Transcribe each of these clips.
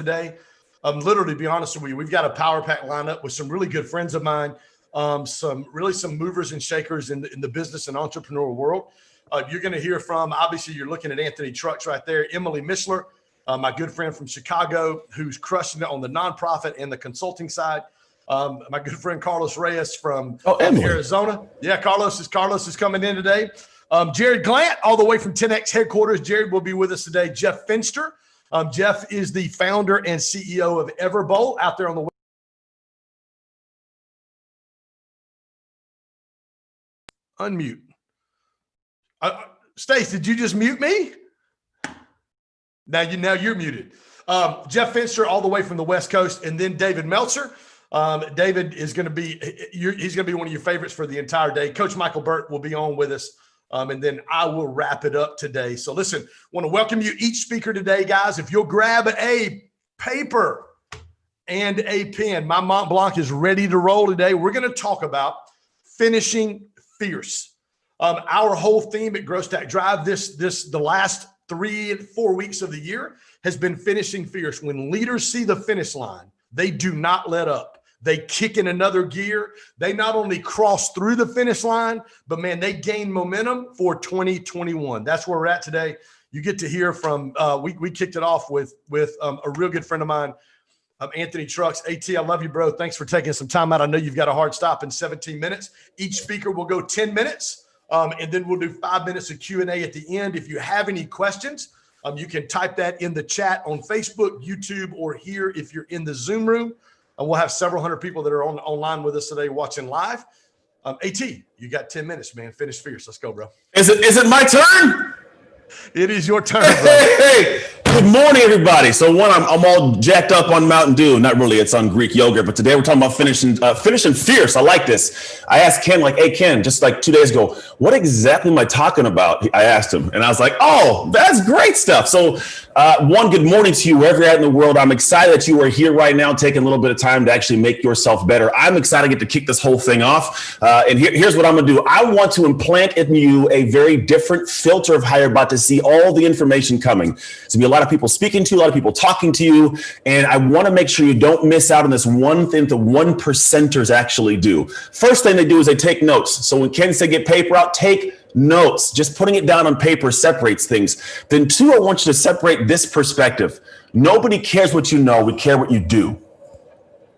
today. Literally, to be honest with you, we've got a power pack lineup with some really good friends of mine, some movers and shakers in the business and entrepreneurial world. You're going to hear from, obviously, you're looking at Anthony Trucks right there, Emily Mishler, my good friend from Chicago, who's crushing it on the nonprofit and the consulting side. My good friend Carlos Reyes from Arizona. Yeah, Carlos is coming in today. Jared Glant, all the way from 10X headquarters. Jared will be with us today. Jeff Finster. Jeff is the founder and CEO of Everbowl out there on the unmute. Stace, did you just mute me? Now you're muted. Jeff Finster, all the way from the West Coast, and then David Meltzer. David is going to be he's going to be one of your favorites for the entire day. Coach Michael Burt will be on with us. And then I will wrap it up today. So listen, want to welcome you each speaker today, guys. If you'll grab a paper and a pen, my Mont Blanc is ready to roll today. We're going to talk about finishing fierce. Our whole theme at Growth Stack Drive the last 3 and 4 weeks of the year has been finishing fierce. When leaders see the finish line, they do not let up. They kick in another gear. They not only cross through the finish line, but man, they gain momentum for 2021. That's where we're at today. You get to hear from, we kicked it off with a real good friend of mine, Anthony Trucks. AT, I love you, bro. Thanks for taking some time out. I know you've got a hard stop in 17 minutes. Each speaker will go 10 minutes, and then we'll do 5 minutes of Q&A at the end. If you have any questions, you can type that in the chat on Facebook, YouTube, or here if you're in the Zoom room. And we'll have several hundred people that are online with us today watching live. AT, you got 10 minutes, man. Finish fierce. Let's go, bro. Is it my turn? It is your turn, bro. Hey. Good morning, everybody. So I'm all jacked up on Mountain Dew. Not really, it's on Greek yogurt. But today we're talking about finishing fierce. I like this. I asked Ken, hey, Ken, just like 2 days ago, what exactly am I talking about? I asked him, and I was like, oh, that's great stuff. So good morning to you wherever you're at in the world. I'm excited that you are here right now, taking a little bit of time to actually make yourself better. I'm excited to get to kick this whole thing off. And here's what I'm going to do. I want to implant in you a very different filter of how you're about to see all the information coming. It's going to be a lot of people speaking to you, a lot of people talking to you. And I want to make sure you don't miss out on this one thing the 1%ers actually do. First thing they do is they take notes. So when Ken said get paper out, take notes. Just putting it down on paper separates things. Then 2, I want you to separate this perspective. Nobody cares what you know. We care what you do.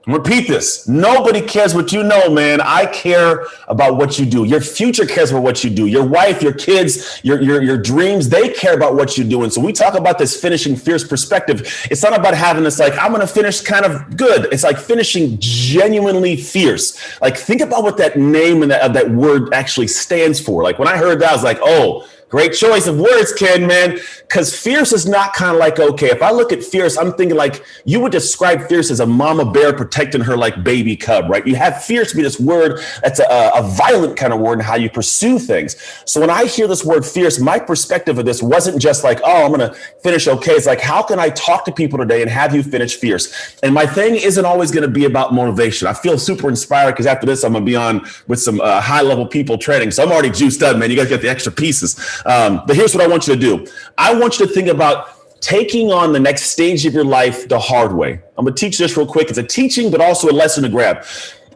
Repeat this. Nobody cares what you know, man. I care about what you do. Your future cares about what you do. Your wife, your kids, your dreams, they care about what you're doing. So we talk about this finishing fierce perspective. It's not about having this I'm going to finish kind of good. It's like finishing genuinely fierce. Think about what that name and that word actually stands for. When I heard that, I was like, oh, great choice of words, Ken, man, because fierce is not kind of okay, if I look at fierce, I'm thinking you would describe fierce as a mama bear protecting her baby cub, right? You have fierce be this word that's a violent kind of word in how you pursue things. So when I hear this word fierce, my perspective of this wasn't just oh, I'm going to finish okay. It's how can I talk to people today and have you finish fierce? And my thing isn't always going to be about motivation. I feel super inspired because after this, I'm going to be on with some high-level people training. So I'm already juiced up, man. You guys get the extra pieces. But here's what I want you to do. I want you to think about taking on the next stage of your life the hard way. I'm going to teach this real quick. It's a teaching, but also a lesson to grab.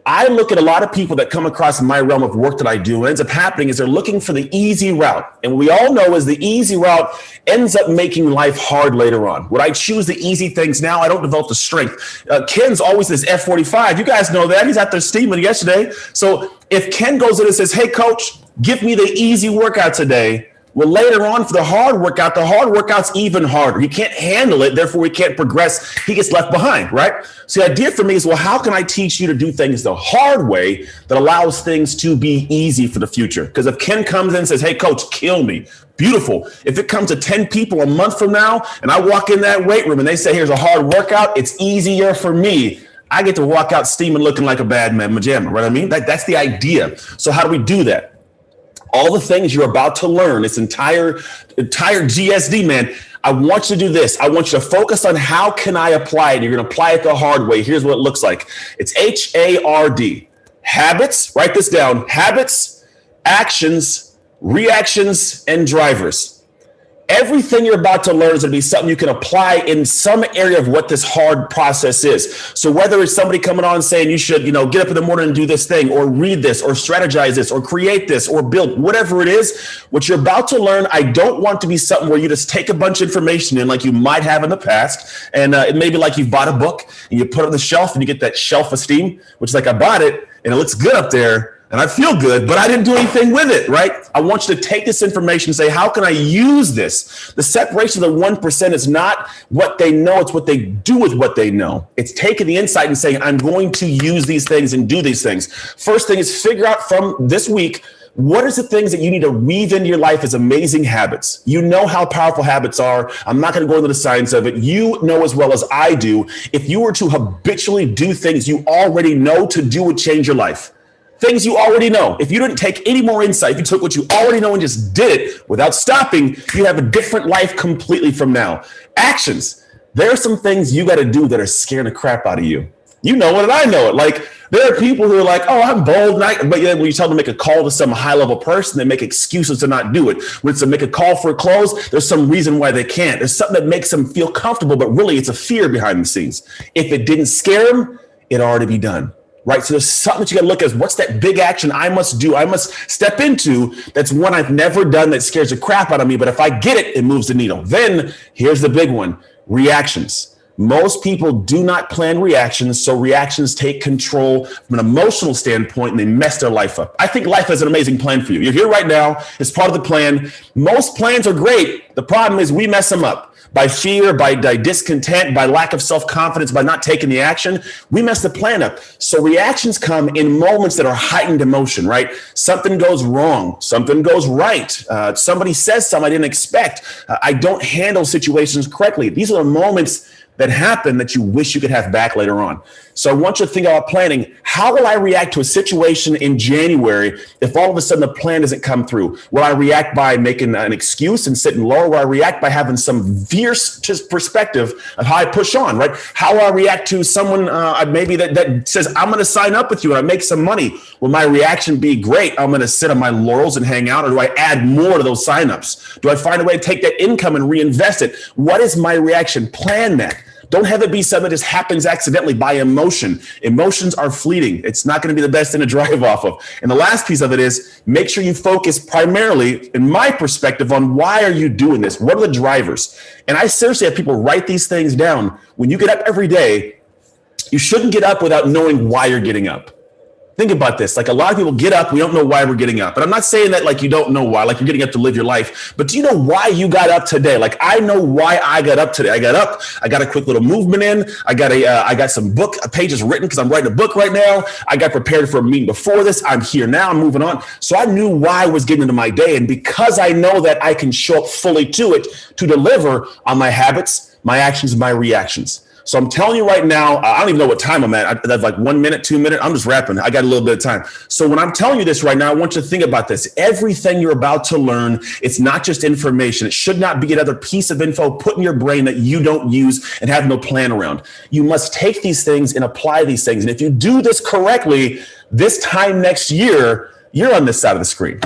I look at a lot of people that come across my realm of work that I do. What ends up happening is they're looking for the easy route. And what we all know is the easy route ends up making life hard later on. Would I choose the easy things now? I don't develop the strength. Ken's always this F45. You guys know that. He's out there steaming yesterday. So if Ken goes in and says, hey, coach, give me the easy workout today. Well, later on for the hard workout's even harder. He can't handle it. Therefore, he can't progress. He gets left behind, right? So the idea for me is, well, how can I teach you to do things the hard way that allows things to be easy for the future? Because if Ken comes in and says, hey, coach, kill me. Beautiful. If it comes to 10 people a month from now and I walk in that weight room and they say, here's a hard workout, it's easier for me. I get to walk out steaming looking like a bad man, Majama, right? I mean, that's the idea. So how do we do that? All the things you're about to learn, this entire GSD, man, I want you to do this. I want you to focus on how can I apply it. You're going to apply it the hard way. Here's what it looks like. It's HARD. Habits, write this down. Habits, actions, reactions, and drivers. Everything you're about to learn is going to be something you can apply in some area of what this hard process is. So whether it's somebody coming on saying you should, get up in the morning and do this thing, or read this, or strategize this, or create this, or build, whatever it is, what you're about to learn, I don't want to be something where you just take a bunch of information in like you might have in the past. And it may be like you've bought a book and you put it on the shelf and you get that shelf esteem, which is like, I bought it and it looks good up there. And I feel good, but I didn't do anything with it, right? I want you to take this information and say, how can I use this? The separation of the 1% is not what they know, it's what they do with what they know. It's taking the insight and saying, I'm going to use these things and do these things. First thing is figure out from this week, what is the things that you need to weave into your life as amazing habits? You know how powerful habits are. I'm not going to go into the science of it. You know as well as I do, if you were to habitually do things you already know to do would change your life. Things you already know. If you didn't take any more insight, if you took what you already know and just did it without stopping, you have a different life completely from now. Actions. There are some things you got to do that are scaring the crap out of you. You know it and I know it. Like there are people who are like, oh, I'm bold. But then when you tell them to make a call to some high level person, they make excuses to not do it. When it's to make a call for a close, there's some reason why they can't. There's something that makes them feel comfortable, but really it's a fear behind the scenes. If it didn't scare them, it'd already be done. Right. So there's something that you got to look at. What's that big action I must do? I must step into. That's one I've never done that scares the crap out of me. But if I get it, it moves the needle. Then here's the big one. Reactions. Most people do not plan reactions. So reactions take control from an emotional standpoint and they mess their life up. I think life has an amazing plan for you. You're here right now. It's part of the plan. Most plans are great. The problem is we mess them up. By fear, by discontent, by lack of self-confidence, by not taking the action, we mess the plan up. So reactions come in moments that are heightened emotion, right? Something goes wrong, something goes right. Somebody says something I didn't expect. I don't handle situations correctly. These are the moments that happen that you wish you could have back later on. So I want you to think about planning. How will I react to a situation in January if all of a sudden the plan doesn't come through? Will I react by making an excuse and sitting low? Will I react by having some fierce perspective of how I push on, right? How will I react to someone maybe that says, I'm going to sign up with you and I make some money? Will my reaction be great? I'm going to sit on my laurels and hang out, or do I add more to those signups? Do I find a way to take that income and reinvest it? What is my reaction? Plan that. Don't have it be something that just happens accidentally by emotion. Emotions are fleeting. It's not going to be the best thing to drive off of. And the last piece of it is make sure you focus primarily, in my perspective, on why are you doing this? What are the drivers? And I seriously have people write these things down. When you get up every day, you shouldn't get up without knowing why you're getting up. Think about this. Like a lot of people get up, we don't know why we're getting up. But I'm not saying that like you don't know why, like you're getting up to live your life. But do you know why you got up today? Like I know why I got up today. I got up, I got a quick little movement in. I got some book pages written because I'm writing a book right now. I got prepared for a meeting before this. I'm here now, I'm moving on. So I knew why I was getting into my day. And because I know that I can show up fully to it to deliver on my habits, my actions, my reactions. So I'm telling you right now, I don't even know what time I'm at. That's like 1 minute, 2 minutes. I'm just rapping. I got a little bit of time. So when I'm telling you this right now, I want you to think about this. Everything you're about to learn, it's not just information. It should not be another piece of info put in your brain that you don't use and have no plan around. You must take these things and apply these things. And if you do this correctly, this time next year, you're on this side of the screen.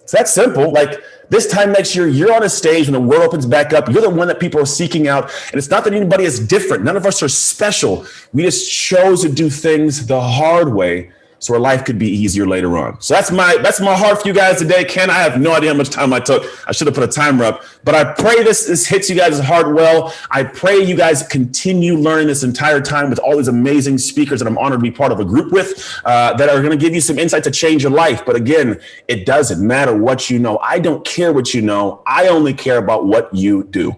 It's that simple. Like this time next year, you're on a stage when the world opens back up. You're the one that people are seeking out. And it's not that anybody is different. None of us are special. We just chose to do things the hard way so our life could be easier later on. So that's my heart for you guys today. Ken, I have no idea how much time I took. I should have put a timer up, but I pray this hits you guys' heart well. I pray you guys continue learning this entire time with all these amazing speakers that I'm honored to be part of a group with that are going to give you some insight to change your life. But again, it doesn't matter what you know. I don't care what you know. I only care about what you do.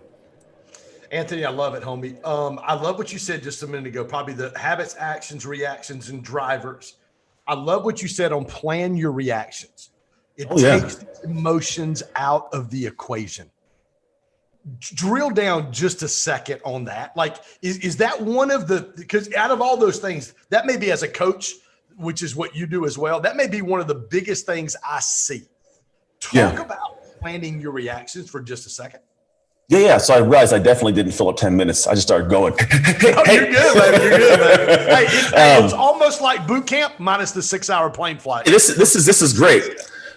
Anthony, I love it, homie. I love what you said just a minute ago, probably the habits, actions, reactions, and drivers. I love what you said on plan your reactions. It takes emotions out of the equation. Drill down just a second on that. Like, is that one of the, because out of all those things, that may be as a coach, which is what you do as well, that may be one of the biggest things I see. Talk about planning your reactions for just a second. Yeah. So I realized I definitely didn't fill up 10 minutes. I just started going. You're good, man. You're good, man. Hey, it's almost like boot camp minus the 6-hour plane flight. This is great.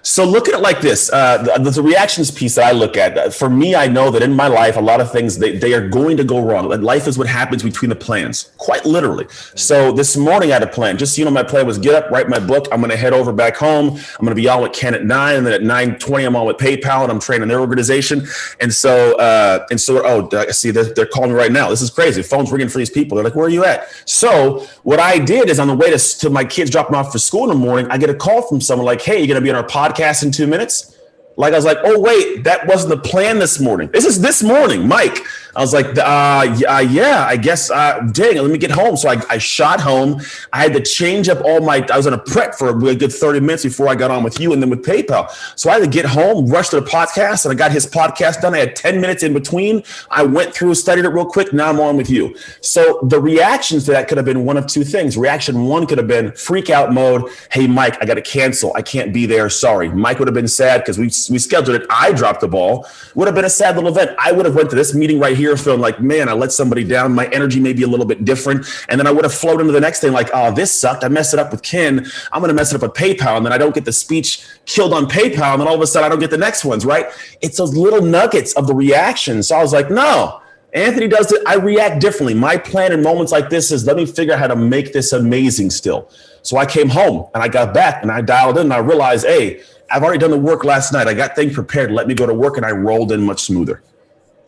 So look at it like this. The reactions piece that I look at, for me, I know that in my life, a lot of things, they are going to go wrong. Life is what happens between the plans, quite literally. So this morning I had a plan. Just, my plan was get up, write my book. I'm going to head over back home. I'm going to be on with Ken at 9. And then at 9:20, I'm on with PayPal and I'm training their organization. And so, I see they're calling me right now. This is crazy. Phone's ringing for these people. They're like, where are you at? So what I did is on the way to my kids dropping off for school in the morning, I get a call from someone like, hey, you're going to be on our podcast in 2 minutes. Like, I was like, oh, wait, that wasn't the plan this morning. This is this morning, Mike. I was like, yeah, I guess, dang, let me get home. So I shot home. I had to change up I was in a prep for a good 30 minutes before I got on with you and then with PayPal. So I had to get home, rush to the podcast, and I got his podcast done. I had 10 minutes in between. I went through, studied it real quick. Now I'm on with you. So the reactions to that could have been one of two things. Reaction one could have been freak out mode. Hey, Mike, I got to cancel. I can't be there. Sorry. Mike would have been sad because we scheduled it. I dropped the ball. Would have been a sad little event. I would have went to this meeting right here feeling like, man, I let somebody down. My energy may be a little bit different. And then I would have flowed into the next thing like, oh, this sucked. I messed it up with Ken. I'm going to mess it up with PayPal. And then I don't get the speech killed on PayPal. And then all of a sudden I don't get the next ones, right? It's those little nuggets of the reaction. So I was like, no, Anthony does it. I react differently. My plan in moments like this is let me figure out how to make this amazing still. So I came home and I got back and I dialed in and I realized, hey, I've already done the work last night. I got things prepared. Let me go to work and I rolled in much smoother.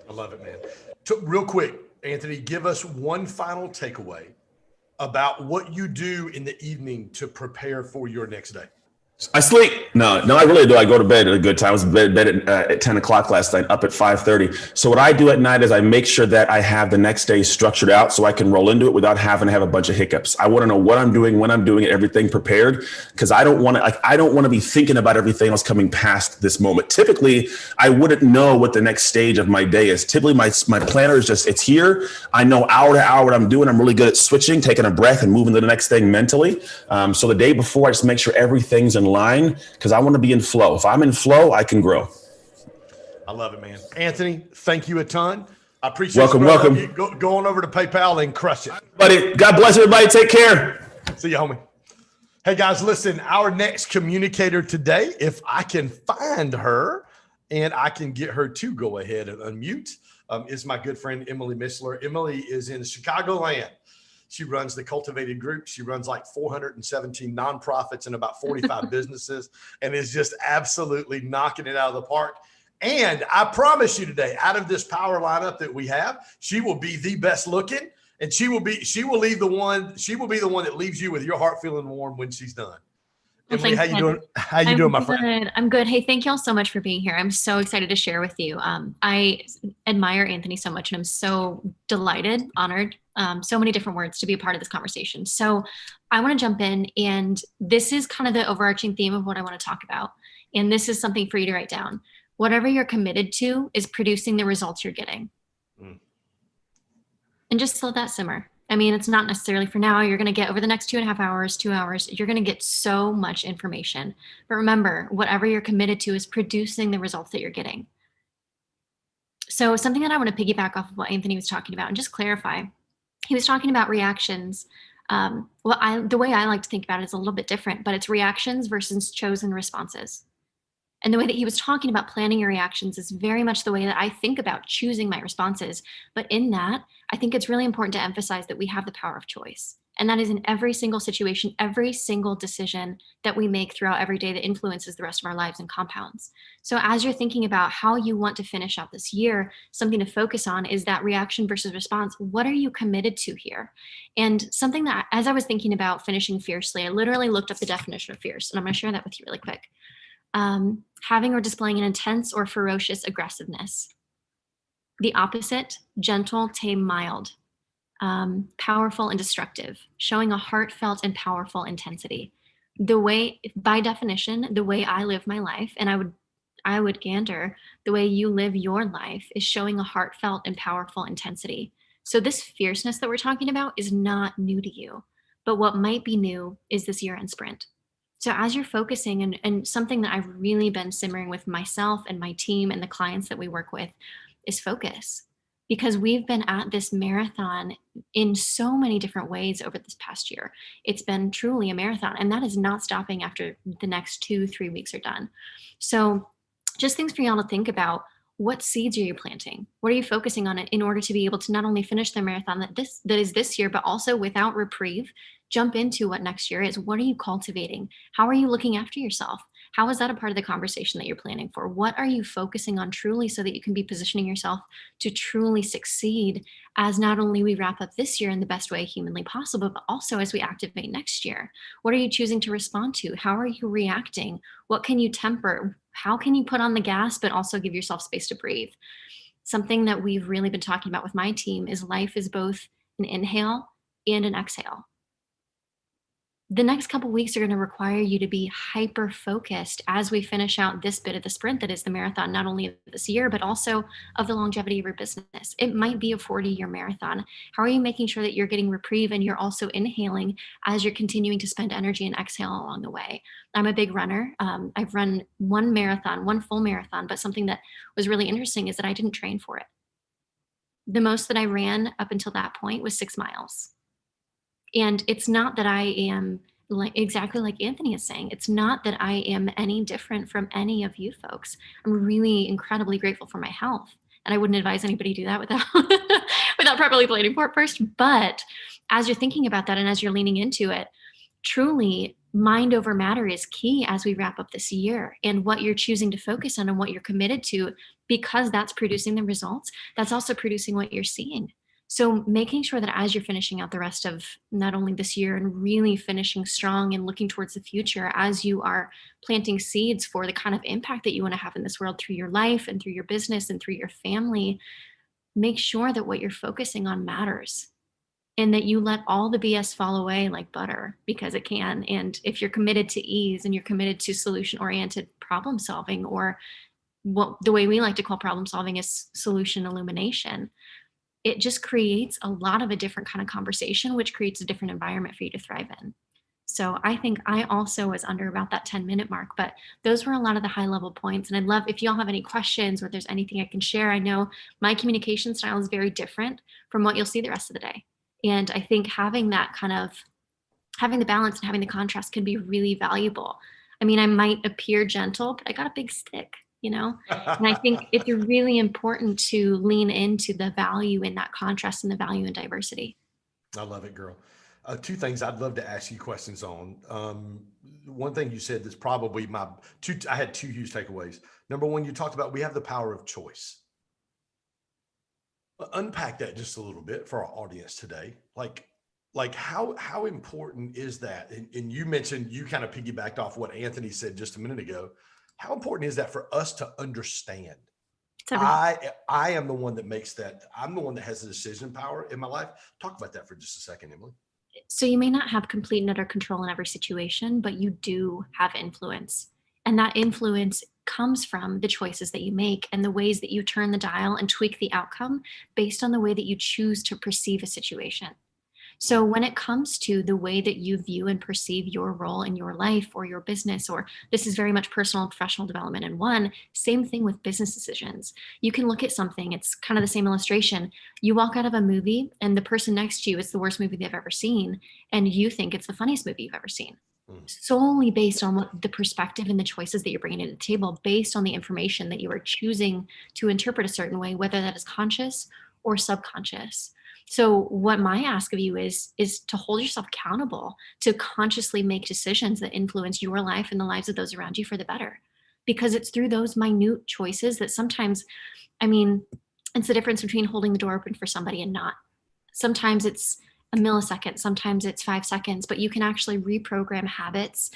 I love it, man. Real quick, Anthony, give us one final takeaway about what you do in the evening to prepare for your next day. I sleep. No, I really do. I go to bed at a good time. I was in bed at 10 o'clock last night, up at 5:30. So what I do at night is I make sure that I have the next day structured out so I can roll into it without having to have a bunch of hiccups. I want to know what I'm doing, when I'm doing it, everything prepared, because I don't want to be thinking about everything else coming past this moment. Typically, I wouldn't know what the next stage of my day is. Typically, my planner is just, it's here. I know hour to hour what I'm doing. I'm really good at switching, taking a breath and moving to the next thing mentally. So the day before, I just make sure everything's in line because I want to be in flow. If I'm in flow, I can grow. I love it, man. Anthony, thank you a ton. I appreciate welcome. you. Go on over to PayPal and crush it. Buddy, God bless everybody. Take care. See you, homie. Hey, guys, listen, our next communicator today, if I can find her and I can get her to go ahead and unmute, is my good friend, Emily Missler. Emily is in Chicagoland. She runs the Cultivated Group. She runs like 417 nonprofits and about 45 businesses and is just absolutely knocking it out of the park. And I promise you today, out of this power lineup that we have, she will be the best looking and she will be the one that leaves you with your heart feeling warm when she's done. Well, Emily, how you doing? How you doing, my friend? I'm good. Hey, thank you all so much for being here. I'm so excited to share with you. I admire Anthony so much and I'm so delighted, honored, so many different words to be a part of this conversation. So I want to jump in, and this is kind of the overarching theme of what I want to talk about. And this is something for you to write down. Whatever you're committed to is producing the results you're getting. And just let that simmer. I mean, it's not necessarily for now. You're going to get over the next 2.5 hours, 2 hours, you're going to get so much information. But remember, whatever you're committed to is producing the results that you're getting. So something that I want to piggyback off of what Anthony was talking about and just clarify, he was talking about reactions. The way I like to think about it is a little bit different, but it's reactions versus chosen responses. And the way that he was talking about planning your reactions is very much the way that I think about choosing my responses. But in that, I think it's really important to emphasize that we have the power of choice. And that is in every single situation, every single decision that we make throughout every day that influences the rest of our lives and compounds. So as you're thinking about how you want to finish out this year, something to focus on is that reaction versus response. What are you committed to here? And something that, as I was thinking about finishing fiercely, I literally looked up the definition of fierce, and I'm going to share that with you really quick. Having or displaying an intense or ferocious aggressiveness. The opposite, gentle, tame, mild. Powerful and destructive, showing a heartfelt and powerful intensity. The way, by definition, the way I live my life, and I would gander, the way you live your life is showing a heartfelt and powerful intensity. So this fierceness that we're talking about is not new to you, but what might be new is this year-end sprint. So as you're focusing, and something that I've really been simmering with myself and my team and the clients that we work with is focus. because we've been at this marathon in so many different ways over this past year. It's been truly a marathon, and that is not stopping after the next 2-3 weeks are done. So just things for y'all to think about. What seeds are you planting? What are you focusing on in order to be able to not only finish the marathon that is this year, but also without reprieve, jump into what next year is? What are you cultivating? How are you looking after yourself? How is that a part of the conversation that you're planning for? What are you focusing on truly so that you can be positioning yourself to truly succeed as not only we wrap up this year in the best way humanly possible, but also as we activate next year? What are you choosing to respond to? How are you reacting? What can you temper? How can you put on the gas, but also give yourself space to breathe? Something that we've really been talking about with my team is life is both an inhale and an exhale. The next couple weeks are going to require you to be hyper focused as we finish out this bit of the sprint that is the marathon, not only of this year, but also of the longevity of your business. It might be a 40-year marathon. How are you making sure that you're getting reprieve and you're also inhaling as you're continuing to spend energy and exhale along the way? I'm a big runner. I've run one full marathon, but something that was really interesting is that I didn't train for it. The most that I ran up until that point was 6 miles. And it's not that I am like exactly like Anthony is saying, it's not that I am any different from any of you folks. I'm really incredibly grateful for my health. And I wouldn't advise anybody do that without without properly planning for it first. But as you're thinking about that and as you're leaning into it, truly mind over matter is key as we wrap up this year, and what you're choosing to focus on and what you're committed to, because that's producing the results, that's also producing what you're seeing. So making sure that as you're finishing out the rest of not only this year and really finishing strong and looking towards the future, as you are planting seeds for the kind of impact that you want to have in this world through your life and through your business and through your family, make sure that what you're focusing on matters and that you let all the BS fall away like butter, because it can. And if you're committed to ease and you're committed to solution oriented problem solving, or what the way we like to call problem solving is solution illumination, it just creates a lot of a different kind of conversation, which creates a different environment for you to thrive in. So I think I also was under about that 10-minute mark, but those were a lot of the high level points. And I'd love if y'all have any questions or if there's anything I can share. I know my communication style is very different from what you'll see the rest of the day. And I think having that kind of having the balance and having the contrast can be really valuable. I mean, I might appear gentle, but I got a big stick, you know? And I think it's really important to lean into the value in that contrast and the value in diversity. I love it, girl. Two things I'd love to ask you questions on. One thing you said that's probably I had two huge takeaways. Number one, you talked about we have the power of choice. Unpack that just a little bit for our audience today. Like how important is that? And you mentioned, you kind of piggybacked off what Anthony said just a minute ago. How important is that for us to understand? I am the one that makes that. I'm the one that has the decision power in my life. Talk about that for just a second, Emily. So you may not have complete and utter control in every situation, but you do have influence. And that influence comes from the choices that you make and the ways that you turn the dial and tweak the outcome based on the way that you choose to perceive a situation. So when it comes to the way that you view and perceive your role in your life or your business, or this is very much personal and professional development in one, same thing with business decisions. You can look at something, it's kind of the same illustration. You walk out of a movie and the person next to you, it's the worst movie they've ever seen, and you think it's the funniest movie you've ever seen. Solely based on what the perspective and the choices that you're bringing to the table, based on the information that you are choosing to interpret a certain way, whether that is conscious or subconscious. So what my ask of you is to hold yourself accountable, to consciously make decisions that influence your life and the lives of those around you for the better. Because it's through those minute choices that sometimes, I mean, it's the difference between holding the door open for somebody and not. Sometimes it's a millisecond, sometimes it's 5 seconds, but you can actually reprogram habits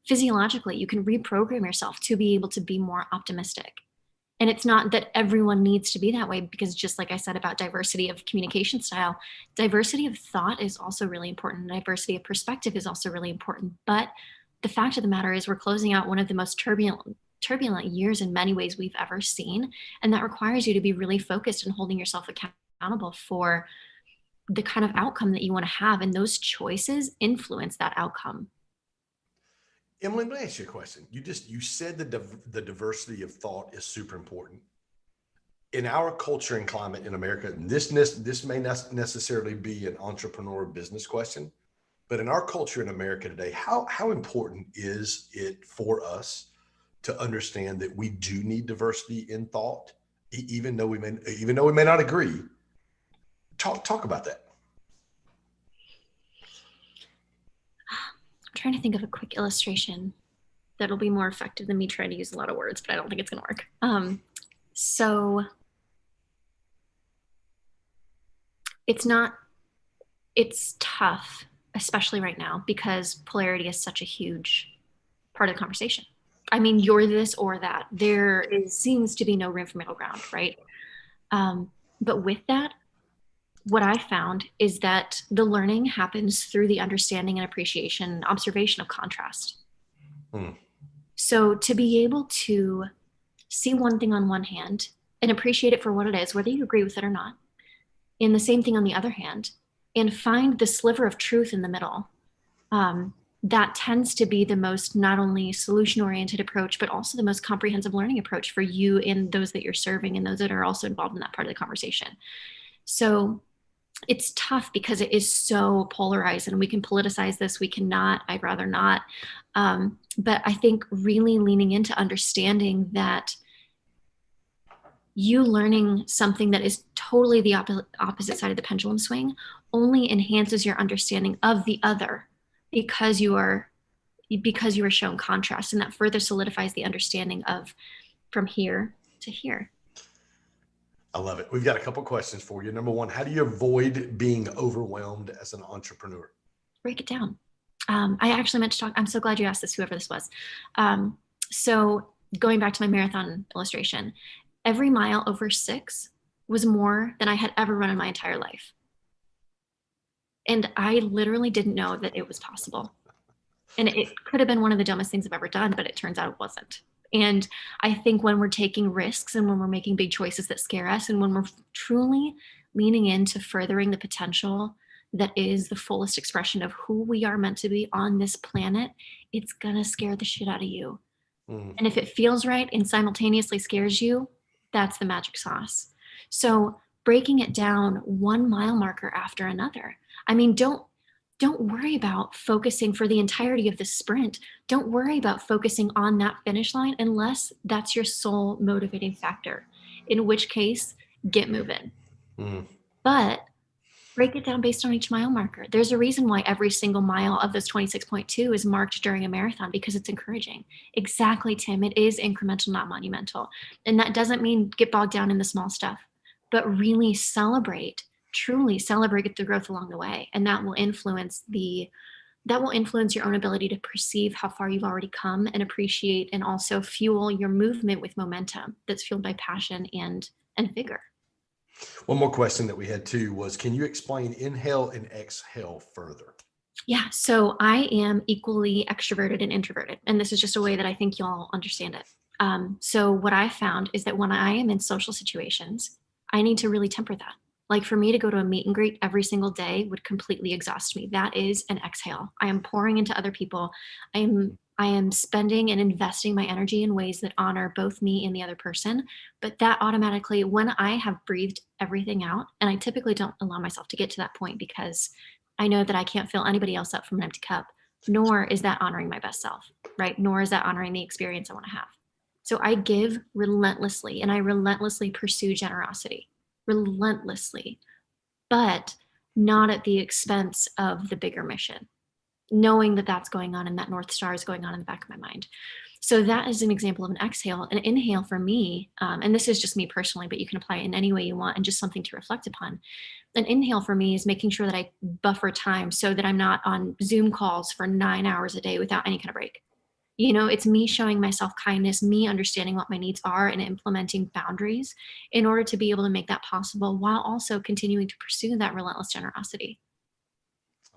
physiologically. You can reprogram yourself to be able to be more optimistic. And it's not that everyone needs to be that way, because just like I said about diversity of communication style, diversity of thought is also really important. Diversity of perspective is also really important. But the fact of the matter is we're closing out one of the most turbulent years in many ways we've ever seen. And that requires you to be really focused and holding yourself accountable for the kind of outcome that you want to have. And those choices influence that outcome. Emily, let me ask you a question. You said the diversity of thought is super important. in our culture and climate in America, and this may not necessarily be an entrepreneur business question, but in our culture in America today, how important is it for us to understand that we do need diversity in thought, even though we may not agree? Talk about that. I'm trying to think of a quick illustration that'll be more effective than me trying to use a lot of words, but I don't think it's going to work. So it's tough, especially right now, because polarity is such a huge part of the conversation. I mean, you're this or that. Seems to be no room for middle ground, right? But with that, what I found is that the learning happens through the understanding and appreciation and observation of contrast. So to be able to see one thing on one hand and appreciate it for what it is, whether you agree with it or not, and the same thing on the other hand, and find the sliver of truth in the middle, that tends to be the most not only solution-oriented approach, but also the most comprehensive learning approach for you and those that you're serving and those that are also involved in that part of the conversation. So it's tough because it is so polarized, and we can politicize this, we cannot, I'd rather not. But I think really leaning into understanding that you learning something that is totally the opposite side of the pendulum swing only enhances your understanding of the other, because you are shown contrast, and that further solidifies the understanding of from here to here. I love it. We've got a couple questions for you. Number one, how do you avoid being overwhelmed as an entrepreneur? Break it down. I actually meant to talk. I'm so glad you asked this, whoever this was. So going back to my marathon illustration, every mile over 6 was more than I had ever run in my entire life. And I literally didn't know that it was possible. And it could have been one of the dumbest things I've ever done, but it turns out it wasn't. And I think when we're taking risks and when we're making big choices that scare us, and when we're truly leaning into furthering the potential that is the fullest expression of who we are meant to be on this planet, it's gonna scare the shit out of you. And if it feels right and simultaneously scares you, that's the magic sauce. So breaking it down 1 mile marker after another. I mean, don't worry about focusing for the entirety of the sprint. Don't worry about focusing on that finish line unless that's your sole motivating factor, in which case, get moving. But break it down based on each mile marker. There's a reason why every single mile of this 26.2 is marked during a marathon, because it's encouraging. Exactly, Tim. It is incremental, not monumental. And that doesn't mean get bogged down in the small stuff, but really truly celebrate the growth along the way. And that will influence your own ability to perceive how far you've already come and appreciate, and also fuel your movement with momentum that's fueled by passion and vigor. One more question that we had too was, can you explain inhale and exhale further? Yeah, so I am equally extroverted and introverted, and this is just a way that I think y'all understand it. So what I found is that when I am in social situations, I need to really temper that. Like for me to go to a meet and greet every single day would completely exhaust me. That is an exhale. I am pouring into other people. I am spending and investing my energy in ways that honor both me and the other person. But that automatically, when I have breathed everything out, and I typically don't allow myself to get to that point because I know that I can't fill anybody else up from an empty cup, nor is that honoring my best self, right? Nor is that honoring the experience I want to have. So I give relentlessly, and I relentlessly pursue generosity. Relentlessly, but not at the expense of the bigger mission, knowing that that's going on and that North Star is going on in the back of my mind. So that is an example of an exhale. An inhale for me, and this is just me personally, but you can apply it in any way you want and just something to reflect upon. An inhale for me is making sure that I buffer time so that I'm not on Zoom calls for 9 hours a day without any kind of break. You know, it's me showing myself kindness, me understanding what my needs are and implementing boundaries in order to be able to make that possible while also continuing to pursue that relentless generosity.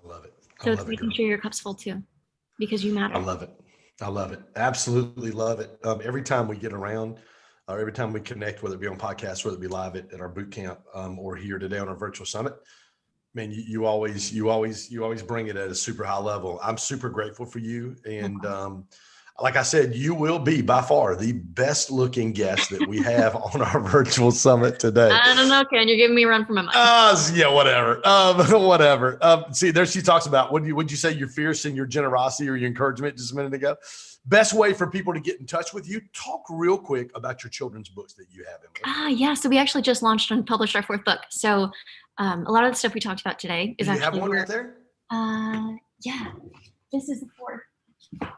I love it. So it's making sure your cup's full too, because you matter. I love it. I love it. Absolutely love it. Every time we get around, or every time we connect, whether it be on podcasts, whether it be live at our boot camp, or here today on our virtual summit, man, you always bring it at a super high level. I'm super grateful for you. And like I said, you will be by far the best looking guest that we have on our virtual summit today. I don't know, Ken. You're giving me a run for my money. Yeah, whatever. Whatever. See, there she talks about, would you say you're fierce in your generosity or your encouragement just a minute ago? Best way for people to get in touch with you. Talk real quick about your children's books that you have. Yeah. So we actually just launched and published our 4th book. So a lot of the stuff we talked about today is Do you actually have one right there? Yeah. This is the 4th.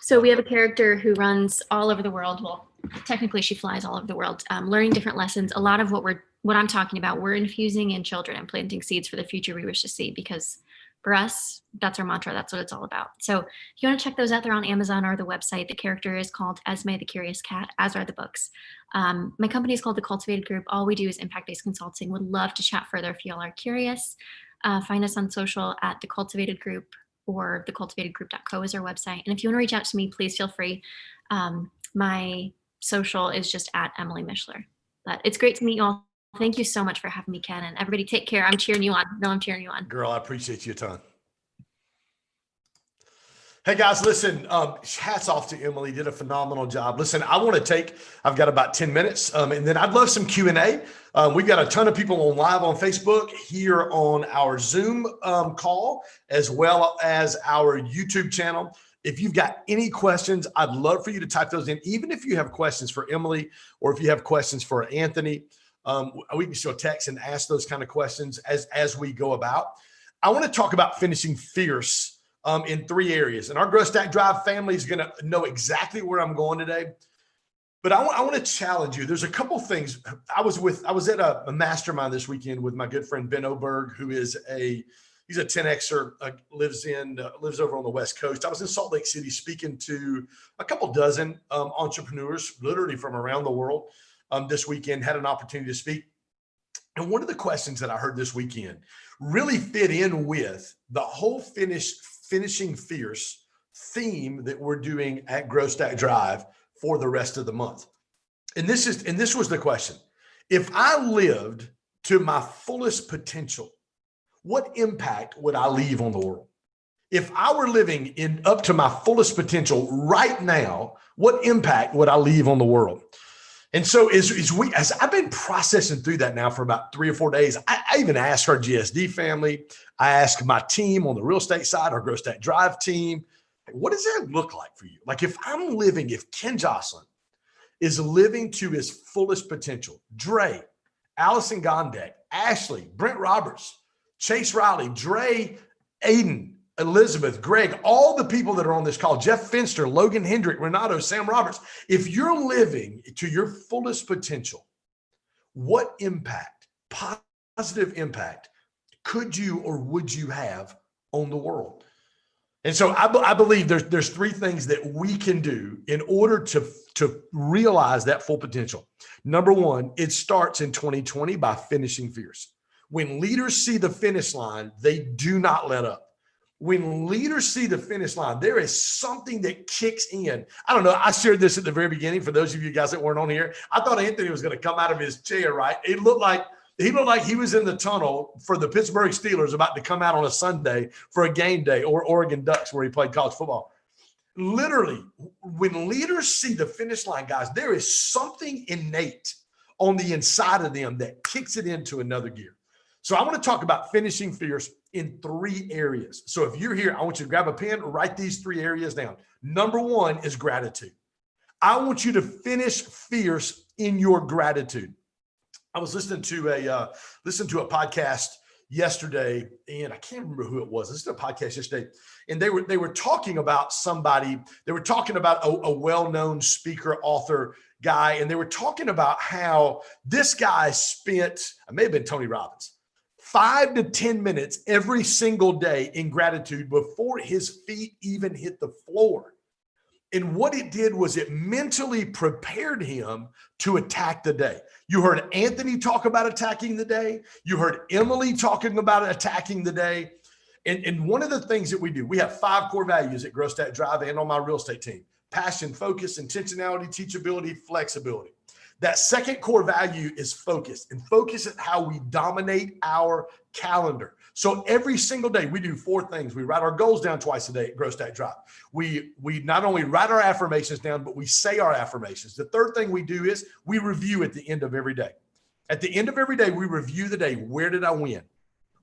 So we have a character who runs all over the world. Well, technically she flies all over the world, learning different lessons. A lot of what I'm talking about, we're infusing in children and planting seeds for the future we wish to see, because for us, that's our mantra. That's what it's all about. So if you want to check those out, they're on Amazon or the website. The character is called Esme the Curious Cat, as are the books. My company is called The Cultivated Group. All we do is impact-based consulting. Would love to chat further if y'all are curious. Find us on social at The Cultivated Group, or thecultivatedgroup.co is our website. And if you want to reach out to me, please feel free. My social is just at Emily Mishler. But it's great to meet you all. Thank you so much for having me, Ken. And everybody take care. I'm cheering you on. No, I'm cheering you on. Girl, I appreciate you a ton. Hey guys, listen, hats off to Emily, did a phenomenal job. Listen, I've got about 10 minutes and then I'd love some Q&A. We've got a ton of people on live on Facebook, here on our Zoom call, as well as our YouTube channel. If you've got any questions, I'd love for you to type those in. Even if you have questions for Emily, or if you have questions for Anthony, we can still text and ask those kind of questions as we go about. I want to talk about finishing fierce in 3 areas. And our Grow Stack Drive family is going to know exactly where I'm going today. But I want to challenge you. There's a couple things. I was at a mastermind this weekend with my good friend Ben Oberg, who is he's a 10Xer, lives over on the West Coast. I was in Salt Lake City speaking to a couple dozen entrepreneurs, literally from around the world. This weekend, had an opportunity to speak. And one of the questions that I heard this weekend really fit in with the whole finishing fierce theme that we're doing at Grow Stack Drive for the rest of the month. And this was the question. If I lived to my fullest potential, what impact would I leave on the world? If I were living up to my fullest potential right now, what impact would I leave on the world? And so as I've been processing through that now for about 3 or 4 days, I even asked our GSD family, I asked my team on the real estate side, our Grow Stack Drive team, what does that look like for you? Like if Ken Jocelyn is living to his fullest potential, Dre, Allison Gondek, Ashley, Brent Roberts, Chase Riley, Dre, Aiden, Elizabeth, Greg, all the people that are on this call, Jeff Finster, Logan Hendrick, Renato, Sam Roberts, if you're living to your fullest potential, what impact, positive impact, could you or would you have on the world? And so I believe there's 3 things that we can do in order to realize that full potential. Number 1, it starts in 2020 by finishing fierce. When leaders see the finish line, they do not let up. When leaders see the finish line, there is something that kicks in. I don't know. I shared this at the very beginning for those of you guys that weren't on here. I thought Anthony was going to come out of his chair, right? He looked like he was in the tunnel for the Pittsburgh Steelers about to come out on a Sunday for a game day, or Oregon Ducks where he played college football. Literally, when leaders see the finish line, guys, there is something innate on the inside of them that kicks it into another gear. So I want to talk about finishing fierce in 3 areas. So if you're here, I want you to grab a pen, write these 3 areas down. Number 1 is gratitude. I want you to finish fierce in your gratitude. I was listening to a podcast yesterday, and I can't remember who it was. This is a podcast yesterday, and they were talking about somebody. They were talking about a well-known speaker, author guy, and they were talking about how this guy spent, it may have been Tony Robbins, 5 to 10 minutes every single day in gratitude before his feet even hit the floor. And what it did was it mentally prepared him to attack the day. You heard Anthony talk about attacking the day. You heard Emily talking about attacking the day. And one of the things that we do, we have 5 core values at Grow Stack Drive and on my real estate team: passion, focus, intentionality, teachability, flexibility. That second core value is focus, and focus is how we dominate our calendar. So every single day we do 4 things. We write our goals down twice a day at Grow Stack Drive. We not only write our affirmations down, but we say our affirmations. The third thing we do is we review at the end of every day. At the end of every day, we review the day. Where did I win?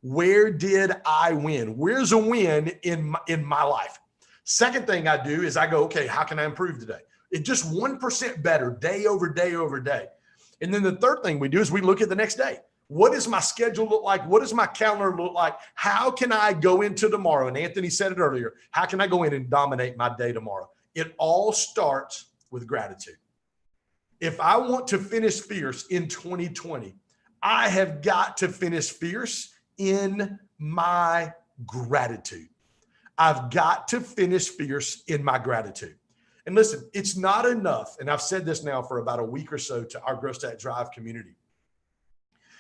Where did I win? Where's a win in my life? Second thing I do is I go, okay, how can I improve today? It's just 1% better day over day over day. And then the third thing we do is we look at the next day. What does my schedule look like? What does my calendar look like? How can I go into tomorrow? And Anthony said it earlier. How can I go in and dominate my day tomorrow? It all starts with gratitude. If I want to finish fierce in 2020, I have got to finish fierce in my gratitude. I've got to finish fierce in my gratitude. And listen, it's not enough. And I've said this now for about a week or so to our Grow Stack Drive community.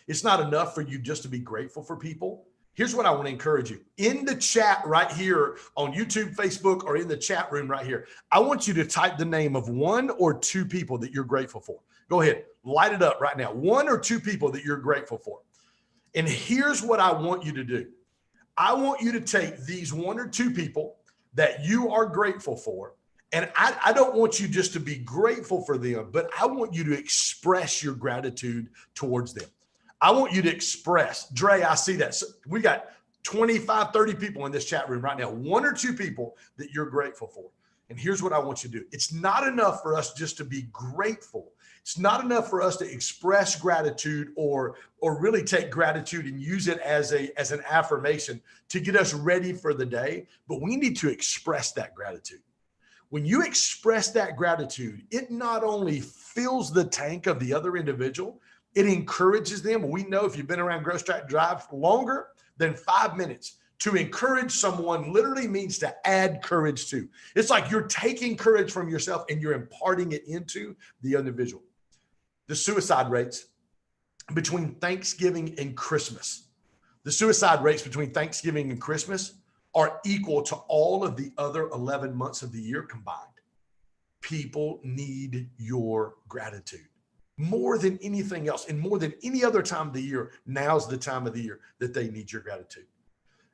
It's not enough for you just to be grateful for people. Here's what I want to encourage you. In the chat right here on YouTube, Facebook, or in the chat room right here, I want you to type the name of 1 or 2 people that you're grateful for. Go ahead, light it up right now. 1 or 2 people that you're grateful for. And here's what I want you to do. I want you to take these 1 or 2 people that you are grateful for. And I don't want you just to be grateful for them, but I want you to express your gratitude towards them. I want you to express, Dre, I see that. So we got 25, 30 people in this chat room right now, 1 or 2 people that you're grateful for. And here's what I want you to do. It's not enough for us just to be grateful. It's not enough for us to express gratitude or really take gratitude and use it as an affirmation to get us ready for the day, but we need to express that gratitude. When you express that gratitude, it not only fills the tank of the other individual, it encourages them. We know if you've been around Grow Stack Drive longer than 5 minutes, to encourage someone literally means to add courage to. It's like you're taking courage from yourself and you're imparting it into the individual. The suicide rates between Thanksgiving and Christmas, the suicide rates between Thanksgiving and Christmas are equal to all of the other 11 months of the year combined. People need your gratitude more than anything else, and more than any other time of the year. Now's the time of the year that they need your gratitude.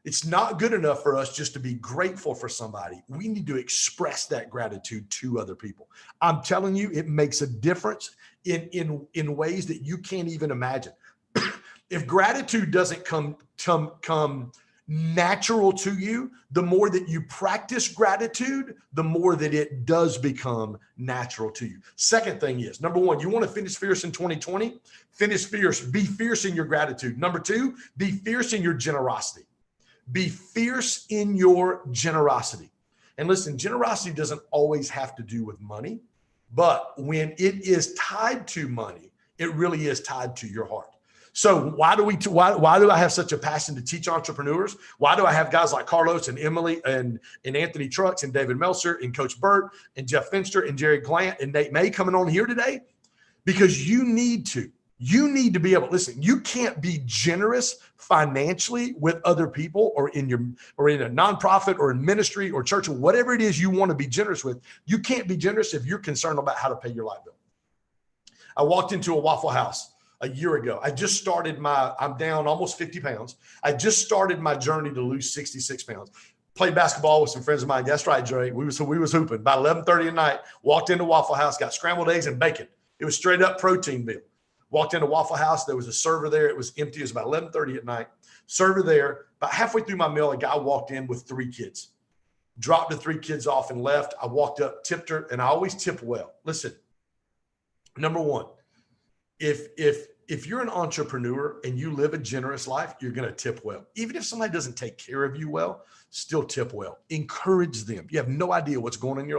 It's not good enough for us just to be grateful for somebody. We need to express that gratitude to other people. I'm telling you, it makes a difference in ways that you can't even imagine. If gratitude doesn't come natural to you, the more that you practice gratitude, the more that it does become natural to you. Second thing is, number 1, you want to finish fierce in 2020, finish fierce, be fierce in your gratitude. Number 2, be fierce in your generosity. Be fierce in your generosity. And listen, generosity doesn't always have to do with money, but when it is tied to money, it really is tied to your heart. So why do I have such a passion to teach entrepreneurs? Why do I have guys like Carlos and Emily and Anthony Trucks and David Meltzer and Coach Burt and Jeff Finster and Jerry Glant and Nate May coming on here today? Because you need to be able, listen, you can't be generous financially with other people or in a nonprofit or in ministry or church or whatever it is you want to be generous with. You can't be generous if you're concerned about how to pay your light bill. I walked into a Waffle House a year ago. I just started I'm down almost 50 pounds. I just started my journey to lose 66 pounds. Played basketball with some friends of mine. That's right, Dre. We was hooping. About 11:30 at night, walked into Waffle House, got scrambled eggs and bacon. It was straight up protein meal. Walked into Waffle House. There was a server there. It was empty. It was about 11:30 at night. Server there. About halfway through my meal, a guy walked in with 3 kids. Dropped the 3 kids off and left. I walked up, tipped her, and I always tip well. Listen, number 1, if you're an entrepreneur and you live a generous life, you're going to tip well. Even if somebody doesn't take care of you well, still tip well. Encourage them. You have no idea what's going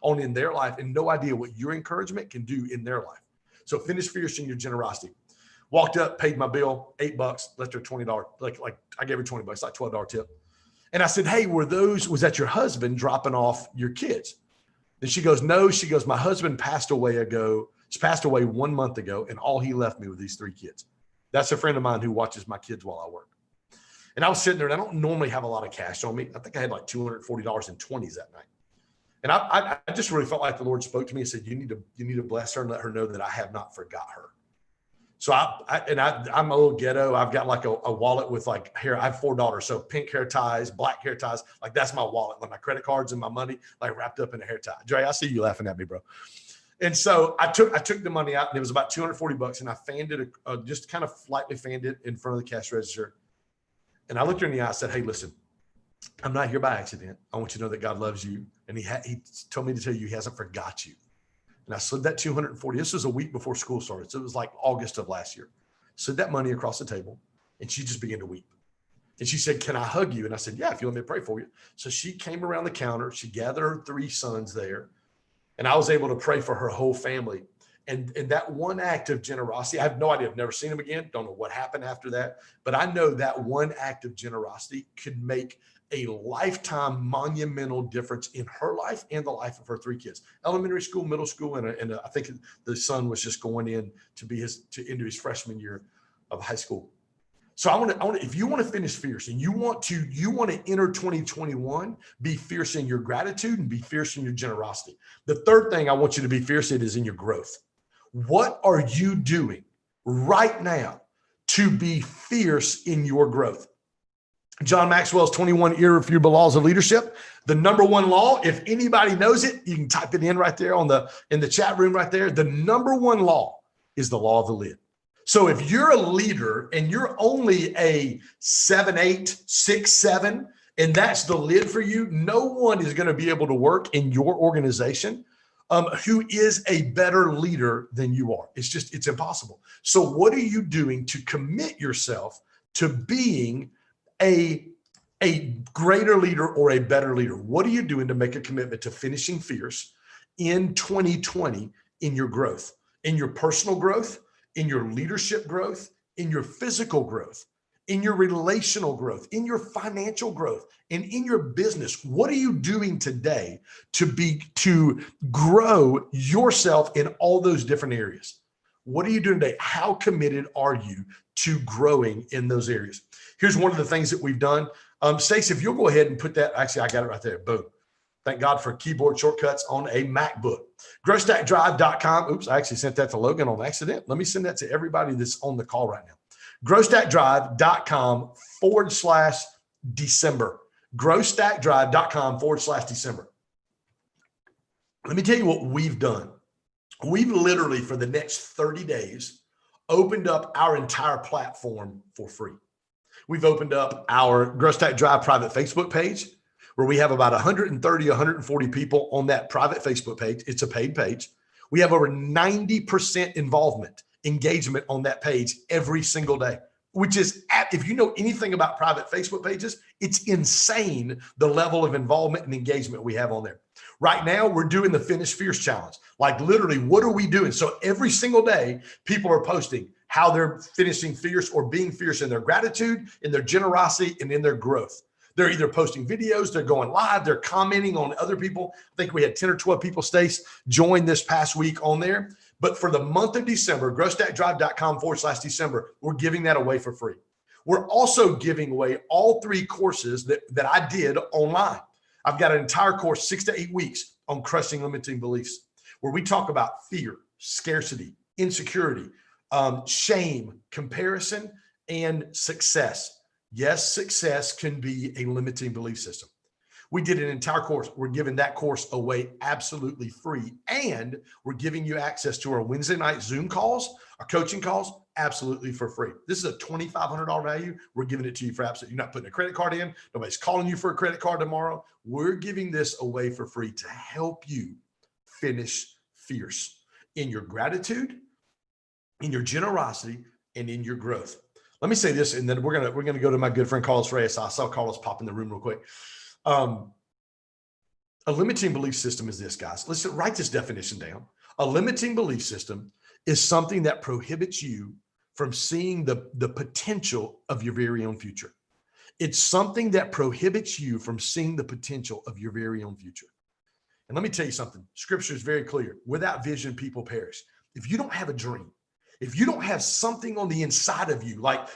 on in their life and no idea what your encouragement can do in their life. So finish fierce in your generosity. Walked up, paid my bill, $8, left her $20. Like I gave her $20, like $12 tip. And I said, hey, was that your husband dropping off your kids? And she goes, no. She goes, my husband passed away 1 month ago, and all he left me with these 3 kids. That's a friend of mine who watches my kids while I work. And I was sitting there, and I don't normally have a lot of cash on me. I think I had like $240 in 20s that night. And I just really felt like the Lord spoke to me and said, you need to bless her and let her know that I have not forgot her. So I'm a little ghetto. I've got like a wallet with like hair. I have 4 daughters. So pink hair ties, black hair ties. Like that's my wallet. Like my credit cards and my money, like wrapped up in a hair tie. Dre, I see you laughing at me, bro. And so I took the money out and it was about $240 and I fanned it, just kind of lightly fanned it in front of the cash register. And I looked her in the eye and said, hey, listen, I'm not here by accident. I want you to know that God loves you. And he told me to tell you, he hasn't forgot you. And I slid that 240. This was a week before school started. So it was like August of last year. Slid that money across the table and she just began to weep. And she said, can I hug you? And I said, yeah, if you want me to pray for you. So she came around the counter. She gathered her 3 sons there. And I was able to pray for her whole family. And that one act of generosity, I have no idea. I've never seen them again. Don't know what happened after that. But I know that one act of generosity could make a lifetime monumental difference in her life and the life of her 3 kids, elementary school, middle school. And I think the son was just going in into his freshman year of high school. So I want to, if you want to finish fierce and you want to enter 2021, be fierce in your gratitude and be fierce in your generosity. The third thing I want you to be fierce in is in your growth. What are you doing right now to be fierce in your growth? John Maxwell's 21 irrefutable laws of leadership. The number 1 law, if anybody knows it, you can type it in right there in the chat room right there. The number 1 law is the law of the lid. So if you're a leader and you're only a 7-8, 6-7, and that's the lid for you, no one is going to be able to work in your organization who is a better leader than you are. It's impossible. So what are you doing to commit yourself to being a greater leader or a better leader? What are you doing to make a commitment to finishing fierce in 2020 in your growth, in your personal growth, in your leadership growth, in your physical growth, in your relational growth, in your financial growth, and in your business? What are you doing today to grow yourself in all those different areas? What are you doing today? How committed are you to growing in those areas? Here's one of the things that we've done. Stacey, if you'll go ahead and put that, actually, I got it right there. Boom. Thank God for keyboard shortcuts on a MacBook. GrowStackDrive.com. Oops, I actually sent that to Logan on accident. Let me send that to everybody that's on the call right now. GrowStackDrive.com/December. GrowStackDrive.com/December. Let me tell you what we've done. We've literally, for the next 30 days, opened up our entire platform for free. We've opened up our Grow Stack Drive private Facebook page, where we have about 130, 140 people on that private Facebook page. It's a paid page. We have over 90% involvement, engagement on that page every single day, which is, if you know anything about private Facebook pages, it's insane the level of involvement and engagement we have on there. Right now, we're doing the Finish Fierce Challenge. Like literally, what are we doing? So every single day, people are posting how they're finishing fierce or being fierce in their gratitude, in their generosity, and in their growth. They're either posting videos, they're going live, they're commenting on other people. I think we had 10 or 12 people, Stace, join this past week on there. But for the month of December, GrowStackDrive.com/December, we're giving that away for free. We're also giving away all 3 courses that I did online. I've got an entire course, 6 to 8 weeks, on crushing limiting beliefs, where we talk about fear, scarcity, insecurity, shame, comparison, and success. Yes, success can be a limiting belief system. We did an entire course. We're giving that course away absolutely free. And we're giving you access to our Wednesday night Zoom calls, our coaching calls, absolutely for free. This is a $2,500 value. We're giving it to you for absolutely. You're not putting a credit card in. Nobody's calling you for a credit card tomorrow. We're giving this away for free to help you finish fierce in your gratitude, in your generosity, and in your growth. Let me say this, and then we're gonna go to my good friend Carlos Reyes. I saw Carlos pop in the room real quick. A limiting belief system is this, guys. Let's write this definition down. A limiting belief system is something that prohibits you from seeing the potential of your very own future. It's something that prohibits you from seeing the potential of your very own future. And let me tell you something. Scripture is very clear. Without vision, people perish. If you don't have a dream, if you don't have something on the inside of you, like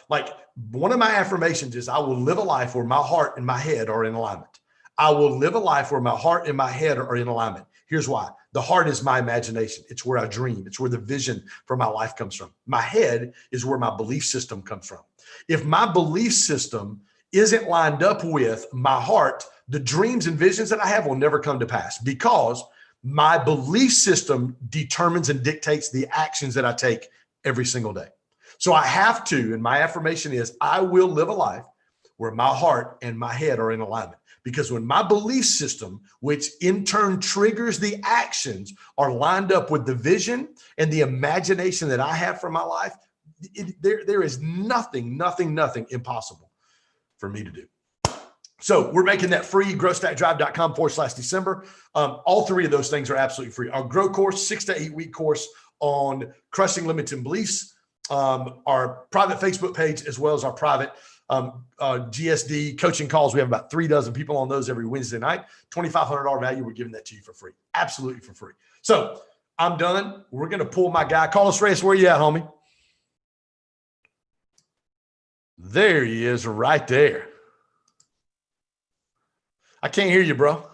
one of my affirmations is, I will live a life where my heart and my head are in alignment. I will live a life where my heart and my head are in alignment. Here's why. The heart is my imagination. It's where I dream. It's where the vision for my life comes from. My head is where my belief system comes from. If my belief system isn't lined up with my heart, the dreams and visions that I have will never come to pass, because my belief system determines and dictates the actions that I take every single day. So I have to, and my affirmation is, I will live a life where my heart and my head are in alignment. Because when my belief system, which in turn triggers the actions, are lined up with the vision and the imagination that I have for my life, there is nothing impossible for me to do. So we're making that free, growstackdrive.com/December. All three of those things are absolutely free. Our Grow course, 6 to 8 week course on crushing limits and beliefs, our private Facebook page, as well as our private GSD coaching calls. We have about 36 people on those every Wednesday night. $2,500 value. We're giving that to you for free. Absolutely for free. So I'm done. We're going to pull my guy. Carlos Reyes, where you at, homie? There he is, right there. I can't hear you, bro.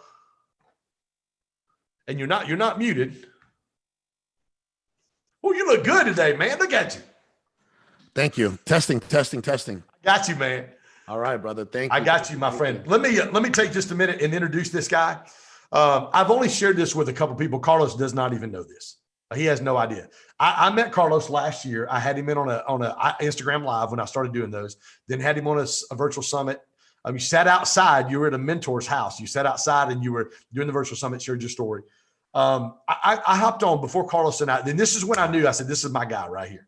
And you're not muted. Oh, you look good today, man. Look at you. Thank you. Testing. Got you, man. All right, brother. Thank you. I got you, my friend. Let me take just a minute and introduce this guy. I've only shared this with a couple people. Carlos does not even know this. He has no idea. I met Carlos last year. I had him in on a Instagram Live when I started doing those. Then had him on a virtual summit. You sat outside. You were at a mentor's house. You sat outside and you were doing the virtual summit. Shared your story. I hopped on before Carlos and I. Then this is when I knew. I said, "This is my guy right here."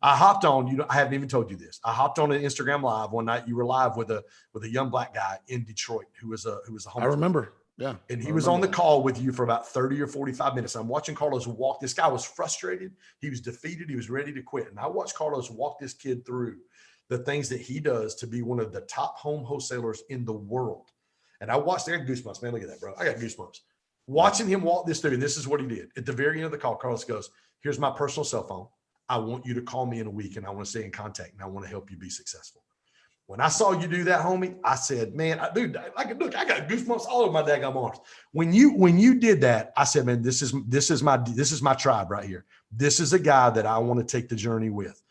I hopped on. I haven't even told you this. I hopped on an Instagram Live one night. You were live with a young black guy in Detroit who was a homeless. I remember. Yeah. And he was on the call with you for about 30 or 45 minutes. I'm watching Carlos walk. This guy was frustrated. He was defeated. He was ready to quit. And I watched Carlos walk this kid through the things that he does to be one of the top home wholesalers in the world. And I watched, I got goosebumps, man. Look at that, bro. I got goosebumps. Watching him walk this through, and this is what he did. At the very end of the call, Carlos goes, "Here's my personal cell phone. I want you to call me in a week, and I want to stay in contact, and I want to help you be successful." When I saw you do that, homie, I said, "Man, dude, I got goosebumps all over my daggone arms." When you did that, I said, "Man, this is my tribe right here. This is a guy that I want to take the journey with."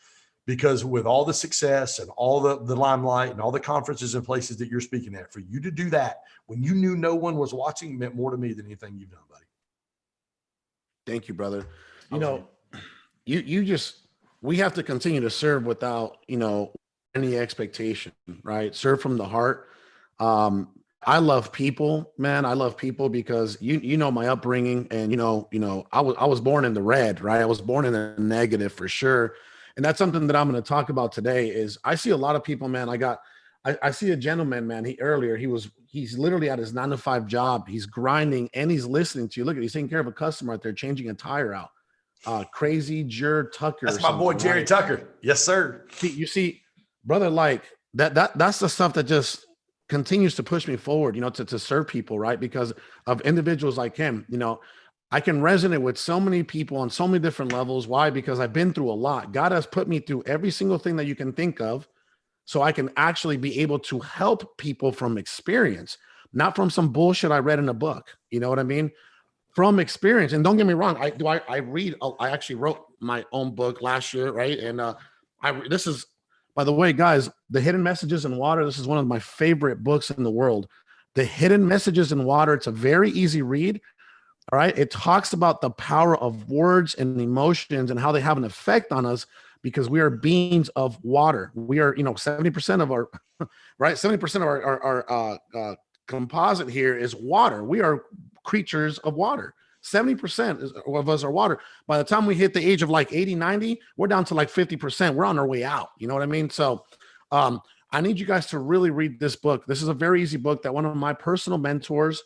Because with all the success and all the limelight and all the conferences and places that you're speaking at, for you to do that when you knew no one was watching meant more to me than anything you've done, buddy. Thank you, brother. We have to continue to serve without, any expectation, right? Serve from the heart. I love people, man. I love people because you know my upbringing, and I was born in the red, right? I was born in the negative for sure. And that's something that I'm going to talk about today. Is I see a lot of people, man. I see a gentleman, man. He's literally at his 9-to-5 job. He's grinding and he's listening to you. Look, he's taking care of a customer out there, changing a tire out. Crazy Jer Tucker. That's my boy Jerry Tucker. Yes, sir. You see, brother, like that's the stuff that just continues to push me forward, to serve people, right? Because of individuals like him, I can resonate with so many people on so many different levels. Why? Because I've been through a lot. God has put me through every single thing that you can think of, so I can actually be able to help people from experience, not from some bullshit I read in a book. You know what I mean? From experience. And don't get me wrong, I actually wrote my own book last year, right? And this is, by the way, guys, The Hidden Messages in Water. This is one of my favorite books in the world. The Hidden Messages in Water. It's a very easy read. All right. It talks about the power of words and emotions and how they have an effect on us, because we are beings of water. We are, 70% of our, right? 70% of our composite here is water. We are creatures of water. 70% of us are water. By the time we hit the age of like 80, 90, we're down to like 50%. We're on our way out. You know what I mean? So I need you guys to really read this book. This is a very easy book that one of my personal mentors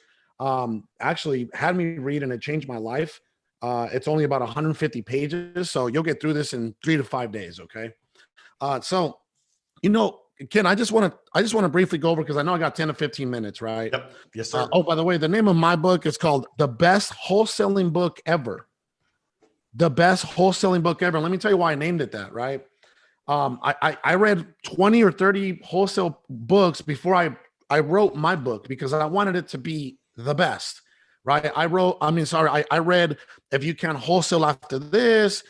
actually had me read, and it changed my life. It's only about 150 pages, so you'll get through this in 3 to 5 days. Okay. So, Ken, I just want to briefly go over, because I know I got 10 to 15 minutes, right? Yep. Yes, sir. Oh, by the way, the name of my book is called The Best Wholesaling Book Ever. The Best Wholesaling Book Ever. Let me tell you why I named it that, right? I read 20 or 30 wholesale books before I I wrote my book because I wanted it to be the best, right? I read If You Can't Wholesale After This,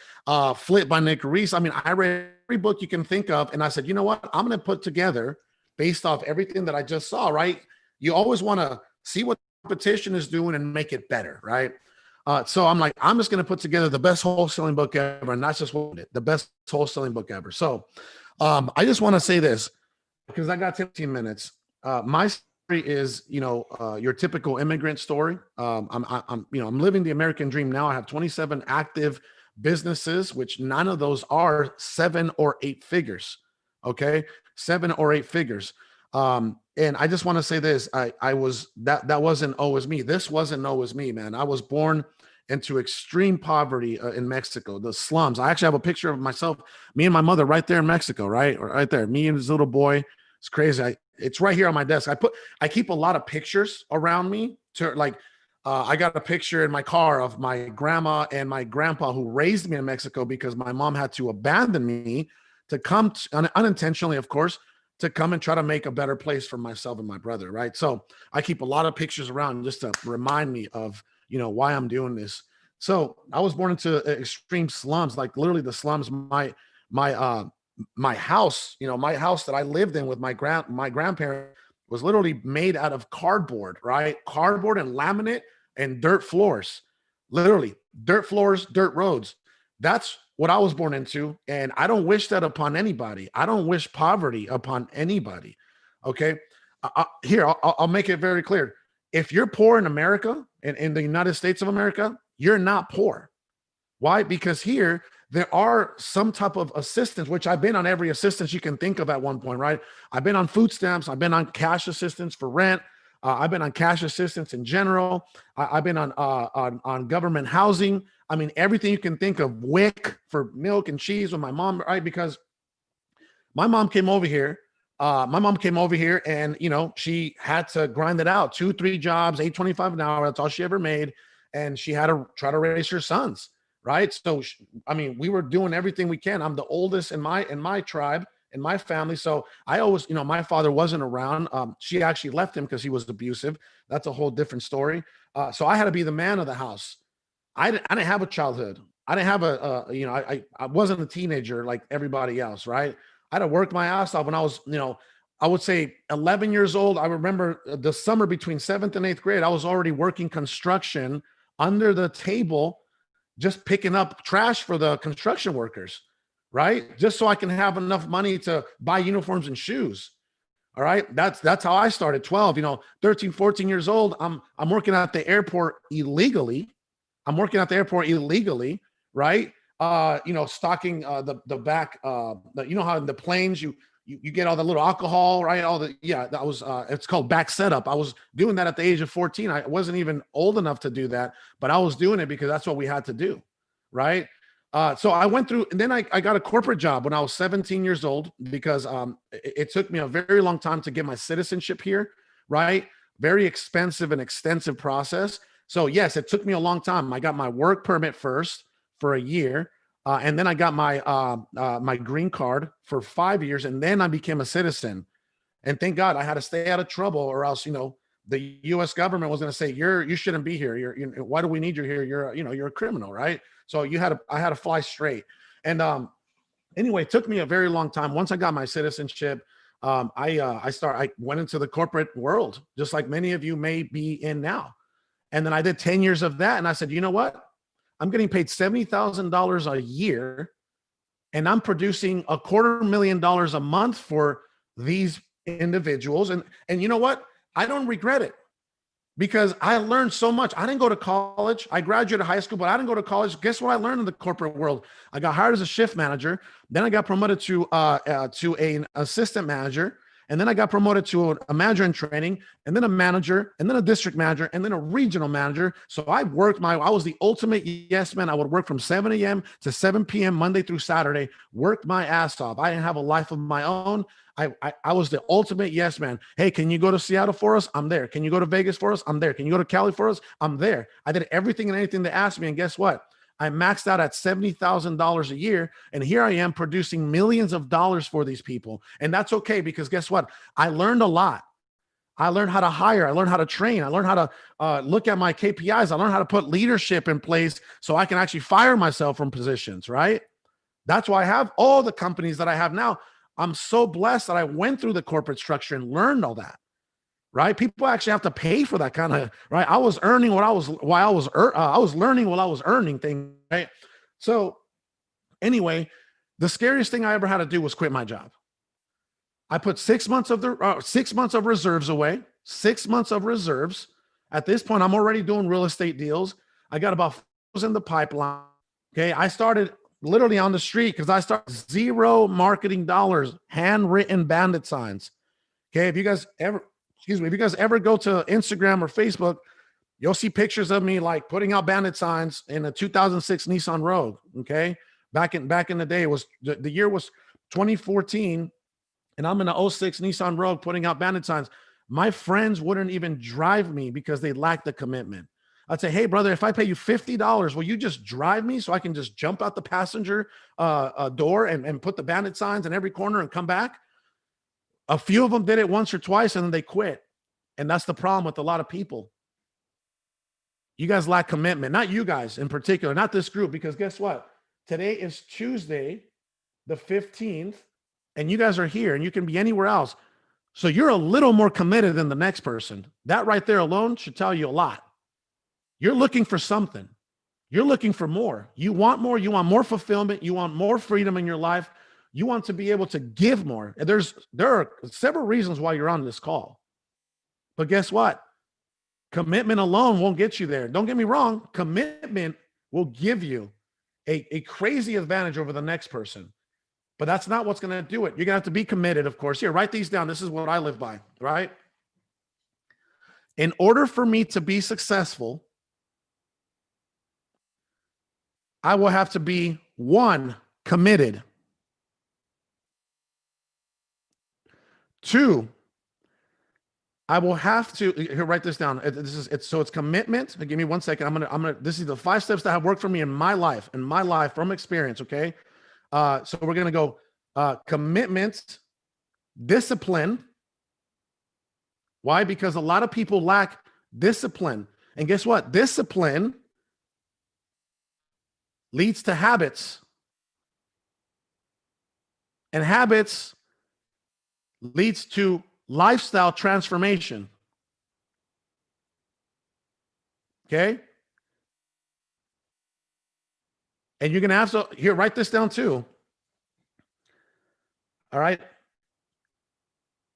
Flip by Nick Reese. I mean, I read every book you can think of. And I said, you know what? I'm going to put together based off everything that I just saw, right? You always want to see what competition is doing and make it better, right? So I'm like, I'm just going to put together the best wholesaling book ever, and not just the best wholesaling book ever. So I just want to say this because I got 15 minutes. My story is, your typical immigrant story. I'm living the American dream now. I have 27 active businesses, which none of those are 7 or 8 figures. Okay, 7 or 8 figures. And I just want to say this: that wasn't always me. This wasn't always me, man. I was born into extreme poverty in Mexico, the slums. I actually have a picture of myself, me and my mother, right there in Mexico, right there. Me and this little boy. It's crazy. It's right here on my desk. I keep a lot of pictures around me to I got a picture in my car of my grandma and my grandpa who raised me in Mexico because my mom had to abandon me to come unintentionally, of course, to come and try to make a better place for myself and my brother. Right. So I keep a lot of pictures around just to remind me of, why I'm doing this. So I was born into extreme slums, like literally the slums. My house, my house that I lived in with my grandparents was literally made out of cardboard, right? Cardboard and laminate and dirt floors, literally dirt floors, dirt roads. That's what I was born into. And I don't wish that upon anybody. I don't wish poverty upon anybody. Okay. I'll make it very clear. If you're poor in America and in the United States of America, you're not poor. Why? Because here there are some type of assistance, which I've been on every assistance you can think of at one point, right? I've been on food stamps. I've been on cash assistance for rent. I've been on cash assistance in general. I've been on government housing. I mean, everything you can think of, WIC for milk and cheese with my mom, right? Because my mom came over here. And, she had to grind it out, 2-3 jobs, $8.25 an hour. That's all she ever made. And she had to try to raise her sons. Right. So, we were doing everything we can. I'm the oldest in my tribe, in my family. So I always, my father wasn't around. She actually left him because he was abusive. That's a whole different story. So I had to be the man of the house. I didn't have a childhood. I didn't have I wasn't a teenager like everybody else. Right. I had to work my ass off when I was, I would say 11 years old. I remember the summer between 7th and 8th grade, I was already working construction under the table, just picking up trash for the construction workers, right? Just so I can have enough money to buy uniforms and shoes. All right. That's how I started. 12, 13, 14 years old. I'm working at the airport illegally. Right. Stocking the back, how in the planes you get all the little alcohol, right? That was it's called back setup. I was doing that at the age of 14. I wasn't even old enough to do that, but I was doing it because that's what we had to do, right? So I went through, and then I got a corporate job when I was 17 years old because it took me a very long time to get my citizenship here, right? Very expensive and extensive process. So yes, it took me a long time. I got my work permit first for a year. And then I got my green card for 5 years, and then I became a citizen. And thank God I had to stay out of trouble, or else, the U.S. government was going to say, you shouldn't be here. Why do we need you here? You're a criminal, right? So I had to fly straight. And anyway, it took me a very long time. Once I got my citizenship, I went into the corporate world, just like many of you may be in now. And then I did 10 years of that, and I said, you know what? I'm getting paid $70,000 a year, and I'm producing $250,000 a month for these individuals. And you know what? I don't regret it because I learned so much. I didn't go to college. I graduated high school, but I didn't go to college. Guess what I learned in the corporate world? I got hired as a shift manager. Then I got promoted to an assistant manager. And then I got promoted to a manager in training, and then a manager, and then a district manager, and then a regional manager. So I was the ultimate yes man. I would work from 7 a.m. to 7 p.m. Monday through Saturday, worked my ass off. I didn't have a life of my own. I was the ultimate yes man. Hey, can you go to Seattle for us? I'm there. Can you go to Vegas for us? I'm there. Can you go to Cali for us? I'm there. I did everything and anything they asked me. And guess what? I maxed out at $70,000 a year. And here I am producing millions of dollars for these people. And that's okay, because guess what? I learned a lot. I learned how to hire. I learned how to train. I learned how to look at my KPIs. I learned how to put leadership in place so I can actually fire myself from positions, right? That's why I have all the companies that I have now. I'm so blessed that I went through the corporate structure and learned all that, right? People actually have to pay for that kind of, right? I was earning what I was, I was learning while I was earning things, right? So anyway, the scariest thing I ever had to do was quit my job. I put 6 months of the 6 months of reserves away, 6 months of reserves. At this point, I'm already doing real estate deals. I got about in the pipeline. Okay. I started literally on the street because I started zero marketing dollars, handwritten bandit signs. Okay. If you guys ever go to Instagram or Facebook, you'll see pictures of me like putting out bandit signs in a 2006 Nissan Rogue. Okay. Back in the day, it was the year was 2014. And I'm in an 06 Nissan Rogue putting out bandit signs. My friends wouldn't even drive me because they lacked the commitment. I'd say, hey, brother, if I pay you $50, will you just drive me so I can just jump out the passenger door and put the bandit signs in every corner and come back? A few of them did it once or twice and then they quit. And that's the problem with a lot of people. You guys lack commitment. Not you guys in particular, not this group, because guess what? Today is Tuesday, the 15th. And you guys are here and you can be anywhere else. So you're a little more committed than the next person. That right there alone should tell you a lot. You're looking for something. You're looking for more. You want more. You want more fulfillment. You want more freedom in your life. You want to be able to give more. And there are several reasons why you're on this call. But guess what? Commitment alone won't get you there. Don't get me wrong. Commitment will give you a crazy advantage over the next person. But that's not what's going to do it. You're going to have to be committed, of course. Here, write these down. This is what I live by, right? In order for me to be successful, I will have to be 1, committed. 2, I will have to here, write this down. It's commitment. Give me 1 second. I'm gonna. This is the 5 steps that have worked for me in my life from experience. Okay. So we're going to go commitment, discipline. Why? Because a lot of people lack discipline. And guess what? Discipline leads to habits. And habits leads to lifestyle transformation. Okay? And you're going to have to, here, write this down too. All right.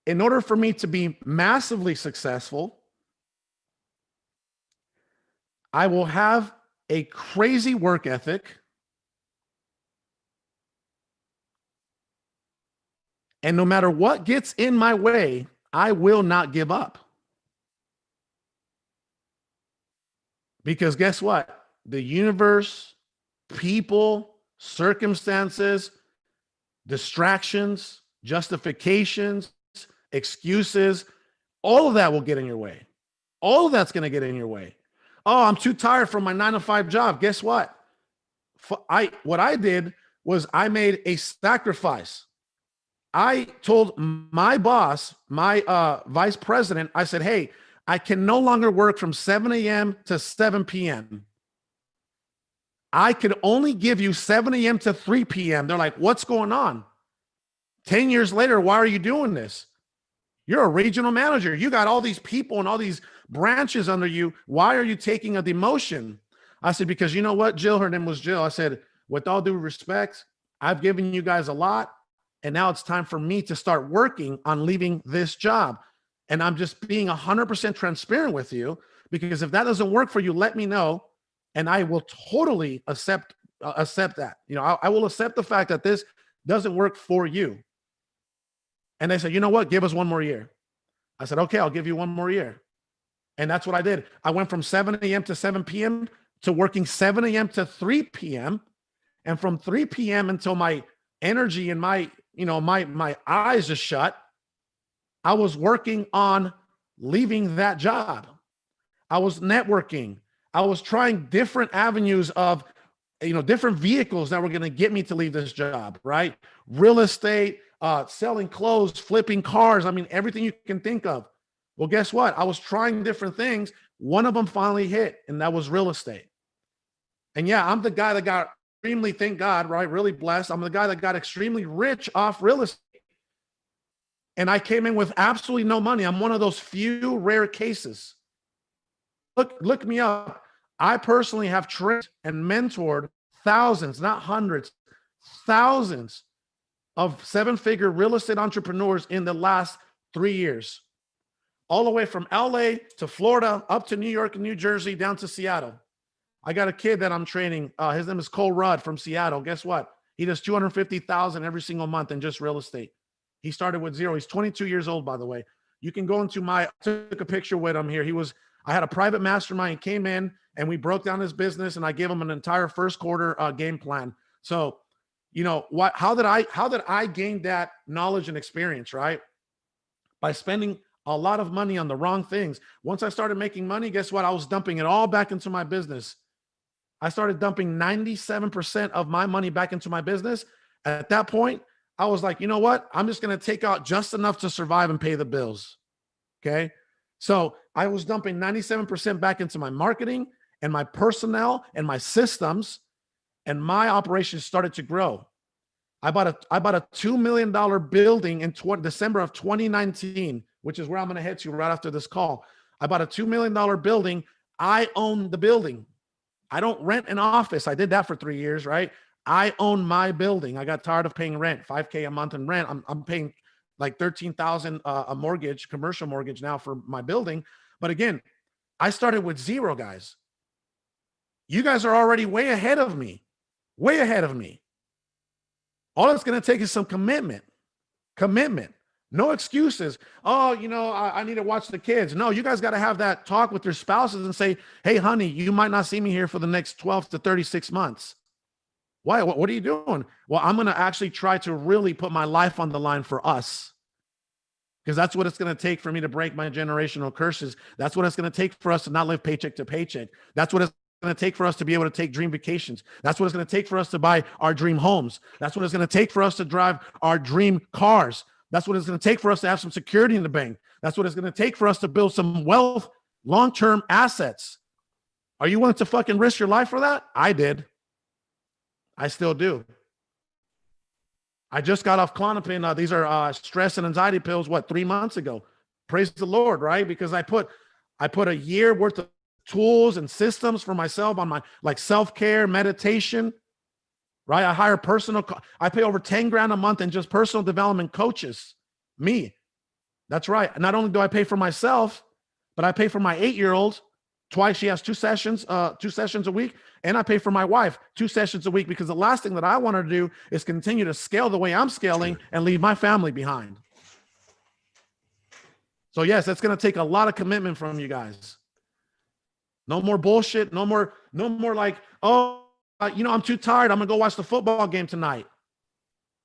In order for me to be massively successful, I will have a crazy work ethic. And no matter what gets in my way, I will not give up. Because guess what? The universe, people, circumstances, distractions, justifications, excuses, all of that will get in your way. All of that's going to get in your way. Oh, I'm too tired from my 9-to-5 job. Guess what? What I did was I made a sacrifice. I told my boss, my vice president, I said, hey, I can no longer work from 7 a.m. to 7 p.m. I could only give you 7 a.m. to 3 p.m. They're like, what's going on? 10 years later, why are you doing this? You're a regional manager. You got all these people and all these branches under you. Why are you taking a demotion? I said, because you know what, Jill, her name was Jill. I said, with all due respect, I've given you guys a lot. And now it's time for me to start working on leaving this job. And I'm just being 100% transparent with you, because if that doesn't work for you, let me know. And I will totally accept that. You know, I will accept the fact that this doesn't work for you. And they said, you know what? Give us 1 more year. I said, okay, I'll give you 1 more year. And that's what I did. I went from 7 a.m. to 7 p.m. to working 7 a.m. to 3 p.m. And from 3 p.m. until my energy and my eyes just shut, I was working on leaving that job. I was networking. I was trying different avenues of, different vehicles that were going to get me to leave this job, right? Real estate, selling clothes, flipping cars. I mean, everything you can think of. Well, guess what? I was trying different things. One of them finally hit, and that was real estate. And yeah, I'm the guy that got extremely, thank God, right? Really blessed. I'm the guy that got extremely rich off real estate. And I came in with absolutely no money. I'm one of those few rare cases. Look me up. I personally have trained and mentored thousands, not hundreds, thousands of seven-figure real estate entrepreneurs in the last 3 years, all the way from LA to Florida, up to New York and New Jersey, down to Seattle. I got a kid that I'm training. His name is Cole Rudd from Seattle. Guess what? He does 250,000 every single month in just real estate. He started with zero. He's 22 years old, by the way. You can go into I took a picture with him here. I had a private mastermind. He came in and we broke down his business, and I gave him an entire first quarter game plan. So, how did I gain that knowledge and experience, right? By spending a lot of money on the wrong things. Once I started making money, guess what? I was dumping it all back into my business. I started dumping 97% of my money back into my business. At that point, I was like, you know what? I'm just going to take out just enough to survive and pay the bills. Okay. So I was dumping 97% back into my marketing and my personnel and my systems, and my operations started to grow. I bought a $2 million building in December of 2019, which is where I'm going to head to right after this call. I bought a $2 million building. I own the building. I don't rent an office. I did that for 3 years, right? I own my building. I got tired of paying rent, $5K a month in rent. I'm paying like $13,000 a mortgage, commercial mortgage now for my building. But again, I started with zero, guys. You guys are already way ahead of me, way ahead of me. All it's going to take is some commitment, no excuses. Oh, I need to watch the kids. No, you guys got to have that talk with your spouses and say, hey, honey, you might not see me here for the next 12 to 36 months. Why? What are you doing? Well, I'm going to actually try to really put my life on the line for us, because that's what it's going to take for me to break my generational curses. That's what it's going to take for us to not live paycheck to paycheck. That's what it's going to take for us to be able to take dream vacations. That's what it's going to take for us to buy our dream homes. That's what it's going to take for us to drive our dream cars. That's what it's going to take for us to have some security in the bank. That's what it's going to take for us to build some wealth, long-term assets. Are you willing to fucking risk your life for that? I did. I still do. I just got off Klonopin. These are stress and anxiety pills, 3 months ago. Praise the Lord, right? Because I put a year worth of tools and systems for myself on my self-care, meditation, right? I hire I pay over 10 grand a month in just personal development coaches. Me. That's right. Not only do I pay for myself, but I pay for my 8-year-old twice. She has 2 sessions a week. And I pay for my wife 2 sessions a week, because the last thing that I want her to do is continue to scale the way I'm scaling and leave my family behind. So yes, that's going to take a lot of commitment from you guys. No more bullshit. No more like, oh, I'm too tired. I'm going to go watch the football game tonight.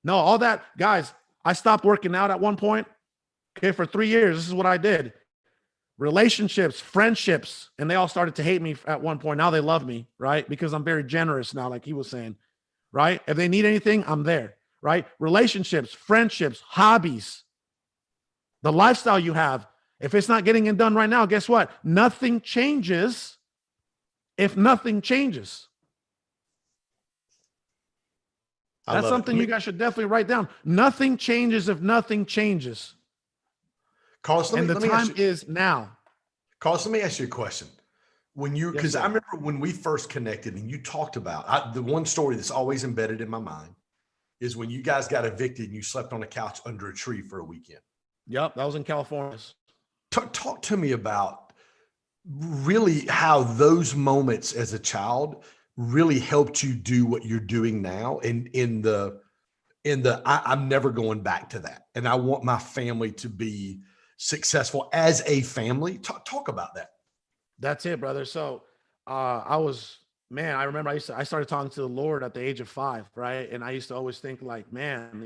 No, all that, guys, I stopped working out at one point. Okay. For 3 years, this is what I did. Relationships, friendships, and they all started to hate me at one point. Now they love me, right? Because I'm very generous now, like he was saying, right? If they need anything, I'm there, right? Relationships, friendships, hobbies, the lifestyle you have. If it's not getting it done right now, guess what? Nothing changes if nothing changes. That's something you guys should definitely write down. Nothing changes if nothing changes. Carlos, and the time is now. Carlos, let me ask you a question. Because I remember when we first connected and you talked about, the one story that's always embedded in my mind is when you guys got evicted and you slept on a couch under a tree for a weekend. Yep, that was in California. Talk to me about really how those moments as a child really helped you do what you're doing now, I'm never going back to that. And I want my family to be successful as a family. Talk about that. That's it, brother. So I remember I started talking to the Lord at the age of 5, right? And I used to always think like, man,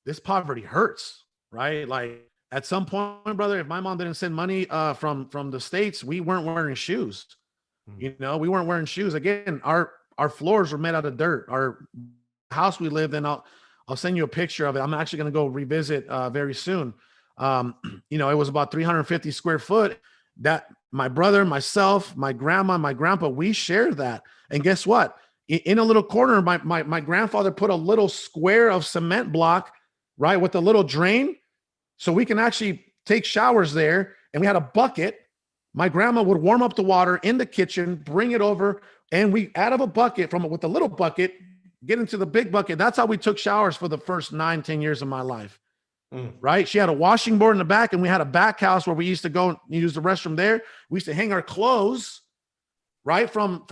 this poverty hurts, right? Like at some point, brother, if my mom didn't send money from the States, we weren't wearing shoes. We weren't wearing shoes. Again, our floors were made out of dirt. Our house we lived in, I'll send you a picture of it. I'm actually going to go revisit very soon. It was about 350 square foot that my brother, myself, my grandma, my grandpa, we shared that. And guess what? In a little corner, my grandfather put a little square of cement block, right, with a little drain, so we can actually take showers there. And we had a bucket. My grandma would warm up the water in the kitchen, bring it over, and we out of a bucket with a little bucket, get into the big bucket. That's how we took showers for the first 9-10 years of my life. Right? She had a washing board in the back, and we had a back house where we used to go use the restroom there. We used to hang our clothes, right, from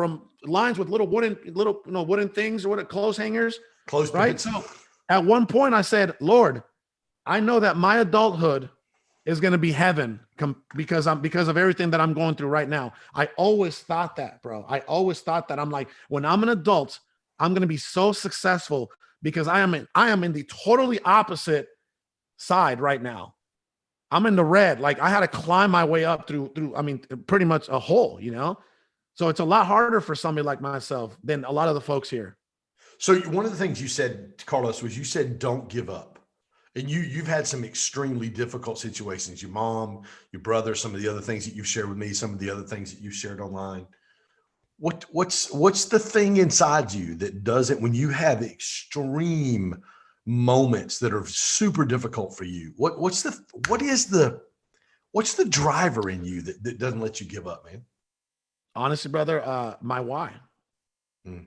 lines with little wooden things, or clothes hangers. Close, right? So at one point I said, Lord, I know that my adulthood is going to be heaven because of everything that I'm going through right now. I always thought that, bro. I always thought that. I'm like, when I'm an adult, I'm going to be so successful because I am in the totally opposite side right now. I'm in the red. Like, I had to climb my way up through pretty much a hole, So it's a lot harder for somebody like myself than a lot of the folks here. So one of the things you said, Carlos, was you said, don't give up. And you've had some extremely difficult situations, your mom, your brother, some of the other things that you've shared with me, some of the other things that you've shared online. What's the thing inside you that doesn't, when you have extreme moments that are super difficult for you, what's the driver in you that doesn't let you give up, man? Honestly, brother, my why.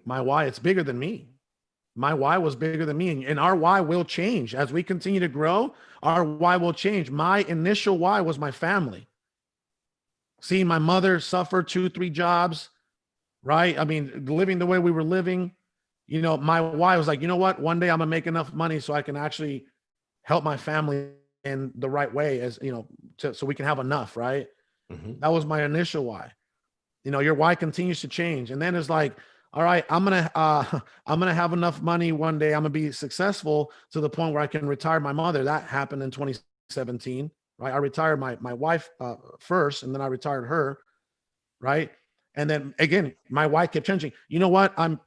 My why, it's bigger than me. My why was bigger than me, and our why will change as we continue to grow. Our why will change. My initial why was my family. Seeing my mother suffer 2-3 jobs, right? I mean, living the way we were living, my why was like, you know what? One day I'm gonna make enough money so I can actually help my family in the right way, so we can have enough, right? Mm-hmm. That was my initial why. Your why continues to change, and then it's like, all right, I'm gonna have enough money one day. I'm gonna be successful to the point where I can retire my mother. That happened in 2017, right? I retired my wife first, and then I retired her, right? And then again, my wife kept changing. You know what? I'm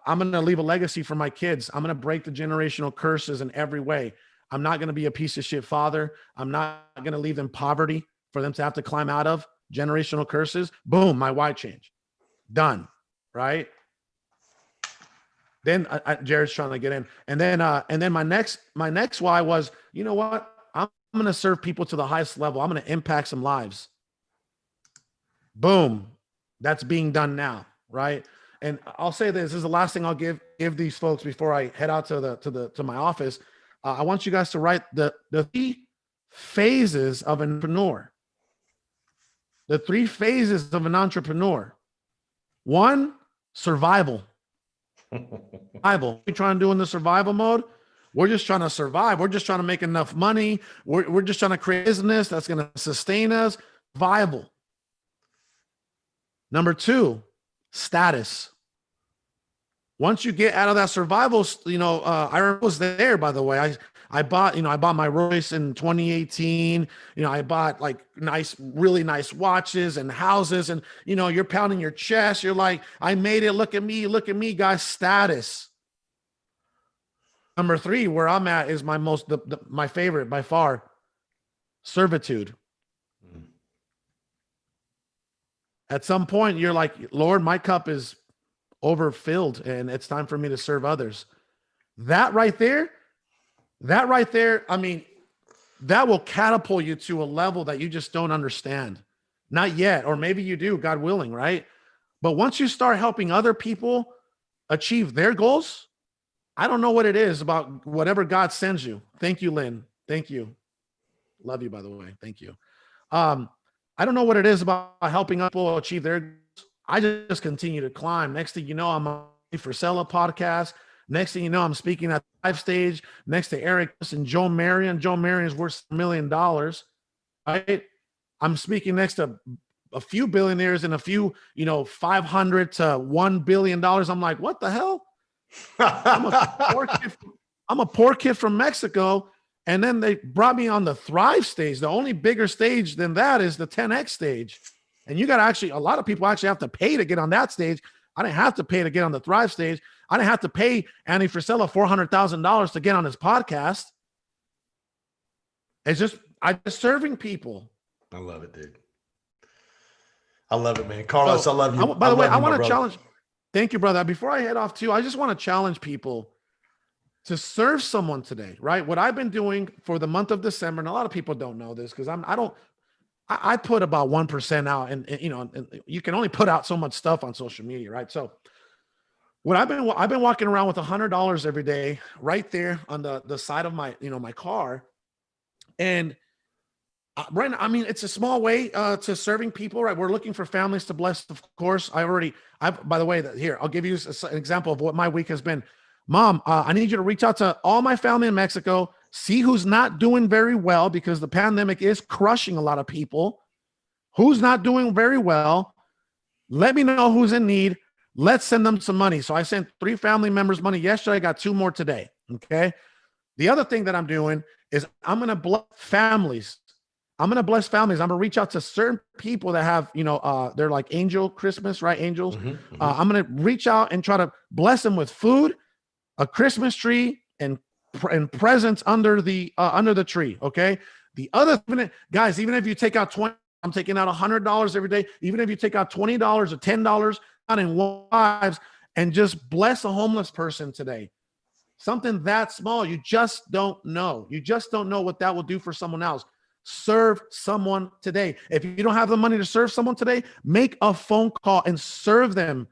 gonna leave a legacy for my kids. I'm gonna break the generational curses in every way. I'm not gonna be a piece of shit father. I'm not gonna leave them poverty for them to have to climb out of generational curses. Boom, my why changed. Done. Right. Then Jared's trying to get in, and then my next why was, you know what? I'm going to serve people to the highest level. I'm going to impact some lives. Boom, that's being done now, right? And I'll say this is the last thing I'll give these folks before I head out to my office. I want you guys to write the 3 phases of an entrepreneur. The 3 phases of an entrepreneur. 1, survival. We're trying to do in the survival mode. We're just trying to survive. We're just trying to make enough money. We're just trying to create business that's going to sustain us. Survival. Number 2, status. Once you get out of that survival, I was there, by the way. I bought my Royce in 2018. I bought like really nice watches and houses, and you're pounding your chest. You're like, I made it. Look at me, guys. Status. Number 3, where I'm at, is my favorite by far. Servitude. At some point, you're like, Lord, my cup is overfilled, and it's time for me to serve others. That right there, I mean, that will catapult you to a level that you just don't understand. Not yet, or maybe you do, God willing, right? But once you start helping other people achieve their goals, I don't know what it is about whatever God sends you. Thank you, Lynn. Thank you. Love you, by the way. Thank you. I don't know what it is about helping people achieve their goals. I just continue to climb. Next thing you know, I'm on the Frisella podcast. Next thing you know, I'm speaking at the Live Stage next to Eric and Joe Marion. Joe Marion is worth $1 million, right? I'm speaking next to a few billionaires and a few, $500 to $1 billion. I'm like, what the hell? I'm a poor kid from Mexico. And then they brought me on the Thrive stage. The only bigger stage than that is the 10X stage. And you got to actually, a lot of people actually have to pay to get on that stage. I didn't have to pay to get on the Thrive stage. I didn't have to pay Andy Frisella $400,000 to get on his podcast. It's just, I'm serving people. I love it, dude. I love it, man. Carlos, So, I love you. by the way, love I you, my want to brother. challenge. Thank you, brother. Before I head off too, I just want to challenge people to serve someone today, right? What I've been doing for the month of December, and a lot of people don't know this because I put about 1% out, and you know, and you can only put out so much stuff on social media, right? So what I've been walking around with $100 every day right there on the side of my, you know, my car. And right now, I mean, it's a small way to serving people, right? We're looking for families to bless, of course. By the way, here, I'll give you an example of what my week has been. Mom, I need you to reach out to all my family in Mexico, see who's not doing very well because the pandemic is crushing a lot of people. Who's not doing very well? Let me know who's in need. Let's send them some money. So I sent 3 family members money yesterday. I got 2 more today. Okay. The other thing that I'm doing is I'm going to bless families. I'm going to bless families. I'm going to reach out to certain people that have, you know, they're like angel Christmas, right? Angels. I'm going to reach out and try to bless them with food, a Christmas tree, and presents under the tree. Okay. The other guys, even if you take out 20, I'm taking out $100 every day. Even if you take out $20 or $10 out in lives and just bless a homeless person today, something that small, you just don't know. You just don't know what that will do for someone else. Serve someone today. If you don't have the money to serve someone today, make a phone call and serve them.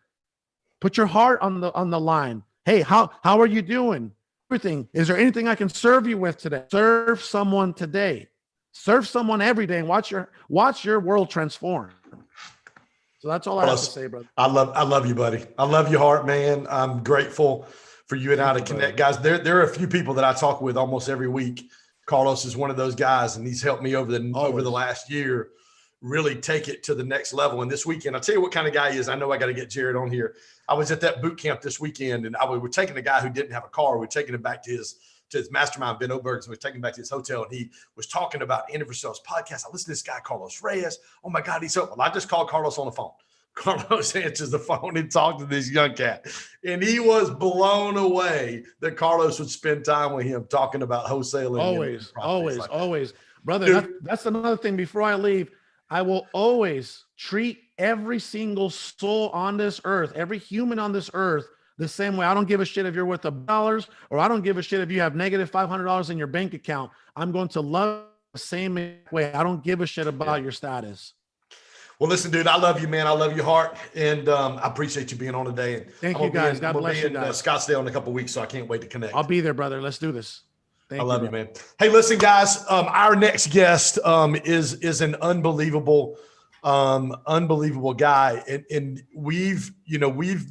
Put your heart on the line. Hey, how are you doing? Everything. Is there anything I can serve you with today? Serve someone today. Serve someone every day and watch your world transform. So that's all I have to say, brother. I love you, buddy. I love your heart, man. I'm grateful for you and I to connect, guys. There are a few people that I talk with almost every week. Carlos is one of those guys, and he's helped me over the last year really take it to the next level. And this weekend, I'll tell you what kind of guy he is. I know I got to get Jared on here. I was at that boot camp this weekend, and we were taking a guy who didn't have a car. We're taking him back to his mastermind, Ben Oberg. So we're taking him back to his hotel, and he was talking about End of Yourself's podcast. I listened to this guy, Carlos Reyes. Oh my God, he's so well. I just called Carlos on the phone. Carlos answers the phone and talks to this young cat. And he was blown away that Carlos would spend time with him talking about wholesaling. Always. Brother, that's another thing. Before I leave, I will always treat every single soul on this earth, every human on this earth, the same way. I don't give a shit if you're worth $1, or I don't give a shit if you have negative $500 in your bank account. I'm going to love the same way. I don't give a shit about your status. Well, listen, dude, I love you, man. I love your heart, and I appreciate you being on today. And thank you, guys. God bless you, guys. Scottsdale in a couple of weeks, so I can't wait to connect. I'll be there, brother. Let's do this. I love you, man. Hey, listen, guys. Our next guest is an unbelievable guy, and we've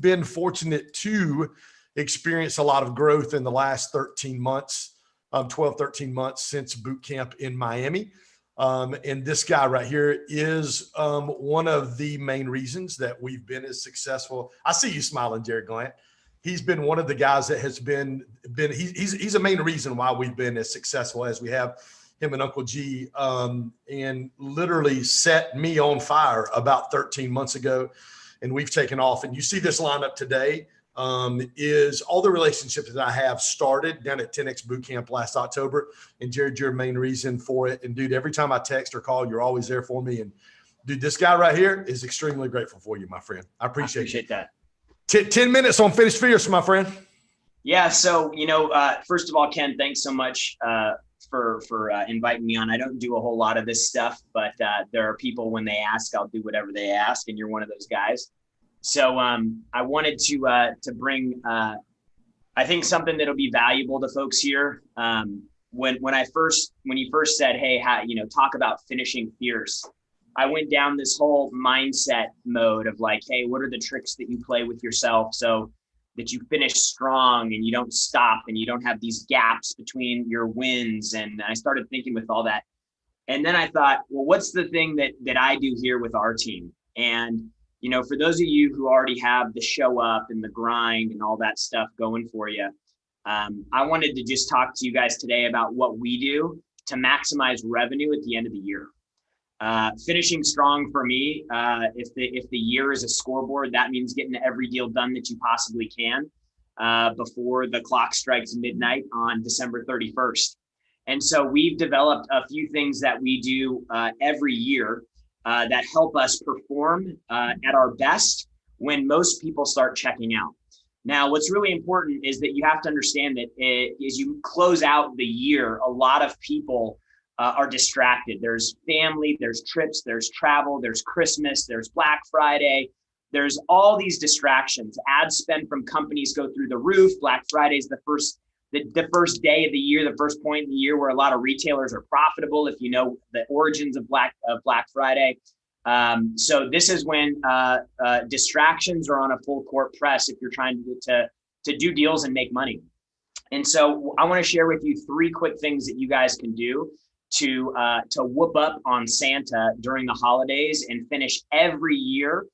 been fortunate to experience a lot of growth in the last 13 months, 13 months since boot camp in Miami. And this guy right here is one of the main reasons that we've been as successful. I see you smiling, Jared Glant. He's been one of the guys that has been he's a main reason why we've been as successful as we have. Him and Uncle G, and literally set me on fire about 13 months ago, and we've taken off. And you see this lineup today. Is all the relationships that I have started down at 10X Bootcamp last October. And Jared, you're a main reason for it. And dude, every time I text or call, you're always there for me. And dude, this guy right here is extremely grateful for you, my friend. I appreciate that. 10 minutes on Finish Fierce, my friend. Yeah. So, first of all, Ken, thanks so much for inviting me on. I don't do a whole lot of this stuff, but there are people, when they ask, I'll do whatever they ask. And you're one of those guys. So I wanted to bring, I think, something that'll be valuable to folks here. When you first said, hey, talk about finishing fierce, I went down this whole mindset mode of like, hey, what are the tricks that you play with yourself so that you finish strong and you don't stop and you don't have these gaps between your wins? And I started thinking with all that. And then I thought, well, what's the thing that I do here with our team? And for those of you who already have the show up and the grind and all that stuff going for you, I wanted to just talk to you guys today about what we do to maximize revenue at the end of the year. Finishing strong for me, if the year is a scoreboard, that means getting every deal done that you possibly can before the clock strikes midnight on December 31st. And so we've developed a few things that we do every year that help us perform at our best when most people start checking out. Now, what's really important is that you have to understand that as you close out the year, a lot of people are distracted. There's family, there's trips, there's travel, there's Christmas, there's Black Friday. There's all these distractions. Ad spend from companies go through the roof. Black Friday is the first day of the year, the first point in the year where a lot of retailers are profitable, if you know the origins of Black Friday. So this is when distractions are on a full court press if you're trying to do deals and make money. And so I want to share with you 3 quick things that you guys can do to whoop up on Santa during the holidays and finish every year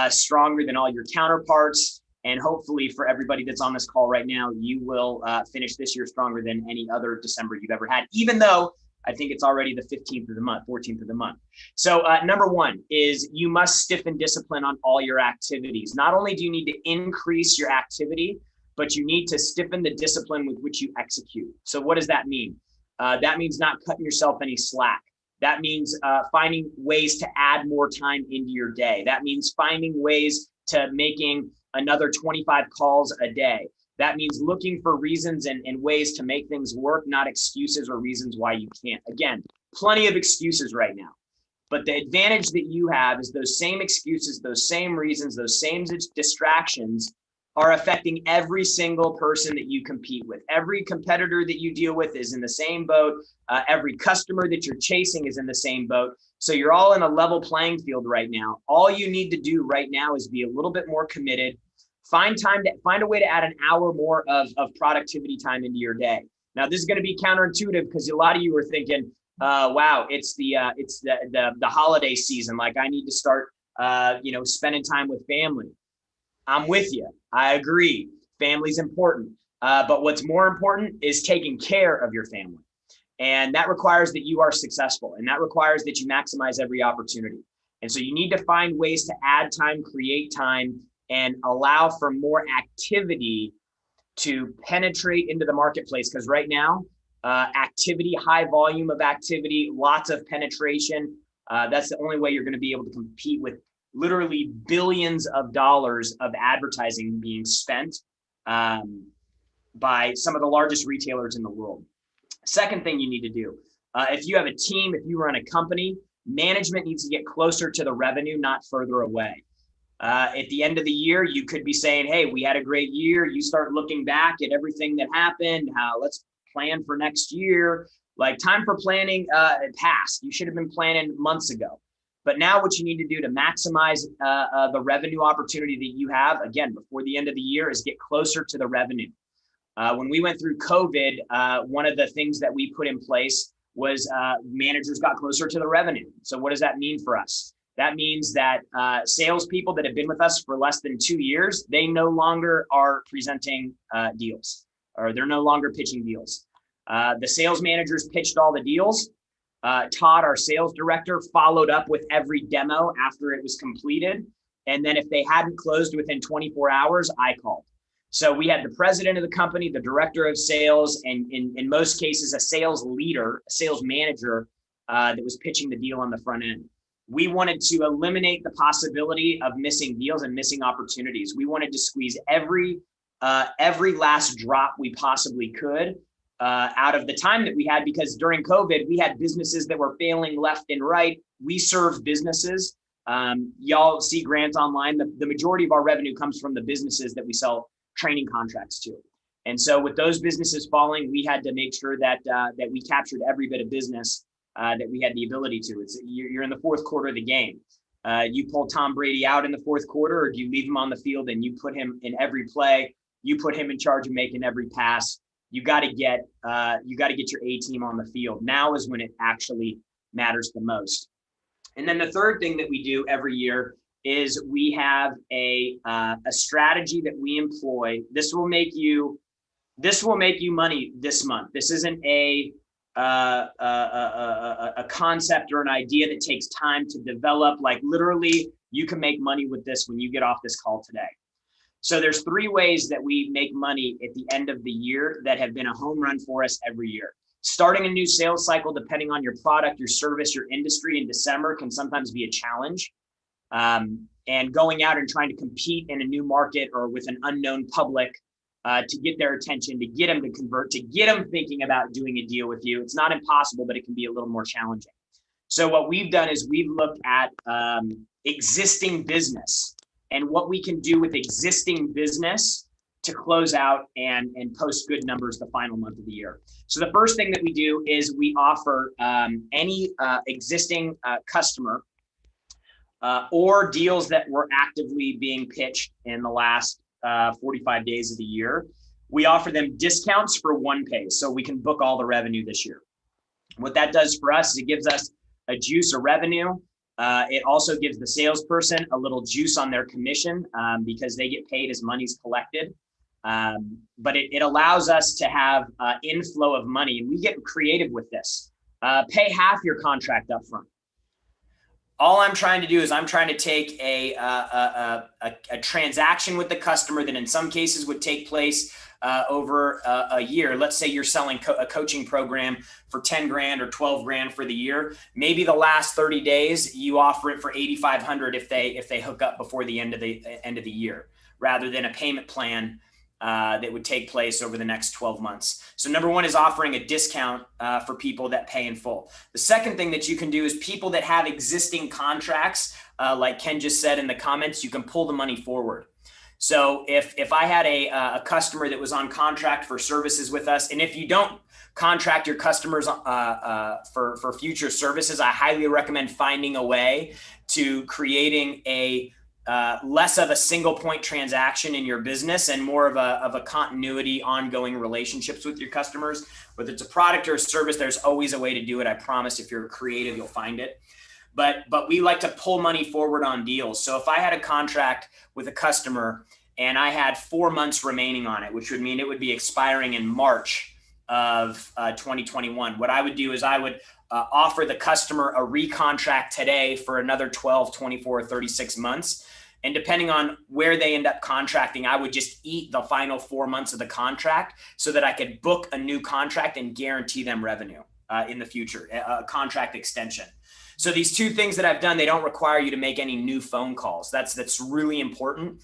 stronger than all your counterparts. And hopefully for everybody that's on this call right now, you will finish this year stronger than any other December you've ever had, even though I think it's already the 15th of the month, 14th of the month. So number 1 is you must stiffen discipline on all your activities. Not only do you need to increase your activity, but you need to stiffen the discipline with which you execute. So what does that mean? That means not cutting yourself any slack. That means finding ways to add more time into your day. That means finding ways to making another 25 calls a day. That means looking for reasons and ways to make things work, not excuses or reasons why you can't. Again, plenty of excuses right now. But the advantage that you have is those same excuses, those same reasons, those same distractions are affecting every single person that you compete with. Every competitor that you deal with is in the same boat. Every customer that you're chasing is in the same boat. So you're all in a level playing field right now. All you need to do right now is be a little bit more committed. Find a way to add an hour more of productivity time into your day. Now, this is going to be counterintuitive because a lot of you are thinking, wow, it's the holiday season. Like I need to start, spending time with family. I'm with you. I agree. Family's important. But what's more important is taking care of your family. And that requires that you are successful. And that requires that you maximize every opportunity. And so you need to find ways to add time, create time, and allow for more activity to penetrate into the marketplace. Because right now, activity, high volume of activity, lots of penetration, that's the only way you're going to be able to compete with literally billions of dollars of advertising being spent by some of the largest retailers in the world. Second thing you need to do, if you have a team, if you run a company, management needs to get closer to the revenue, not further away. At the end of the year, you could be saying, hey, we had a great year. You start looking back at everything that happened. Let's plan for next year. Like time for planning passed. You should have been planning months ago. But now what you need to do to maximize the revenue opportunity that you have, again, before the end of the year, is get closer to the revenue. When we went through COVID, one of the things that we put in place was managers got closer to the revenue. So what does that mean for us? That means that salespeople that have been with us for less than 2 years, they no longer are presenting deals, or they're no longer pitching deals. The sales managers pitched all the deals. Todd, our sales director, followed up with every demo after it was completed. And then if they hadn't closed within 24 hours, I called. So we had the president of the company, the director of sales, and in most cases, a sales leader, a sales manager that was pitching the deal on the front end. We wanted to eliminate the possibility of missing deals and missing opportunities. We wanted to squeeze every last drop we possibly could out of the time that we had, because during COVID, we had businesses that were failing left and right. We serve businesses. Y'all see Grant Online. The majority of our revenue comes from the businesses that we sell training contracts to. And so with those businesses falling, we had to make sure that we captured every bit of business that we had the ability to. You're in the fourth quarter of the game. You pull Tom Brady out in the fourth quarter, or do you leave him on the field and you put him in every play? You put him in charge of making every pass. You got to get your A team on the field. Now is when it actually matters the most. And then the third thing that we do every year is we have a strategy that we employ. This will make you money this month. This isn't a concept or an idea that takes time to develop. Like literally, you can make money with this when you get off this call today. So there's 3 ways that we make money at the end of the year that have been a home run for us every year. Starting a new sales cycle, depending on your product, your service, your industry in December can sometimes be a challenge. And going out and trying to compete in a new market or with an unknown public to get their attention, to get them to convert, to get them thinking about doing a deal with you. It's not impossible, but it can be a little more challenging. So what we've done is we've looked at existing business and what we can do with existing business to close out and post good numbers the final month of the year. So the first thing that we do is we offer any existing customer or deals that were actively being pitched in the last 45 days of the year. We offer them discounts for one pay, so we can book all the revenue this year. What that does for us is it gives us a juice of revenue. It also gives the salesperson a little juice on their commission because they get paid as money's collected. But it allows us to have inflow of money, and we get creative with this. Pay half your contract up front. All I'm trying to do is I'm trying to take a transaction with the customer that in some cases would take place over a year. Let's say you're selling a coaching program for 10 grand or 12 grand for the year. Maybe the last 30 days you offer it for 8,500 if they hook up before the end of the year, rather than a payment plan that would take place over the next 12 months. So number one is offering a discount for people that pay in full. The second thing that you can do is people that have existing contracts, like Ken just said in the comments, you can pull the money forward. So if I had a customer that was on contract for services with us, and if you don't contract your customers for future services, I highly recommend finding a way to creating a less of a single point transaction in your business and more of a continuity, ongoing relationships with your customers. Whether it's a product or a service, there's always a way to do it. I promise if you're creative, you'll find it. But we like to pull money forward on deals. So if I had a contract with a customer and I had 4 months remaining on it, which would mean it would be expiring in March of 2021, what I would do is I would offer the customer a recontract today for another 12, 24, 36 months. And depending on where they end up contracting, I would just eat the final 4 months of the contract so that I could book a new contract and guarantee them revenue in the future, a contract extension. So these two things that I've done, they don't require you to make any new phone calls. That's really important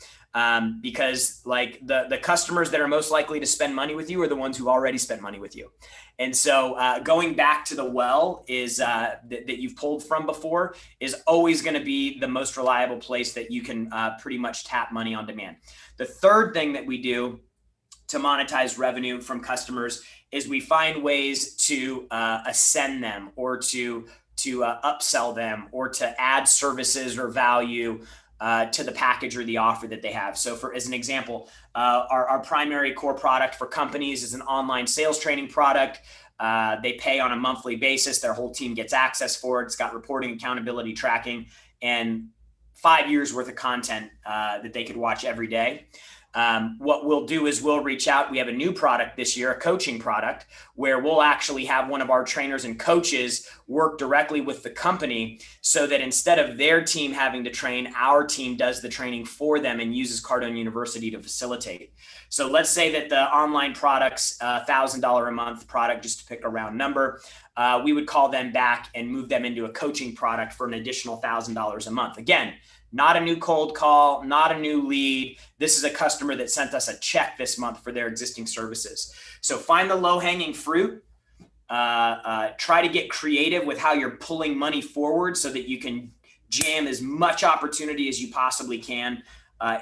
because like the customers that are most likely to spend money with you are the ones who already spent money with you. And so going back to the well is that you've pulled from before is always going to be the most reliable place that you can pretty much tap money on demand. The third thing that we do to monetize revenue from customers is we find ways to ascend them or to upsell them or to add services or value to the package or the offer that they have. So as an example, our primary core product for companies is an online sales training product. They pay on a monthly basis. Their whole team gets access for it. It's got reporting, accountability, tracking, and 5 years worth of content that they could watch every day. What we'll do is we'll reach out. We have a new product this year, a coaching product, where we'll actually have one of our trainers and coaches work directly with the company so that instead of their team having to train, our team does the training for them and uses Cardone University to facilitate. So let's say that the online product's $1,000 a month product, just to pick a round number. We would call them back and move them into a coaching product for an additional $1,000 a month. Again, not a new cold call, not a new lead. This is a customer that sent us a check this month for their existing services. So find the low-hanging fruit. Try to get creative with how you're pulling money forward so that you can jam as much opportunity as you possibly can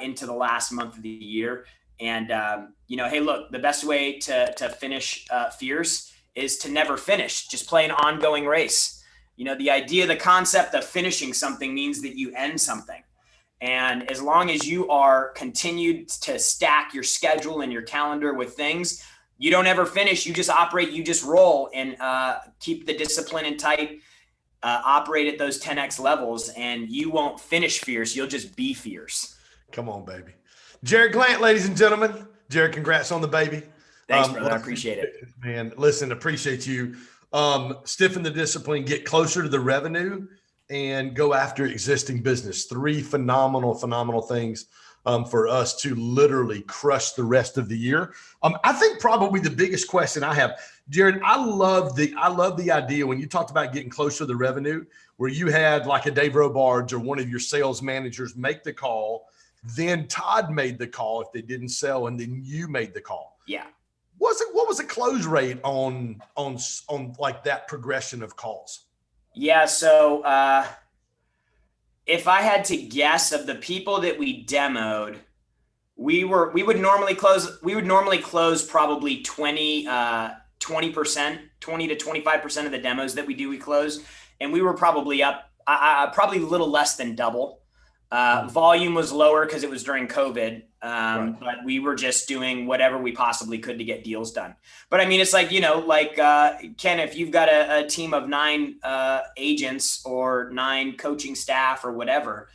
into the last month of the year. And, hey, look, the best way to finish fierce is to never finish. Just play an ongoing race. The idea, the concept of finishing something means that you end something. And as long as you are continued to stack your schedule and your calendar with things, you don't ever finish. You just operate, you just roll and keep the discipline and tight, operate at those 10X levels, and you won't finish fierce. You'll just be fierce. Come on, baby. Jared Glant, ladies and gentlemen. Jared, congrats on the baby. Thanks, brother. I appreciate it. Man, listen, appreciate you. Stiffen the discipline, get closer to the revenue, and go after existing business. Three phenomenal things for us to literally crush the rest of the year. I think probably the biggest question I have, Jared, I love the idea when you talked about getting closer to the revenue, where you had like a Dave Robards or one of your sales managers make the call, then Todd made the call if they didn't sell, and then you made the call. Yeah. What was the close rate on like that progression of calls? Yeah. So if I had to guess, of the people that we demoed, we would normally close probably 20%, 20 to 25% of the demos that we close. And we were probably up, probably a little less than double. Volume was lower because it was during COVID. Right. But we were just doing whatever we possibly could to get deals done. But I mean, it's like, Ken, if you've got a team of 9 agents or 9 coaching staff or whatever,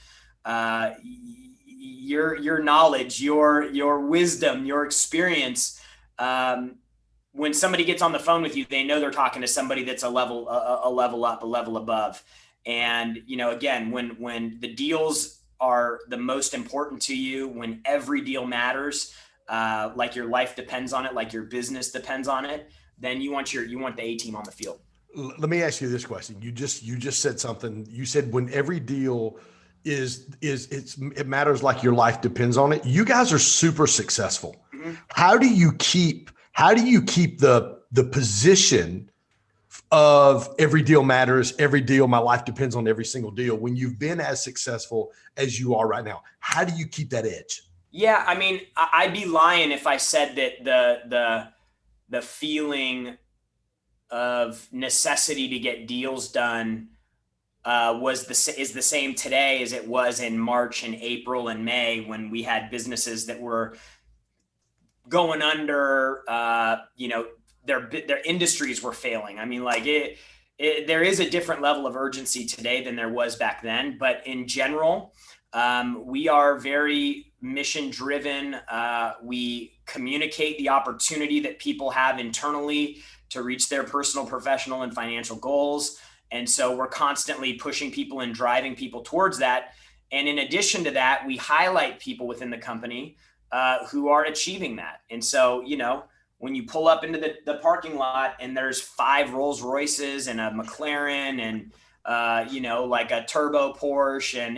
your knowledge, your wisdom, your experience, when somebody gets on the phone with you, they know they're talking to somebody that's a level up, a level above. And, again, when the deals are the most important to you, when every deal matters, like your life depends on it, like your business depends on it, then you want the A team on the field. Let me ask you this question. You just said something. You said when every deal it matters, like your life depends on it. You guys are super successful. Mm-hmm. How do you keep the position of every deal matters, every deal, my life depends on every single deal, when you've been as successful as you are right now? How do you keep that edge? Yeah, I mean, I'd be lying if I said that the feeling of necessity to get deals done is the same today as it was in March and April and May, when we had businesses that were going under, their industries were failing. I mean, like there is a different level of urgency today than there was back then. But in general, we are very mission driven. We communicate the opportunity that people have internally to reach their personal, professional, and financial goals. And so we're constantly pushing people and driving people towards that. And in addition to that, we highlight people within the company who are achieving that. And so, when you pull up into the parking lot and there's 5 Rolls Royces and a McLaren and, like a turbo Porsche, and,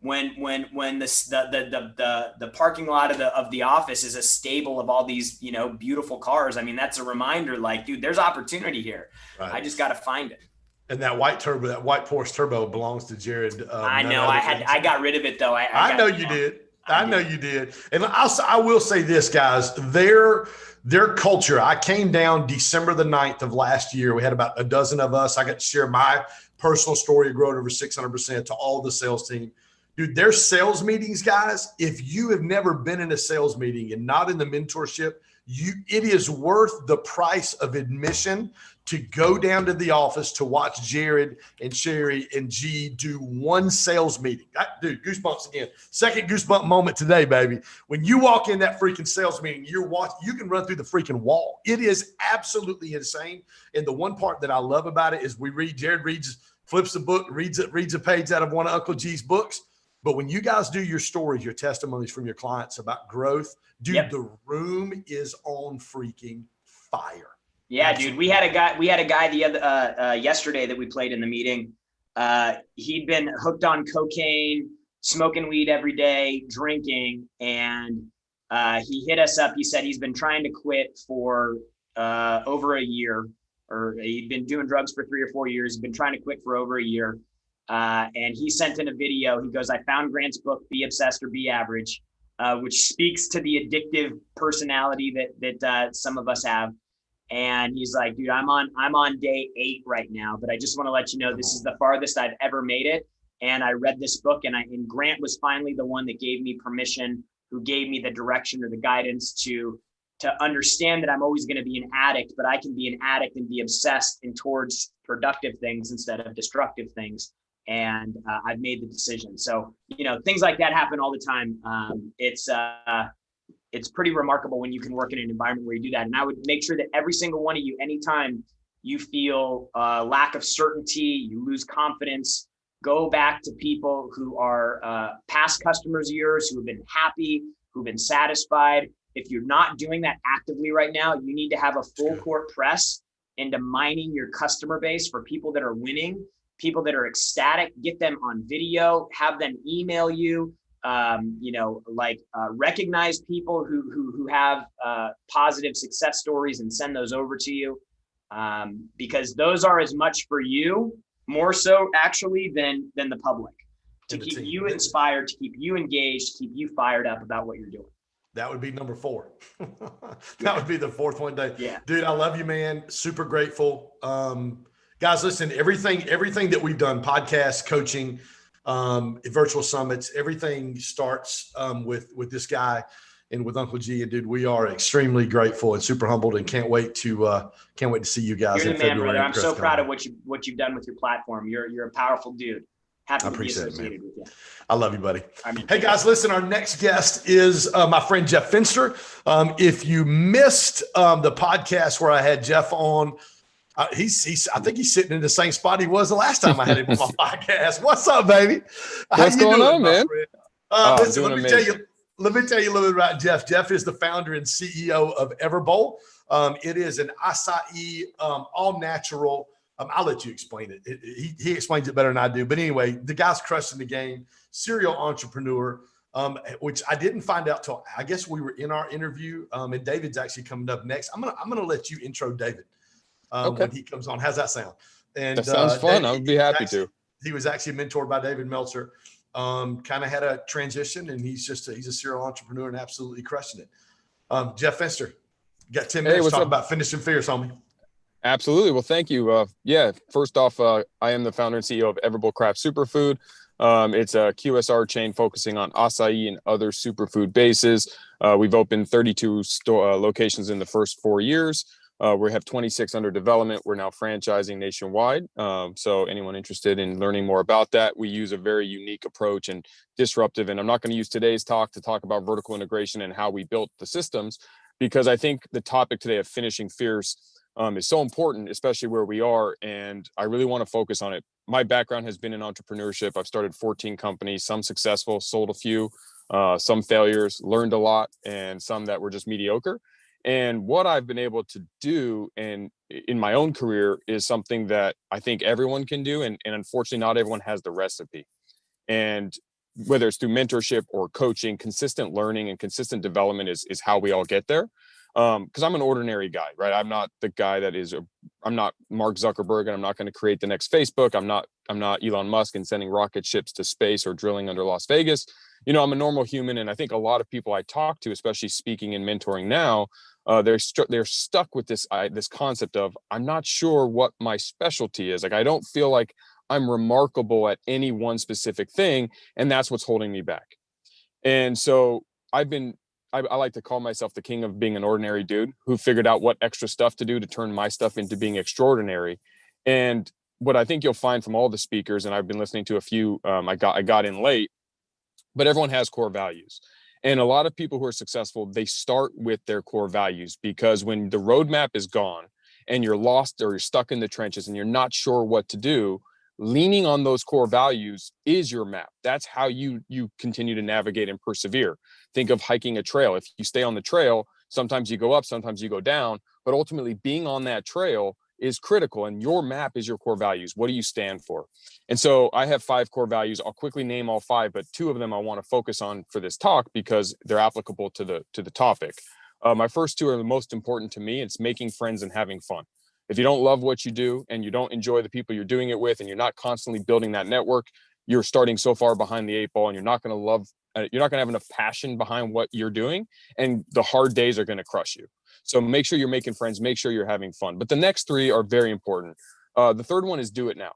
when the parking lot of the office is a stable of all these, beautiful cars, I mean, that's a reminder, like, dude, there's opportunity here. Right. I just got to find it. And that white Porsche turbo belongs to Jared. I know. I got rid of it though. I know you did. I know you did. And I will say this, guys, their culture. I came down December the 9th of last year. We had about a dozen of us. I got to share my personal story of growing over 600% to all the sales team. Dude, their sales meetings, guys, if you have never been in a sales meeting and not in the mentorship, it is worth the price of admission to go down to the office to watch Jared and Sherry and G do one sales meeting. Dude, goosebumps again. Second goosebump moment today, baby. When you walk in that freaking sales meeting, you can run through the freaking wall. It is absolutely insane. And the one part that I love about it is Jared flips the book, reads a page out of one of Uncle G's books. But when you guys do your stories, your testimonies from your clients about growth, dude, yep, the room is on freaking fire. Yeah, absolutely. Dude, we had a guy the other yesterday that we played in the meeting. He'd been hooked on cocaine, smoking weed every day, drinking, and he hit us up. He said he's been trying to quit for over a year, or he'd been doing drugs for 3 or 4 years. He's been trying to quit for over a year. And he sent in a video. He goes, I found Grant's book, Be Obsessed or Be Average, which speaks to the addictive personality that some of us have. And he's like, dude, I'm on day 8 right now, but I just want to let you know this is the farthest I've ever made it. And I read this book, and Grant was finally the one that gave me permission, who gave me the direction or the guidance to understand that I'm always going to be an addict, but I can be an addict and be obsessed and towards productive things instead of destructive things. And I've made the decision. So, things like that happen all the time. It's pretty remarkable when you can work in an environment where you do that. And I would make sure that every single one of you, anytime you feel lack of certainty, you lose confidence, go back to people who are past customers of yours, who have been happy, who've been satisfied. If you're not doing that actively right now, you need to have a full court press into mining your customer base for people that are winning, people that are ecstatic. Get them on video, have them email you. Recognize people who have positive success stories and send those over to you, because those are as much for you, more so actually than the public, to keep you inspired, to keep you engaged, to keep you fired up about what you're doing. That would be number 4. That would be the 4th one, Dave. Yeah. Dude, I love you, man. Super grateful. Guys, listen, everything that we've done, podcasts, coaching, virtual summits, everything starts with this guy and with Uncle G. And dude, we are extremely grateful and super humbled, and can't wait to see you guys You're in the man, February. brother. I'm so proud of what you've done with your platform. You're a powerful dude. Happy to be associated with you. I love you, buddy. Hey guys, listen, our next guest is my friend Jeff Finster. If you missed the podcast where I had Jeff on, I think he's sitting in the same spot he was the last time I had him on my podcast. What's up, baby? What's going on, man? Listen, let me tell you a little bit about Jeff. Jeff is the founder and CEO of Everbowl. It is an acai, all natural. I'll let you explain it. He explains it better than I do. But anyway, the guy's crushing the game, serial entrepreneur, which I didn't find out till I guess we were in our interview. And David's actually coming up next. I'm gonna let you intro David when he comes on. How's that sound? And that sounds fun. I would be happy to. He was actually mentored by David Meltzer. Kind of had a transition, and he's a serial entrepreneur and absolutely crushing it. Jeff Finster, you got 10 minutes to talk about finishing fierce, homie. Absolutely. Well, thank you. First off, I am the founder and CEO of Everbowl Craft Superfood. It's a QSR chain focusing on acai and other superfood bases. We've opened 32 locations in the first 4 years. We have 26 under development. We're now franchising nationwide. So anyone interested in learning more about that, we use a very unique approach and disruptive. And I'm not going to use today's talk to talk about vertical integration and how we built the systems, because I think the topic today of finishing fierce is so important, especially where we are. And I really want to focus on it. My background has been in entrepreneurship. I've started 14 companies, some successful, sold a few, some failures, learned a lot, and some that were just mediocre. And what I've been able to do in my own career is something that I think everyone can do. And unfortunately, not everyone has the recipe. And whether it's through mentorship or coaching, consistent learning and consistent development is how we all get there. Because I'm an ordinary guy, right? I'm not the guy I'm not Mark Zuckerberg, and I'm not going to create the next Facebook. I'm not Elon Musk and sending rocket ships to space or drilling under Las Vegas. I'm a normal human. And I think a lot of people I talk to, especially speaking and mentoring now, they're stuck with this concept of, I'm not sure what my specialty is. Like, I don't feel like I'm remarkable at any one specific thing. And that's what's holding me back. And so I like to call myself the king of being an ordinary dude who figured out what extra stuff to do to turn my stuff into being extraordinary. And what I think you'll find from all the speakers, and I've been listening to a few, I got in late, but everyone has core values. And a lot of people who are successful, they start with their core values, because when the roadmap is gone and you're lost or you're stuck in the trenches and you're not sure what to do, leaning on those core values is your map. That's how you continue to navigate and persevere. Think of hiking a trail. If you stay on the trail, sometimes you go up, sometimes you go down, but ultimately being on that trail is critical. And your map is your core values. What do you stand for? And so I have 5 core values. I'll quickly name all 5, but 2 of them I want to focus on for this talk because they're applicable to the topic. My first 2 are the most important to me. It's making friends and having fun. If you don't love what you do and you don't enjoy the people you're doing it with, and you're not constantly building that network, you're starting so far behind the 8 ball, and you're not going to have enough passion behind what you're doing, and the hard days are going to crush you. So make sure you're making friends, make sure you're having fun. But the next 3 are very important. The 3rd one is do it now.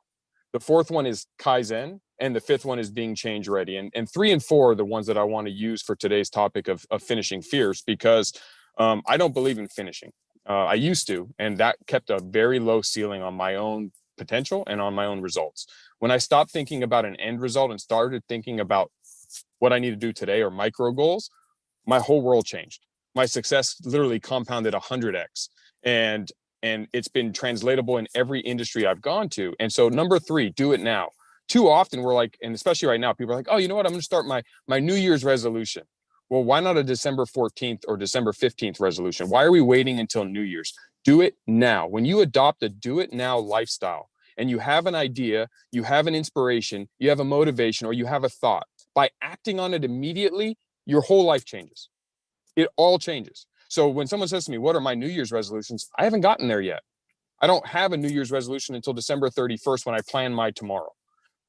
The 4th one is Kaizen. And the 5th one is being change ready. And 3 and 4 are the ones that I want to use for today's topic of finishing fierce, because I don't believe in finishing. I used to, and that kept a very low ceiling on my own potential and on my own results. When I stopped thinking about an end result and started thinking about what I need to do today or micro goals, my whole world changed. My success literally compounded 100x. And And it's been translatable in every industry I've gone to. And so number 3, do it now. Too often we're like, and especially right now, people are like, oh, you know what? I'm going to start my New Year's resolution. Well, why not a December 14th or December 15th resolution? Why are we waiting until New Year's? Do it now. When you adopt a do it now lifestyle and you have an idea, you have an inspiration, you have a motivation, or you have a thought, by acting on it immediately, your whole life changes. It all changes. So when someone says to me, what are my New Year's resolutions? I haven't gotten there yet. I don't have a New Year's resolution until December 31st when I plan my tomorrow.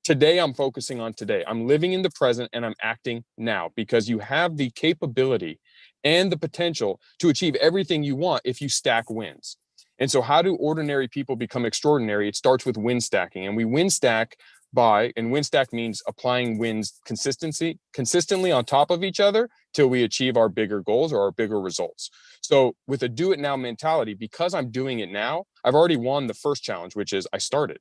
Today, I'm focusing on today. I'm living in the present and I'm acting now, because you have the capability and the potential to achieve everything you want if you stack wins. And so how do ordinary people become extraordinary? It starts with win stacking, and we win stack and win stack means applying wins consistently on top of each other till we achieve our bigger goals or our bigger results. So with a do it now mentality, because I'm doing it now, I've already won the first challenge, which is I started.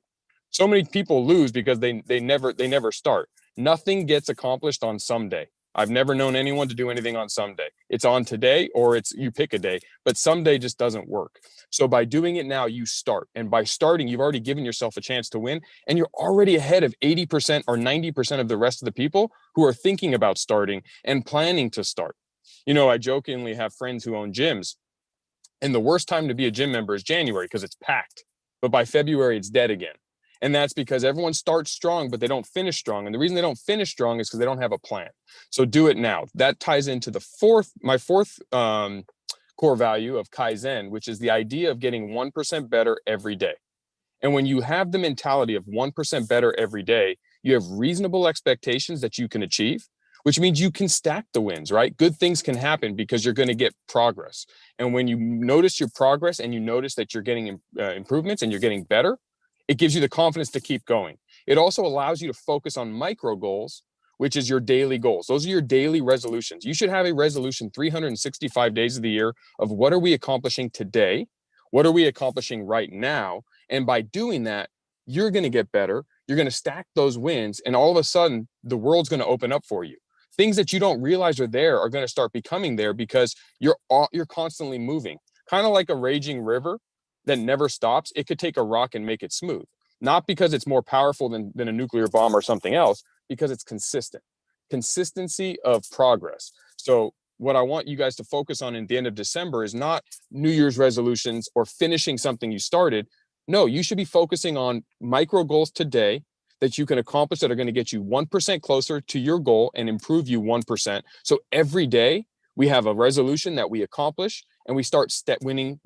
So many people lose because they never start. Nothing gets accomplished on someday. I've never known anyone to do anything on someday. It's on today, or you pick a day, but someday just doesn't work. So by doing it now, you start. And by starting, you've already given yourself a chance to win, and you're already ahead of 80% or 90% of the rest of the people who are thinking about starting and planning to start. You know, I jokingly have friends who own gyms, and the worst time to be a gym member is January because it's packed. But by February, it's dead again. And that's because everyone starts strong, but they don't finish strong. And the reason they don't finish strong is because they don't have a plan. So do it now. That ties into my fourth core value of Kaizen, which is the idea of getting 1% better every day. And when you have the mentality of 1% better every day, you have reasonable expectations that you can achieve, which means you can stack the wins, right? Good things can happen because you're going to get progress. And when you notice your progress and you notice that you're getting improvements and you're getting better, it gives you the confidence to keep going. It also allows you to focus on micro goals, which is your daily goals. Those are your daily resolutions. You should have a resolution 365 days of the year of what are we accomplishing today? What are we accomplishing right now? And by doing that, you're going to get better. You're going to stack those wins. And all of a sudden, the world's going to open up for you. Things that you don't realize are there are going to start becoming there because you're constantly moving. Kind of like a raging river that never stops. It could take a rock and make it smooth. Not because it's more powerful than a nuclear bomb or something else, because it's consistent. Consistency of progress. So what I want you guys to focus on at the end of December is not New Year's resolutions or finishing something you started. No, you should be focusing on micro goals today that you can accomplish that are going to get you 1% closer to your goal and improve you 1%. So every day we have a resolution that we accomplish, and we start winning,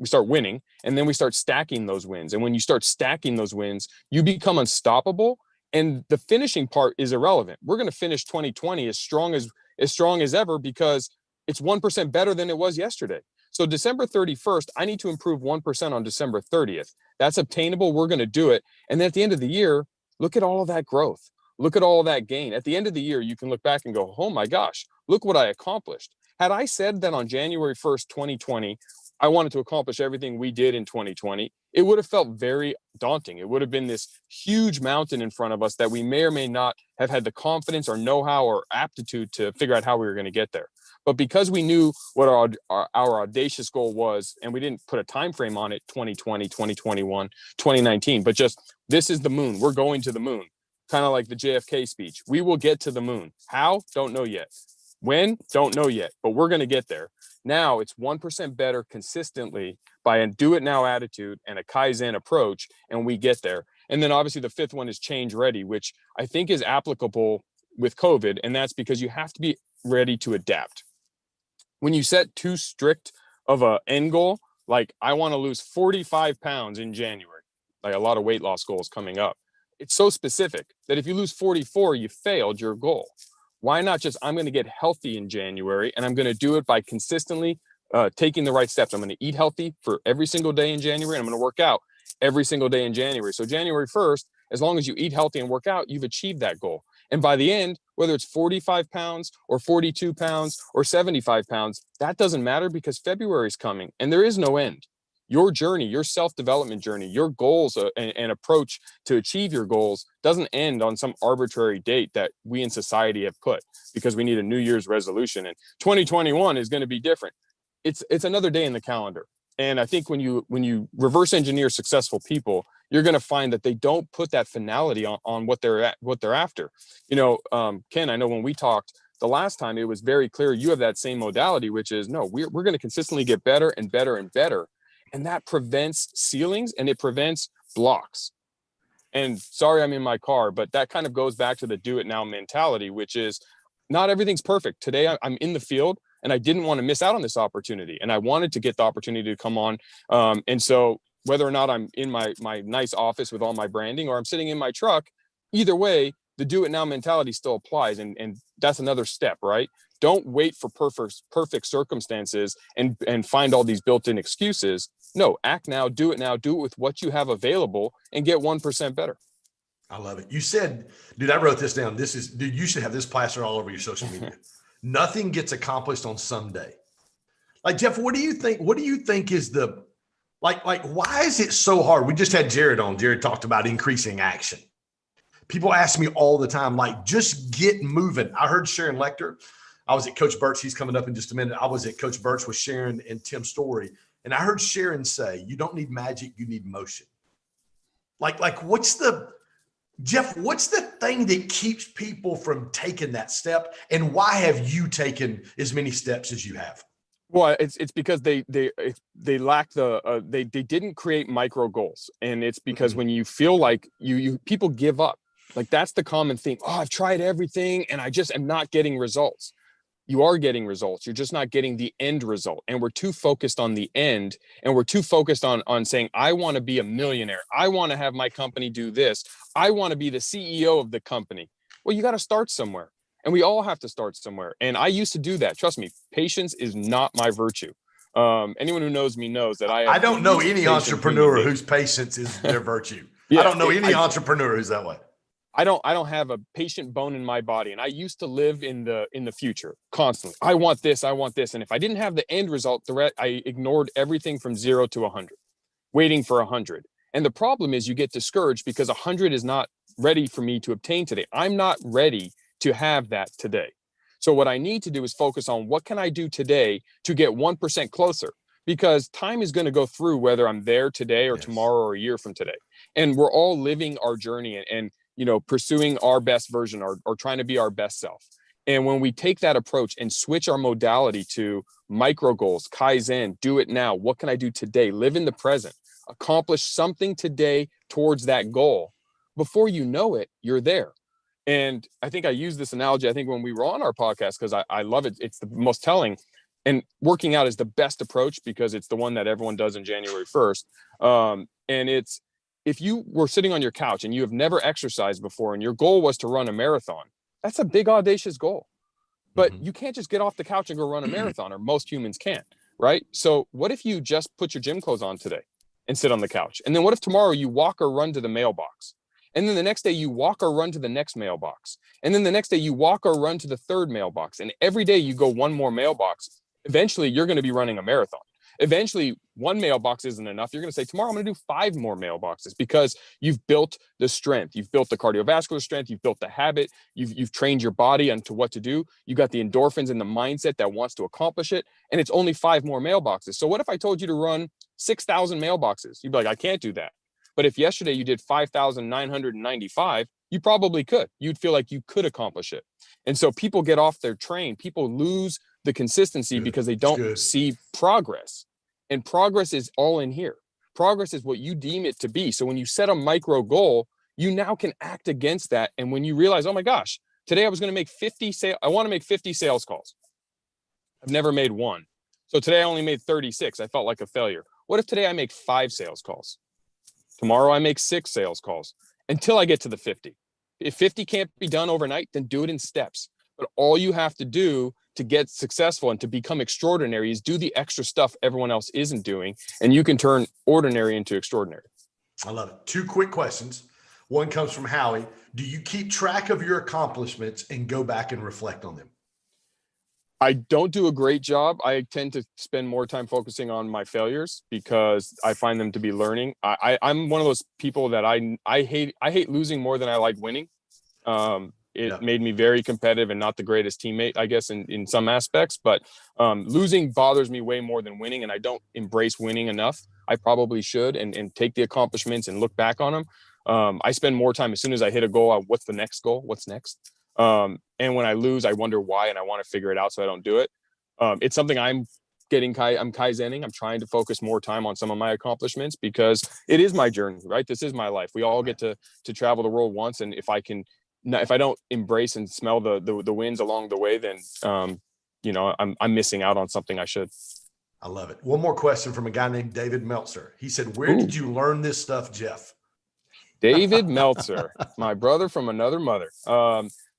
and then we start stacking those wins. And when you start stacking those wins, you become unstoppable. And the finishing part is irrelevant. We're going to finish 2020 as strong as ever because it's 1% better than it was yesterday. So December 31st, I need to improve 1% on December 30th. That's obtainable. We're going to do it. And then at the end of the year, look at all of that growth. Look at all of that gain. At the end of the year, you can look back and go, oh my gosh, look what I accomplished. Had I said that on January 1st, 2020, I wanted to accomplish everything we did in 2020, it would have felt very daunting. It would have been this huge mountain in front of us that we may or may not have had the confidence or know-how or aptitude to figure out how we were going to get there. But because we knew what our audacious goal was, and we didn't put a time frame on it, 2020, 2021, 2019, but just this is the moon. We're going to the moon. Kind of like the JFK speech. We will get to the moon. How? Don't know yet. When? Don't know yet, but we're going to get there. Now it's 1% better consistently by a do it now attitude and a Kaizen approach, and we get there. And then obviously the fifth one is change ready, which I think is applicable with COVID. And that's because you have to be ready to adapt. When you set too strict of an end goal, like I want to lose 45 pounds in January, like a lot of weight loss goals coming up. It's so specific that if you lose 44, you failed your goal. Why not just, I'm going to get healthy in January, and I'm going to do it by consistently taking the right steps. I'm going to eat healthy for every single day in January, and I'm going to work out every single day in January. So January 1st, as long as you eat healthy and work out, you've achieved that goal. And by the end, whether it's 45 pounds or 42 pounds or 75 pounds, that doesn't matter because February is coming and there is no end. Your journey, your self-development journey, your goals and approach to achieve your goals doesn't end on some arbitrary date that we in society have put because we need a New Year's resolution. And 2021 is going to be different. It's another day in the calendar. And I think when you reverse engineer successful people, you're going to find that they don't put that finality on what they're after. Ken, I know when we talked the last time, it was very clear you have that same modality, which is no, we're going to consistently get better and better and better. And that prevents ceilings and it prevents blocks. And sorry, I'm in my car, but that kind of goes back to the do it now mentality, which is not everything's perfect. Today I'm in the field and I didn't want to miss out on this opportunity. And I wanted to get the opportunity to come on. And so whether or not I'm in my nice office with all my branding or I'm sitting in my truck, either way, the do it now mentality still applies. And that's another step, right? Don't wait for perfect circumstances and find all these built-in excuses. No, act now, do it with what you have available and get 1% better. I love it. You said, dude, I wrote this down. Dude, you should have this plastered all over your social media. Nothing gets accomplished on someday. Like, Jeff, what do you think is the, like, why is it so hard? We just had Jared on. Jared talked about increasing action. People ask me all the time, like, just get moving. I heard Sharon Lecter. I was at Coach Burt's. He's coming up in just a minute. I was at Coach Burt's with Sharon and Tim Story. And I heard Sharon say, you don't need magic, you need motion. Like what's the thing that keeps people from taking that step? And why have you taken as many steps as you have? Well, it's because they lack they didn't create micro goals. And it's because when you feel like you people give up, like that's the common theme. Oh, I've tried everything and I just am not getting results. You are getting results. You're just not getting the end result. And we're too focused on the end. And we're too focused on saying, I want to be a millionaire. I want to have my company do this. I want to be the CEO of the company. Well, you got to start somewhere. And we all have to start somewhere. And I used to do that. Trust me, patience is not my virtue. Anyone who knows me knows that I don't know any entrepreneur whose patience is their virtue. I don't know any entrepreneur who's that way. I don't have a patient bone in my body. And I used to live in the future constantly. I want this. And if I didn't have the end result, I ignored everything from 0 to 100, waiting for 100. And the problem is you get discouraged because 100 is not ready for me to obtain today. I'm not ready to have that today. So what I need to do is focus on what can I do today to get 1% closer, because time is going to go through whether I'm there today or tomorrow or a year from today. And we're all living our journey and pursuing our best version or trying to be our best self. And when we take that approach and switch our modality to micro goals, Kaizen, do it now. What can I do today? Live in the present, accomplish something today towards that goal. Before you know it, you're there. And I think I used this analogy, I think when we were on our podcast, because I love it. It's the most telling. And working out is the best approach because it's the one that everyone does in January 1st. And it's, if you were sitting on your couch and you have never exercised before and your goal was to run a marathon, that's a big, audacious goal. But you can't just get off the couch and go run a marathon, or most humans can't, right? So what if you just put your gym clothes on today and sit on the couch? And then what if tomorrow you walk or run to the mailbox? And then the next day you walk or run to the next mailbox. And then the next day you walk or run to the third mailbox. And every day you go one more mailbox. Eventually you're going to be running a marathon. Eventually one mailbox isn't enough. You're going to say, tomorrow I'm going to do 5 more mailboxes, because you've built the strength. You've built the cardiovascular strength. You've built the habit. You've trained your body onto what to do. You got the endorphins and the mindset that wants to accomplish it. And it's only 5 more mailboxes. So what if I told you to run 6,000 mailboxes? You'd be like, I can't do that. But if yesterday you did 5,995, you probably could. You'd feel like you could accomplish it. And so people get off their train. People lose the consistency because they don't see progress. And progress is all in here. Progress is what you deem it to be. So when you set a micro goal, you now can act against that. And when you realize, oh my gosh, today I was going to make 50 sales. I want to make 50 sales calls. I've never made one. So today I only made 36. I felt like a failure. What if today I make 5 sales calls? Tomorrow I make 6 sales calls until I get to the 50. If 50 can't be done overnight, then do it in steps. But all you have to do to get successful and to become extraordinary is do the extra stuff everyone else isn't doing. And you can turn ordinary into extraordinary. I love it. 2 quick questions. One comes from Howie. Do you keep track of your accomplishments and go back and reflect on them? I don't do a great job. I tend to spend more time focusing on my failures because I find them to be learning. I'm one of those people that I hate losing more than I like winning. it Yeah. made me very competitive and not the greatest teammate, I guess, in some aspects. But losing bothers me way more than winning, and I don't embrace winning enough. I probably should, and take the accomplishments and look back on them. I spend more time as soon as I hit a goal on what's the next goal, what's next. And when I lose, I wonder why, and I want to figure it out so I don't do it. It's something I'm kaizening. I'm trying to focus more time on some of my accomplishments because it is my journey, right? This is my life. We all get to travel the world once. And if I don't embrace and smell the wins along the way, then, I'm missing out on something I should. I love it. One more question from a guy named David Meltzer. He said, where did you learn this stuff, Jeff? David Meltzer, my brother from another mother.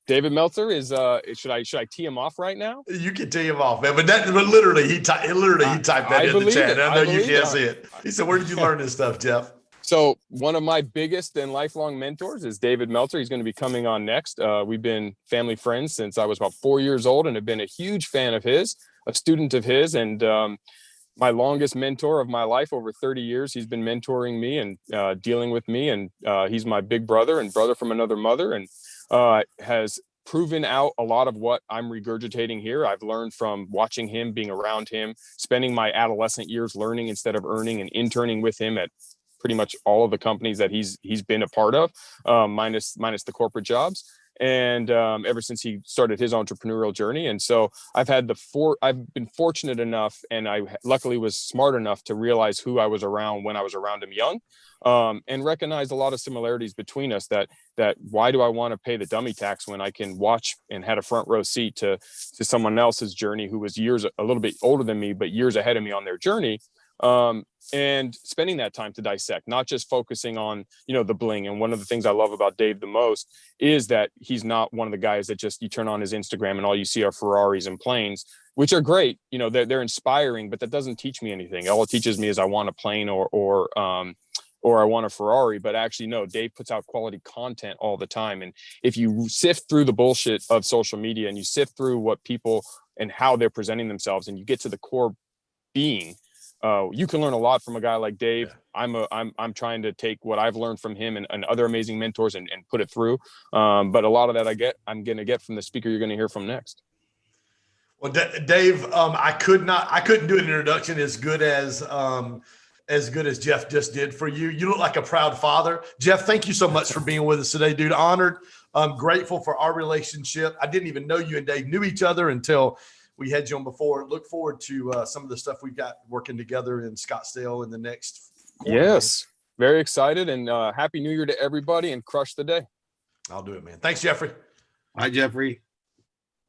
David Meltzer is should I tee him off right now? You can tee him off, man. But literally he typed that in the chat. I know you can't see it. He said, where did you learn this stuff, Jeff? So one of my biggest and lifelong mentors is David Meltzer. He's going to be coming on next. We've been family friends since I was about 4 years old and have been a huge fan of his, a student of his, and my longest mentor of my life. Over 30 years, he's been mentoring me and dealing with me. And he's my big brother and brother from another mother, and has proven out a lot of what I'm regurgitating here. I've learned from watching him, being around him, spending my adolescent years learning instead of earning, and interning with him at pretty much all of the companies that he's been a part of, minus the corporate jobs. And ever since he started his entrepreneurial journey. And so I've been fortunate enough, and I luckily was smart enough to realize who I was around when I was around him young, and recognize a lot of similarities between us, that why do I want to pay the dummy tax when I can watch and had a front row seat to someone else's journey who was a little bit older than me, but years ahead of me on their journey. And spending that time to dissect, not just focusing on, the bling. And one of the things I love about Dave the most is that he's not one of the guys that just, you turn on his Instagram and all you see are Ferraris and planes, which are great. They're inspiring, but that doesn't teach me anything. All it teaches me is I want a plane or I want a Ferrari. But actually, no, Dave puts out quality content all the time. And if you sift through the bullshit of social media and you sift through what people and how they're presenting themselves, and you get to the core being, you can learn a lot from a guy like Dave. Yeah. I'm trying to take what I've learned from him and other amazing mentors and put it through. But a lot of that I'm going to get from the speaker you're going to hear from next. Well, Dave, I couldn't do an introduction as good as Jeff just did for you. You look like a proud father. Jeff, thank you so much for being with us today, dude. Honored. I'm grateful for our relationship. I didn't even know you and Dave knew each other until we had you on before. Look forward to some of the stuff we've got working together in Scottsdale in the next quarter. Yes, very excited, and Happy New Year to everybody, and crush the day. I'll do it, man. Thanks, Jeffrey. Hi, Jeffrey.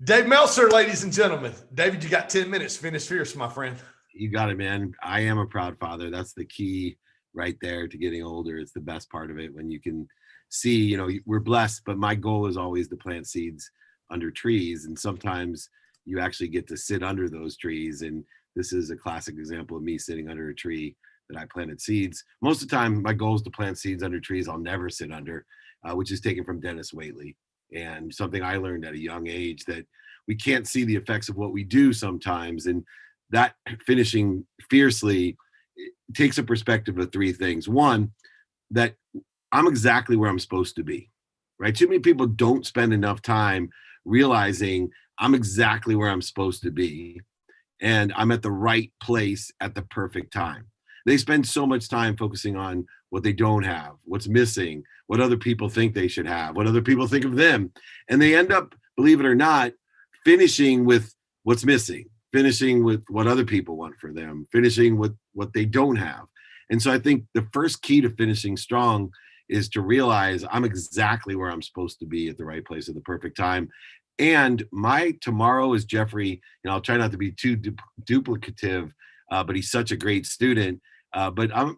Dave Meltzer, ladies and gentlemen. David, you got 10 minutes. Finish fierce, my friend. You got it, man. I am a proud father. That's the key right there to getting older. It's the best part of it when you can see, we're blessed, but my goal is always to plant seeds under trees. And sometimes you actually get to sit under those trees. And this is a classic example of me sitting under a tree that I planted seeds. Most of the time, my goal is to plant seeds under trees I'll never sit under, which is taken from Dennis Waitley. And something I learned at a young age, that we can't see the effects of what we do sometimes. And that finishing fiercely takes a perspective of three things. One, that I'm exactly where I'm supposed to be, right? Too many people don't spend enough time realizing I'm exactly where I'm supposed to be, and I'm at the right place at the perfect time. They spend so much time focusing on what they don't have, what's missing, what other people think they should have, what other people think of them. And they end up, believe it or not, finishing with what's missing, finishing with what other people want for them, finishing with what they don't have. And so I think the first key to finishing strong is to realize I'm exactly where I'm supposed to be at the right place at the perfect time. And my tomorrow is Jeffrey, I'll try not to be too duplicative, but he's such a great student. But I'm,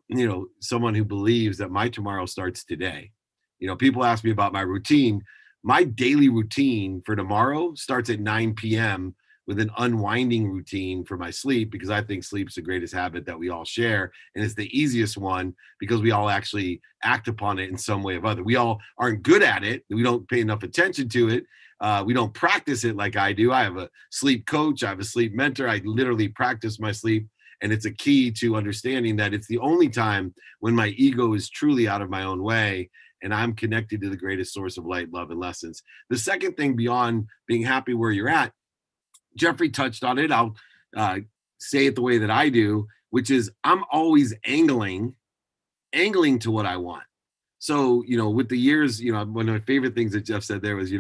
someone who believes that my tomorrow starts today. People ask me about my routine. My daily routine for tomorrow starts at 9 p.m. with an unwinding routine for my sleep, because I think sleep's the greatest habit that we all share. And it's the easiest one because we all actually act upon it in some way or other. We all aren't good at it. We don't pay enough attention to it. We don't practice it like I do. I have a sleep coach. I have a sleep mentor. I literally practice my sleep. And it's a key to understanding that it's the only time when my ego is truly out of my own way. and I'm connected to the greatest source of light, love, and lessons. The second thing beyond being happy where you're at, Jeffrey touched on it. I'll say it the way that I do, which is I'm always angling to what I want. So, with the years, one of my favorite things that Jeff said there was,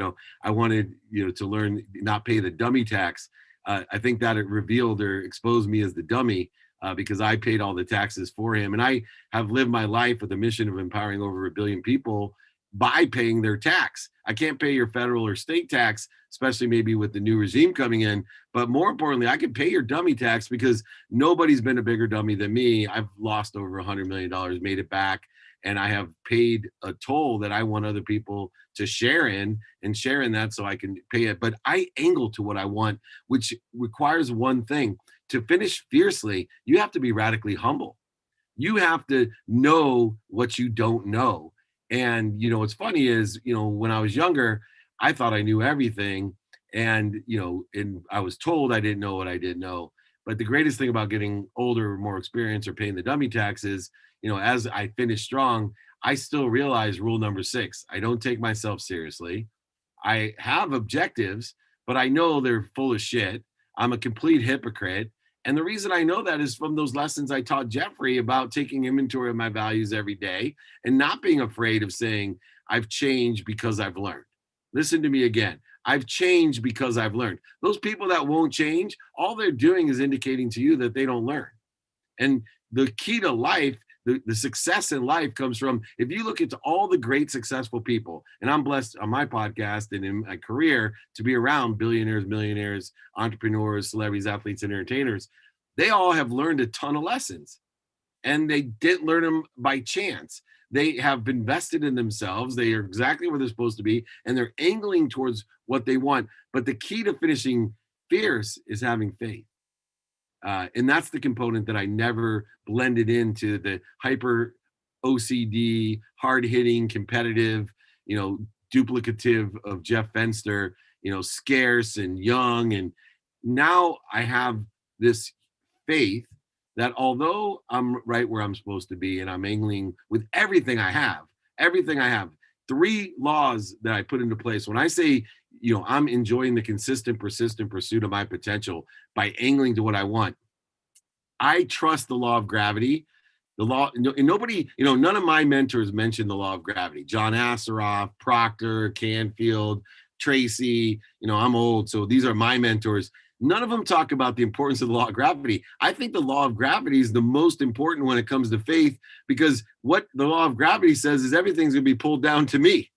I wanted, to learn not pay the dummy tax. I think that it revealed or exposed me as the dummy because I paid all the taxes for him. And I have lived my life with a mission of empowering over 1 billion people by paying their tax. I can't pay your federal or state tax, especially maybe with the new regime coming in. But more importantly, I can pay your dummy tax because nobody's been a bigger dummy than me. I've lost over $100 million, made it back. And I have paid a toll that I want other people to share in that so I can pay it. But I angle to what I want, which requires one thing. To finish fiercely, you have to be radically humble. You have to know what you don't know. And, what's funny is, when I was younger, I thought I knew everything. And, and I was told I didn't know what I didn't know. But the greatest thing about getting older, more experience, or paying the dummy taxes, as I finish strong, I still realize rule number 6. I don't take myself seriously. I have objectives, but I know they're full of shit. I'm a complete hypocrite. And the reason I know that is from those lessons I taught Jeffrey about taking inventory of my values every day and not being afraid of saying, I've changed because I've learned. Listen to me again. I've changed because I've learned. Those people that won't change, all they're doing is indicating to you that they don't learn. And the key to life, the success in life comes from, if you look into all the great successful people, and I'm blessed on my podcast and in my career to be around billionaires, millionaires, entrepreneurs, celebrities, athletes, and entertainers, they all have learned a ton of lessons. And they didn't learn them by chance. They have invested in themselves. They are exactly where they're supposed to be, and they're angling towards what they want. But the key to finishing fierce is having faith. And that's the component that I never blended into the hyper OCD, hard-hitting, competitive, duplicative of Jeff Fenster, scarce and young. And now I have this faith that although I'm right where I'm supposed to be and I'm angling with everything I have, 3 laws that I put into place. When I say, I'm enjoying the consistent, persistent pursuit of my potential by angling to what I want, I trust the law of gravity. The law, and nobody, none of my mentors mentioned the law of gravity. John Assaraf, Proctor, Canfield, Tracy, I'm old, so these are my mentors. None of them talk about the importance of the law of gravity. I think the law of gravity is the most important when it comes to faith, because what the law of gravity says is everything's going to be pulled down to me,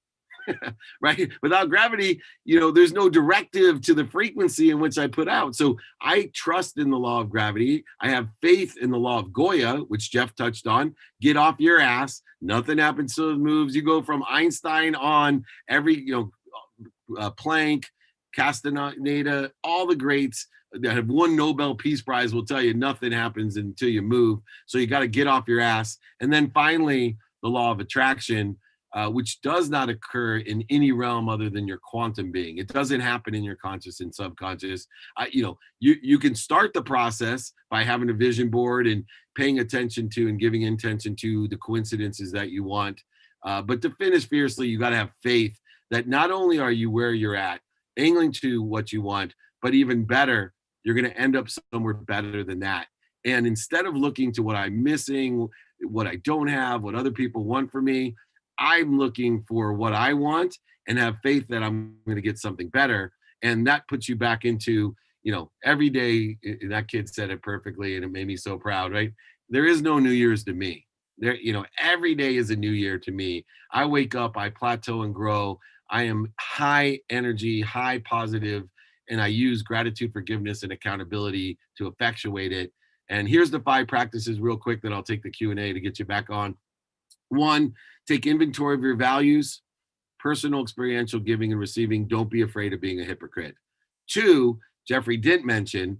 right? Without gravity, there's no directive to the frequency in which I put out. So I trust in the law of gravity. I have faith in the law of Goya, which Jeff touched on. Get off your ass. Nothing happens to those moves. You go from Einstein on, every, Planck, Castaneda, all the greats that have won Nobel Peace Prize will tell you nothing happens until you move. So you got to get off your ass. And then finally, the law of attraction, which does not occur in any realm other than your quantum being. It doesn't happen in your conscious and subconscious. You can start the process by having a vision board and paying attention to and giving intention to the coincidences that you want. But to finish fiercely, you got to have faith that not only are you where you're at, angling to what you want, but even better, you're going to end up somewhere better than that. And instead of looking to what I'm missing, what I don't have, what other people want from me, I'm looking for what I want and have faith that I'm going to get something better. And that puts you back into, every day. That kid said it perfectly and it made me so proud, right? There is no New Year's to me. Every day is a new year to me. I wake up, I plateau and grow. I am high energy, high positive, and I use gratitude, forgiveness, and accountability to effectuate it. And here's the 5 practices real quick that I'll take the Q&A to get you back on. 1, take inventory of your values, personal, experiential giving and receiving. Don't be afraid of being a hypocrite. 2, Jeffrey didn't mention,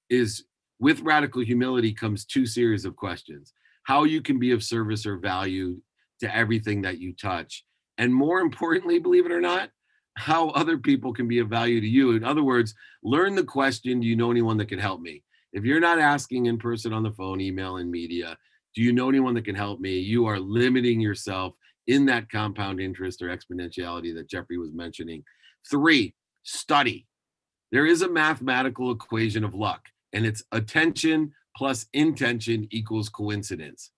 is with radical humility comes 2 series of questions. How you can be of service or value to everything that you touch. And more importantly, believe it or not, how other people can be of value to you. In other words, learn the question, do you know anyone that can help me? If you're not asking in person, on the phone, email, and media, do you know anyone that can help me? You are limiting yourself. in that compound interest or exponentiality that Jeffrey was mentioning. 3, study. There is a mathematical equation of luck, and it's attention plus intention equals coincidence.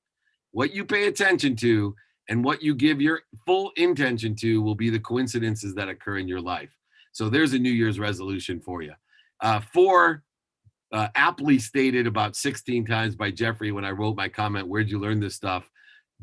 What you pay attention to and what you give your full intention to will be the coincidences that occur in your life. So there's a New Year's resolution for you. 4, aptly stated about 16 times by Jeffrey when I wrote my comment, where'd you learn this stuff?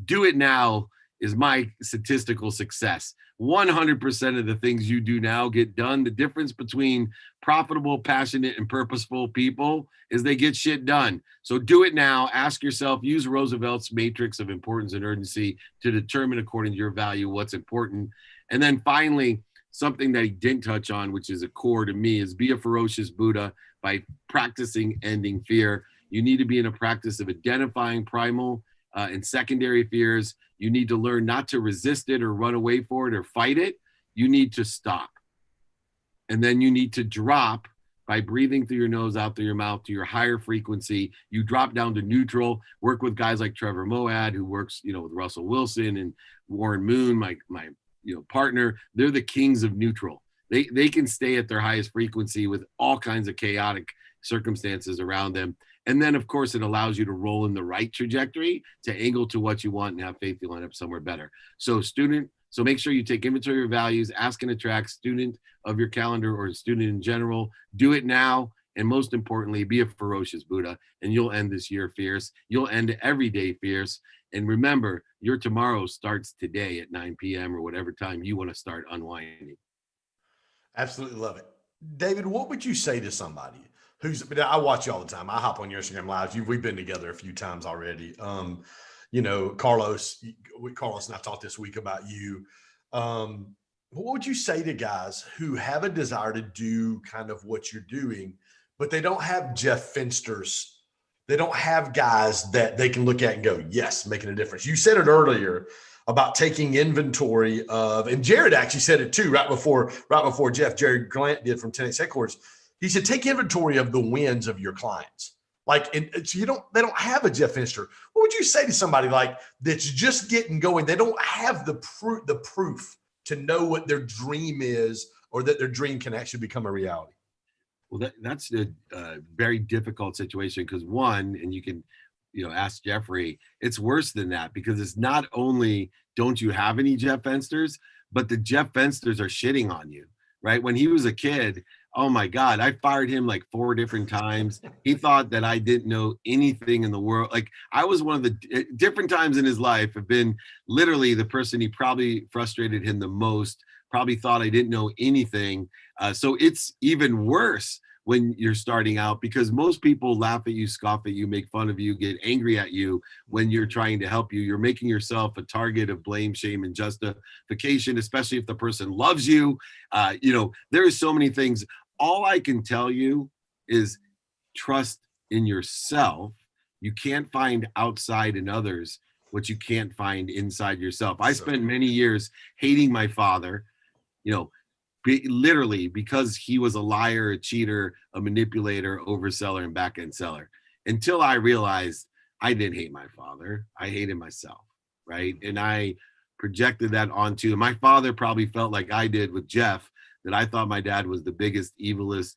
Do it now is my statistical success. 100% of the things you do now get done. The difference between profitable, passionate, and purposeful people is they get shit done. So do it now. Ask yourself, use Roosevelt's matrix of importance and urgency to determine according to your value what's important. And then finally, something that he didn't touch on, which is a core to me, is be a ferocious Buddha by practicing ending fear. You need to be in a practice of identifying primal and secondary fears. You need to learn not to resist it or run away for it or fight it. You need to stop. And then you need to drop by breathing through your nose, out through your mouth to your higher frequency. You drop down to neutral, work with guys like Trevor Moawad, who works, with Russell Wilson, and Warren Moon, my partner. They're the kings of neutral. They can stay at their highest frequency with all kinds of chaotic circumstances around them. And then, of course, it allows you to roll in the right trajectory to angle to what you want and have faith you'll end up somewhere better. So make sure you take inventory of your values, ask and attract, student of your calendar or student in general. Do it now. And most importantly, be a ferocious Buddha, and you'll end this year fierce. You'll end every day fierce. And remember, your tomorrow starts today at 9 p.m. or whatever time you want to start unwinding. Absolutely love it. David, what would you say to somebody I watch you all the time. I hop on your Instagram lives. We've been together a few times already. Carlos and I talked this week about you. What would you say to guys who have a desire to do kind of what you're doing, but they don't have Jeff Finster's? They don't have guys that they can look at and go, yes, making a difference. You said it earlier about taking inventory of, and Jared actually said it too, right before Jeff, Jared Glant did from 10X Headquarters. He said, take inventory of the wins of your clients. So they don't have a Jeff Finster. What would you say to somebody like that's just getting going? They don't have the proof to know what their dream is, or that their dream can actually become a reality. Well, that's a very difficult situation, because one, and you can, ask Jeffrey, it's worse than that, because it's not only don't you have any Jeff Fensters, but the Jeff Fensters are shitting on you, right? When he was a kid, oh my God, I fired him like 4 different times. He thought that I didn't know anything in the world. Like, I was one of the different times in his life have been literally the person he probably frustrated him the most, probably thought I didn't know anything. So it's even worse when you're starting out, because most people laugh at you, scoff at you, make fun of you, get angry at you when you're trying to help you. You're making yourself a target of blame, shame, and justification, especially if the person loves you. There are so many things. All I can tell you is trust in yourself. You can't find outside in others what you can't find inside yourself. I spent many years hating my father, literally because he was a liar, a cheater, a manipulator, overseller, and back-end seller, until I realized I didn't hate my father. I hated myself, right? And I projected that onto my father. Probably felt like I did with Jeff, that I thought my dad was the biggest, evilest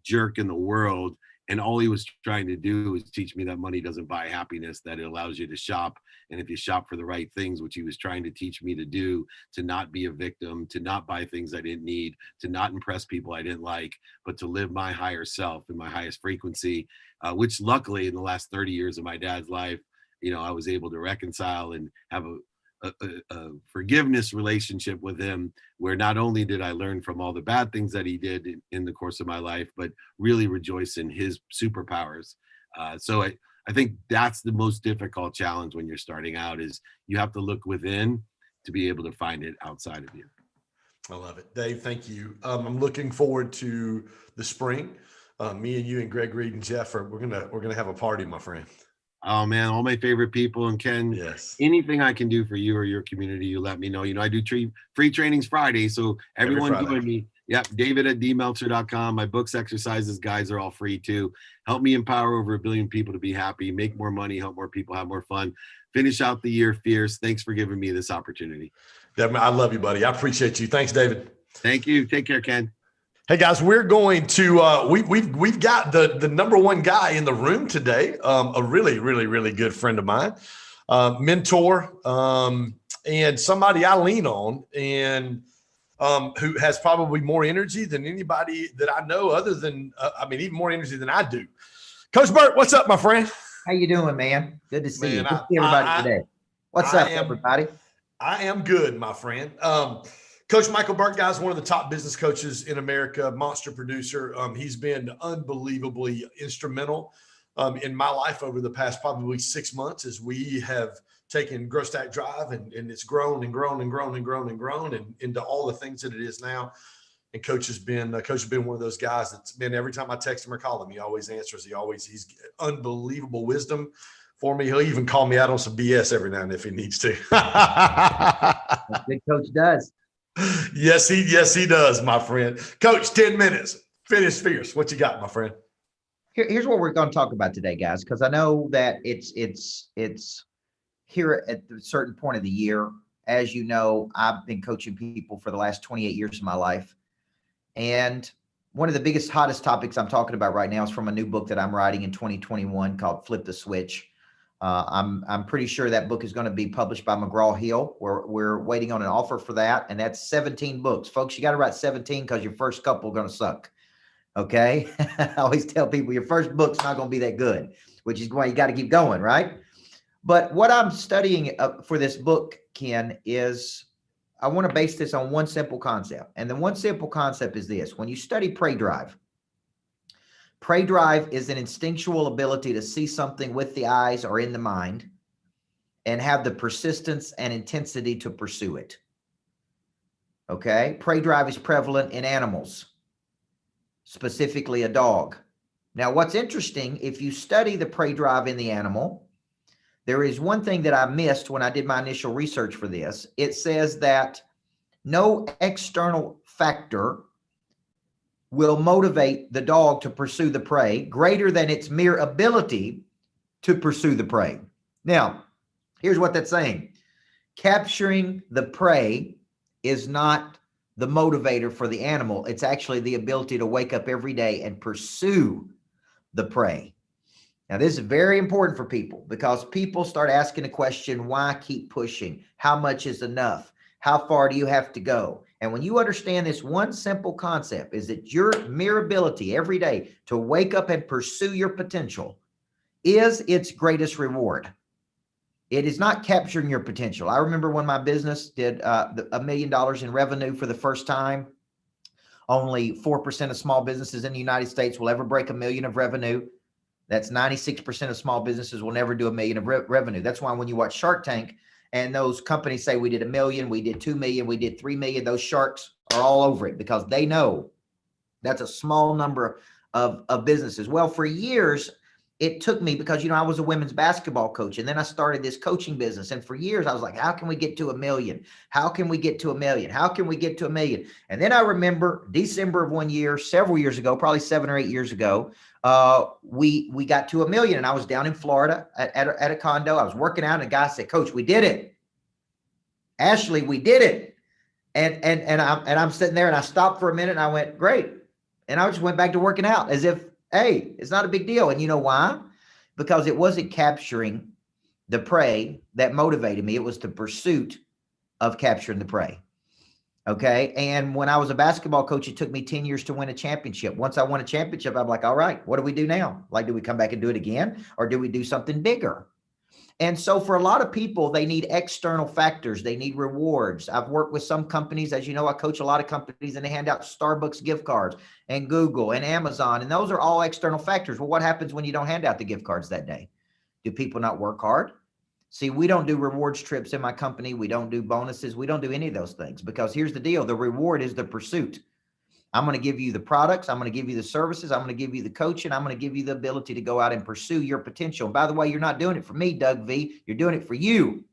jerk in the world. And all he was trying to do is teach me that money doesn't buy happiness, that it allows you to shop. And if you shop for the right things, which he was trying to teach me to do, to not be a victim, to not buy things I didn't need, to not impress people I didn't like, but to live my higher self in my highest frequency, which luckily in the last 30 years of my dad's life, I was able to reconcile and have a forgiveness relationship with him, where not only did I learn from all the bad things that he did in the course of my life, but really rejoice in his superpowers. So I think that's the most difficult challenge when you're starting out, is you have to look within to be able to find it outside of you. I love it. Dave, thank you. I'm looking forward to the spring. Me and you and Greg Reed and Jeff we're gonna have a party, my friend. Oh man, all my favorite people. And Ken, yes, anything I can do for you or your community, you let me know. I do free trainings Friday, so everyone join me. Yep, David@dmeltzer.com. My books, exercises, guides are all free too. Help me empower over 1 billion people to be happy, make more money, help more people have more fun. finish out the year fierce. Thanks for giving me this opportunity. Devin, I love you, buddy. I appreciate you. Thanks, David. Thank you. Take care, Ken. Hey guys, we're going to we've got the number one guy in the room today, a really good friend of mine, mentor, and somebody I lean on, and who has probably more energy than anybody that I know, other than even more energy than I do. Coach Burt, what's up, my friend? How you doing, man? Good to see Man, you. Good to see everybody today. What's up, everybody? I am good, my friend. Coach Michael Burt, guys, one of the top business coaches in America, monster producer. He's been unbelievably instrumental in my life over the past probably 6 months as we have taken Grow Stack Drive and it's grown and grown and grown and grown and grown and into all the things that it is now. And Coach has been one of those guys that's been, every time I text him or call him, he always answers. He's unbelievable wisdom for me. He'll even call me out on some BS every now and then if he needs to. Good coach does. Yes, he does, my friend. Coach, 10 minutes. Finish fierce. What you got, my friend? Here's what we're going to talk about today, guys, because I know that it's here at a certain point of the year. As you know, I've been coaching people for the last 28 years of my life. And one of the biggest, hottest topics I'm talking about right now is from a new book that I'm writing in 2021 called Flip the Switch. I'm pretty sure that book is going to be published by McGraw-Hill. We're waiting on an offer for that. And that's 17 books. Folks, you got to write 17 because your first couple are going to suck. Okay. I always tell people your first book's not going to be that good, which is why you got to keep going, right? But what I'm studying for this book, Ken, is I want to base this on one simple concept. And the one simple concept is this. When you study prey drive is an instinctual ability to see something with the eyes or in the mind and have the persistence and intensity to pursue it. Okay. Prey drive is prevalent in animals, specifically a dog. Now, what's interesting, if you study the prey drive in the animal, there is one thing that I missed when I did my initial research for this. It says that no external factor will motivate the dog to pursue the prey greater than its mere ability to pursue the prey. Now, here's what that's saying. Capturing the prey is not the motivator for the animal. It's actually the ability to wake up every day and pursue the prey. Now, this is very important for people because people start asking the question, why keep pushing? How much is enough? How far do you have to go? And when you understand this one simple concept is that your mere ability every day to wake up and pursue your potential is its greatest reward. It is not capturing your potential. I remember when my business did $1 million in revenue for the first time. Only 4% of small businesses in the United States will ever break $1 million of revenue. That's 96% of small businesses will never do $1 million of revenue. That's why when you watch Shark Tank and those companies say we did $1 million, we did $2 million, we did $3 million, those sharks are all over it because they know that's a small number of businesses. Well, for years, it took me because, I was a women's basketball coach and then I started this coaching business. And for years, I was like, how can we get to $1 million? How can we get to $1 million? How can we get to $1 million? And then I remember December of one year, several years ago, probably 7 or 8 years ago, we got to $1 million and I was down in Florida at a condo. I was working out and a guy said, Coach, we did it. Ashley, we did it. And I'm sitting there and I stopped for a minute and I went, great. And I just went back to working out as if, hey, it's not a big deal. And you know why? Because it wasn't capturing the prey that motivated me. It was the pursuit of capturing the prey. Okay. And when I was a basketball coach, it took me 10 years to win a championship. Once I won a championship, I'm like, all right, what do we do now? Like, do we come back and do it again? Or do we do something bigger? And so for a lot of people, they need external factors. They need rewards. I've worked with some companies, as you know, I coach a lot of companies and they hand out Starbucks gift cards and Google and Amazon. And those are all external factors. Well, what happens when you don't hand out the gift cards that day? Do people not work hard? See, we don't do rewards trips in my company. We don't do bonuses. We don't do any of those things because here's the deal. The reward is the pursuit. I'm going to give you the products. I'm going to give you the services. I'm going to give you the coaching. I'm going to give you the ability to go out and pursue your potential. And by the way, you're not doing it for me, Doug V. You're doing it for you.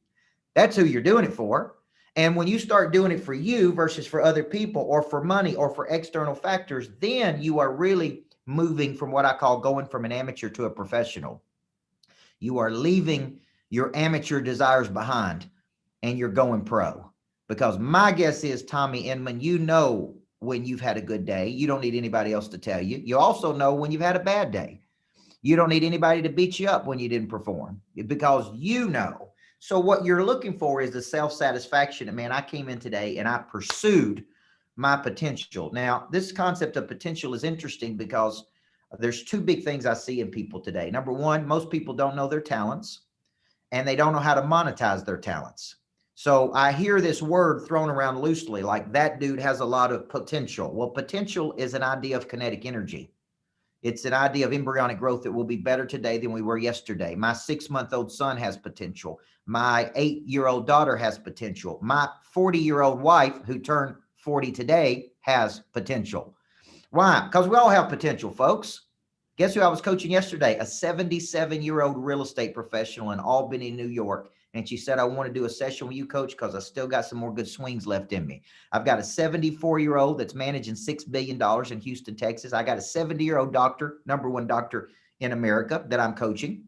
That's who you're doing it for. And when you start doing it for you versus for other people or for money or for external factors, then you are really moving from what I call going from an amateur to a professional. You are leaving your amateur desires behind, and you're going pro. Because my guess is, Tommy Inman, you know when you've had a good day. You don't need anybody else to tell you. You also know when you've had a bad day. You don't need anybody to beat you up when you didn't perform, because you know. So what you're looking for is the self-satisfaction. And man, I came in today and I pursued my potential. Now, this concept of potential is interesting because there's two big things I see in people today. Number one, most people don't know their talents and they don't know how to monetize their talents. So I hear this word thrown around loosely, like that dude has a lot of potential. Well, potential is an idea of kinetic energy. It's an idea of embryonic growth that will be better today than we were yesterday. My 6-month-old son has potential. My 8-year-old daughter has potential. My 40-year-old wife, who turned 40 today, has potential. Why? Because we all have potential, folks. Guess who I was coaching yesterday? A 77-year-old real estate professional in Albany, New York. And she said, I want to do a session with you, coach, because I still got some more good swings left in me. I've got a 74-year-old that's managing $6 billion in Houston, Texas. I got a 70-year-old doctor, #1 doctor in America that I'm coaching.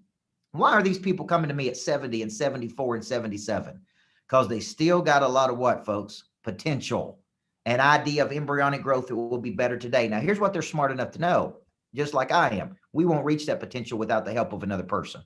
Why are these people coming to me at 70 and 74 and 77? Because they still got a lot of what, folks? Potential. An idea of embryonic growth that will be better today. Now, here's what they're smart enough to know, just like I am. We won't reach that potential without the help of another person.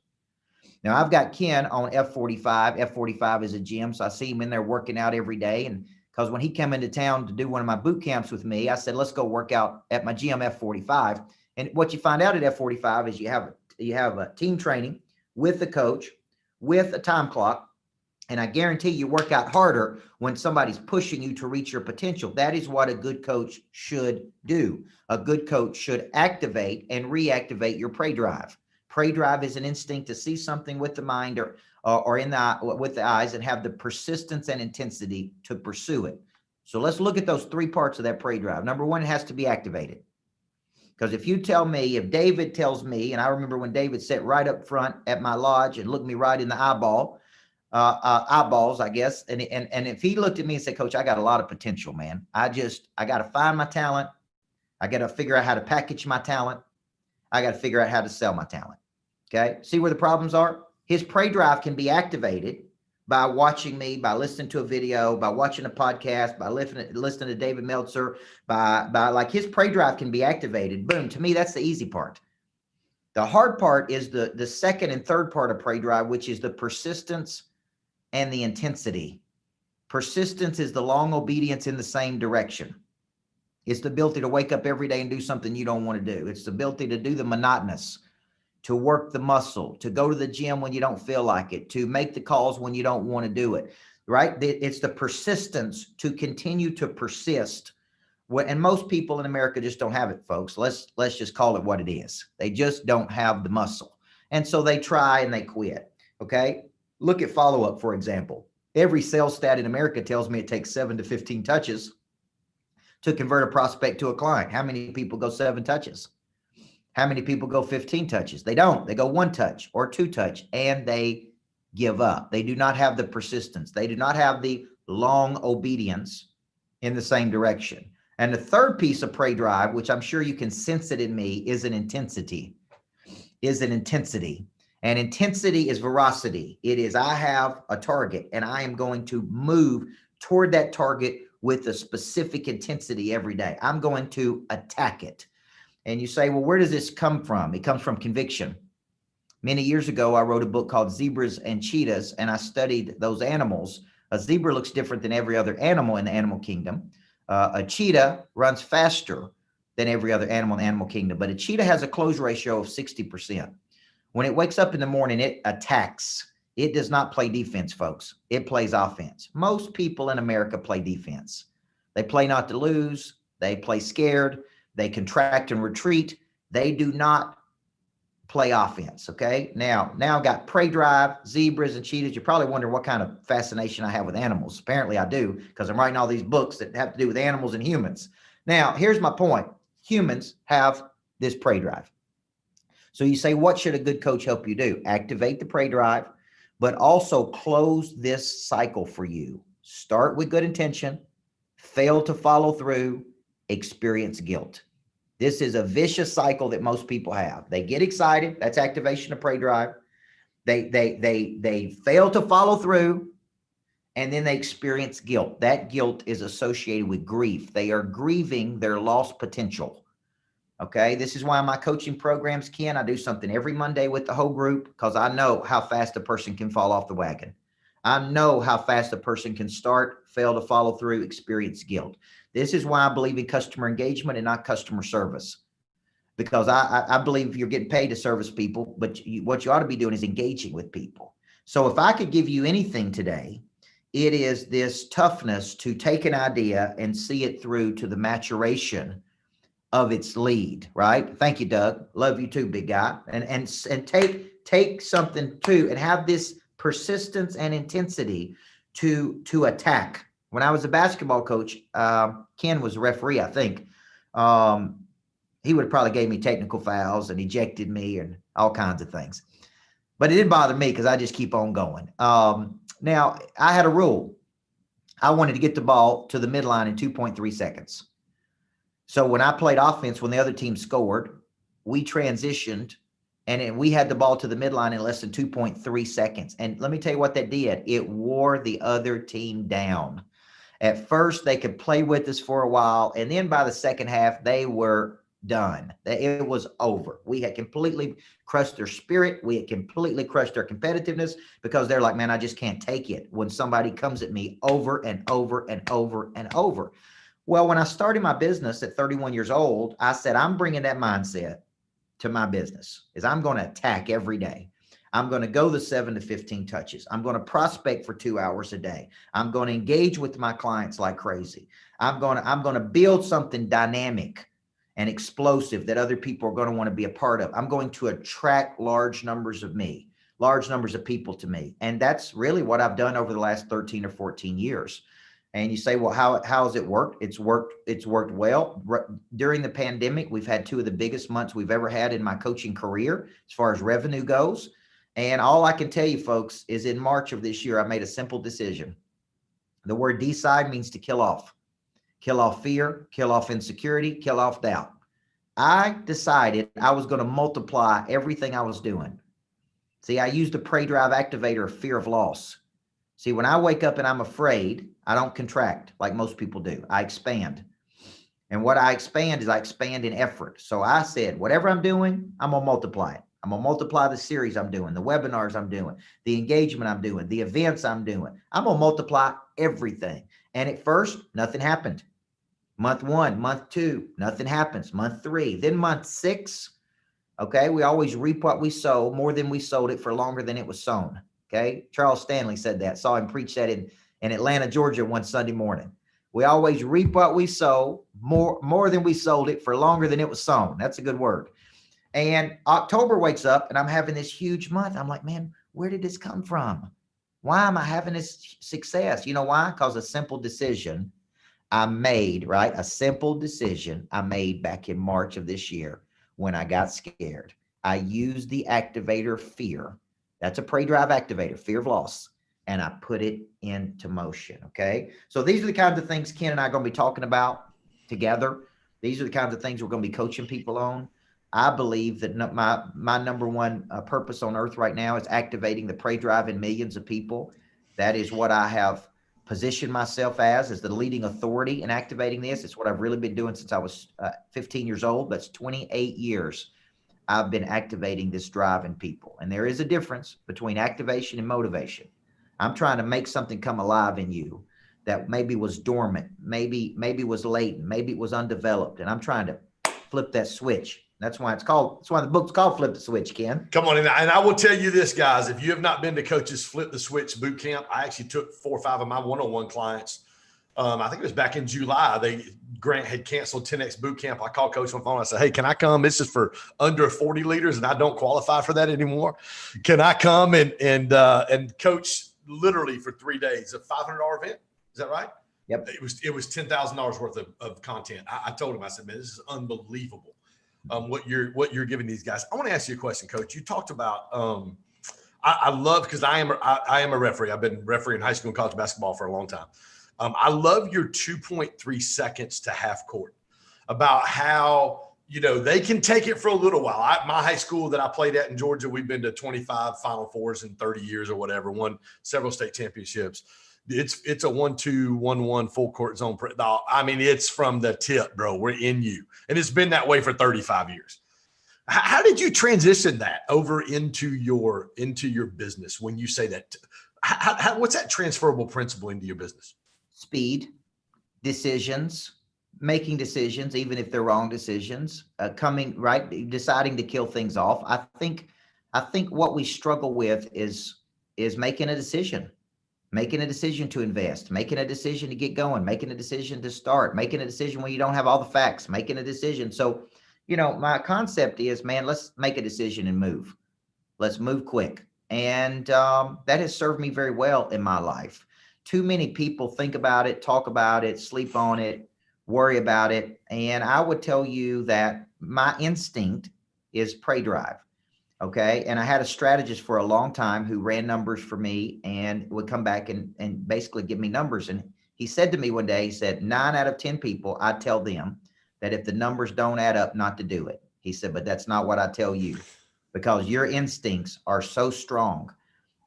Now, I've got Ken on F45. F45 is a gym, so I see him in there working out every day. And because when he came into town to do one of my boot camps with me, I said, let's go work out at my gym, F45. And what you find out at F45 is you have a team training with the coach, with a time clock. And I guarantee you work out harder when somebody's pushing you to reach your potential. That is what a good coach should do. A good coach should activate and reactivate your prey drive. Prey drive is an instinct to see something with the mind or in the with the eyes and have the persistence and intensity to pursue it. So let's look at those 3 parts of that prey drive. Number 1, it has to be activated. Because if David tells me, and I remember when David sat right up front at my lodge and looked me right in the eyeballs, I guess. And if he looked at me and said, Coach, I got a lot of potential, man. I got to find my talent. I got to figure out how to package my talent. I got to figure out how to sell my talent. Okay. See where the problems are? His prey drive can be activated by watching me, by listening to a video, by watching a podcast, by listening to David Meltzer, by like his prey drive can be activated. Boom. To me, that's the easy part. The hard part is the second and third part of prey drive, which is the persistence and the intensity. Persistence is the long obedience in the same direction. It's the ability to wake up every day and do something you don't want to do. It's the ability to do the monotonous, to work the muscle, to go to the gym when you don't feel like it, to make the calls when you don't want to do it, right? It's the persistence to continue to persist. And most people in America just don't have it, folks. Let's just call it what it is. They just don't have the muscle. And so they try and they quit, okay? Look at follow-up, for example. Every sales stat in America tells me it takes 7 to 15 touches to convert a prospect to a client. How many people go 7 touches? How many people go 15 touches? They don't. They go 1 touch or 2 touch and they give up. They do not have the persistence. They do not have the long obedience in the same direction. And the third piece of prey drive, which I'm sure you can sense it in me, is an intensity. And intensity is veracity. It is, I have a target and I am going to move toward that target with a specific intensity every day. I'm going to attack it. And you say, well, where does this come from? It comes from conviction. Many years ago, I wrote a book called Zebras and Cheetahs, and I studied those animals. A zebra looks different than every other animal in the animal kingdom. A cheetah runs faster than every other animal in the animal kingdom, but a cheetah has a close ratio of 60%. When it wakes up in the morning, it attacks. It does not play defense, folks. It plays offense. Most people in America play defense. They play not to lose. They play scared. They contract and retreat. They do not play offense, okay? Now I've got prey drive, zebras, and cheetahs. You're probably wondering what kind of fascination I have with animals. Apparently I do, because I'm writing all these books that have to do with animals and humans. Now, here's my point. Humans have this prey drive. So you say, what should a good coach help you do? Activate the prey drive, but also close this cycle for you. Start with good intention, fail to follow through, experience guilt. This is a vicious cycle that most people have. They get excited. That's activation of prey drive. They fail to follow through, and then they experience guilt. That guilt is associated with grief. They are grieving their lost potential. Okay. This is why my coaching programs, Ken, I do something every Monday with the whole group, because I know how fast a person can fall off the wagon. I know how fast a person can start, fail to follow through, experience guilt. This is why I believe in customer engagement and not customer service, because I believe you're getting paid to service people, but what you ought to be doing is engaging with people. So if I could give you anything today, it is this toughness to take an idea and see it through to the maturation of its lead, right? Thank you, Doug. Love you too, big guy. And take something too, and have this persistence and intensity to attack. When I was a basketball coach, Ken was a referee, I think. He would have probably gave me technical fouls and ejected me and all kinds of things. But it didn't bother me because I just keep on going. Now, I had a rule. I wanted to get the ball to the midline in 2.3 seconds. So when I played offense, when the other team scored, we transitioned and we had the ball to the midline in less than 2.3 seconds. And let me tell you what that did. It wore the other team down. At first, they could play with us for a while. And then by the second half, they were done. It was over. We had completely crushed their spirit. We had completely crushed their competitiveness, because they're like, man, I just can't take it when somebody comes at me over and over and over and over. Well, when I started my business at 31 years old, I said, I'm bringing that mindset to my business. Is I'm going to attack every day. I'm going to go the 7 to 15 touches. I'm going to prospect for 2 hours a day. I'm going to engage with my clients like crazy. I'm going to build something dynamic and explosive that other people are going to want to be a part of. I'm going to attract large numbers of people to me. And that's really what I've done over the last 13 or 14 years. And you say, well, how has it worked? It's worked well. During the pandemic, we've had 2 of the biggest months we've ever had in my coaching career as far as revenue goes. And all I can tell you, folks, is in March of this year, I made a simple decision. The word decide means to kill off. Kill off fear, kill off insecurity, kill off doubt. I decided I was going to multiply everything I was doing. See, I used the Prey Drive activator of fear of loss. See, when I wake up and I'm afraid, I don't contract like most people do. I expand. And what I expand is I expand in effort. So I said, whatever I'm doing, I'm going to multiply it. I'm going to multiply the series I'm doing, the webinars I'm doing, the engagement I'm doing, the events I'm doing. I'm going to multiply everything. And at first, nothing happened. Month 1, month 2, nothing happens. Month 3, then month 6. Okay. We always reap what we sow, more than we sold it, for longer than it was sown. Okay. Charles Stanley said that. Saw him preach that in Atlanta, Georgia one Sunday morning. We always reap what we sow, more than we sold it, for longer than it was sown. That's a good word. And October wakes up and I'm having this huge month. I'm like, man, where did this come from? Why am I having this success? You know why? Because a simple decision I made, right? A simple decision I made back in March of this year when I got scared. I used the activator fear. That's a Prey Drive activator, fear of loss. And I put it into motion. Okay. So these are the kinds of things Ken and I are going to be talking about together. These are the kinds of things we're going to be coaching people on. I believe that my number one purpose on earth right now is activating the Prey Drive in millions of people. That is what I have positioned myself as the leading authority in activating this. It's what I've really been doing since I was 15 years old. That's 28 years I've been activating this drive in people. And there is a difference between activation and motivation. I'm trying to make something come alive in you that maybe was dormant, maybe was latent, maybe it was undeveloped. And I'm trying to flip that switch. That's why the book's called Flip the Switch, Ken. Come on in. And I will tell you this, guys, if you have not been to Coach's Flip the Switch boot camp, I actually took 4 or 5 of my one-on-one clients. I think it was back in July. Grant had canceled 10X boot camp. I called Coach on the phone. I said, hey, can I come? This is for under 40 leaders and I don't qualify for that anymore. Can I come? And Coach literally for 3 days, a $500 event. Is that right? Yep. It was $10,000 worth of content. I told him, I said, man, this is unbelievable. What you're giving these guys. I want to ask you a question, Coach. You talked about I love, because I am a referee. I've been refereeing high school and college basketball for a long time. I love your 2.3 seconds to half court, about how you know, they can take it for a little while. My high school that I played at in Georgia, we've been to 25 Final Fours in 30 years or whatever, won several state championships. It's a 1-2, 1-1 full court zone. I mean, it's from the tip, bro. We're in you. And it's been that way for 35 years. How did you transition that over into your business when you say that? What's that transferable principle into your business? Speed, decisions, making decisions, even if they're wrong decisions, deciding to kill things off. I think what we struggle with is making a decision to invest, making a decision to get going, making a decision to start, making a decision when you don't have all the facts, making a decision. So, you know, my concept is, man, let's make a decision and move. Let's move quick. And that has served me very well in my life. Too many people think about it, talk about it, sleep on it, worry about it. And I would tell you that my instinct is pray drive. Okay. And I had a strategist for a long time who ran numbers for me and would come back and basically give me numbers. And he said to me one day, he said, 9 out of 10 people, I tell them that if the numbers don't add up, not to do it. He said, but that's not what I tell you, because your instincts are so strong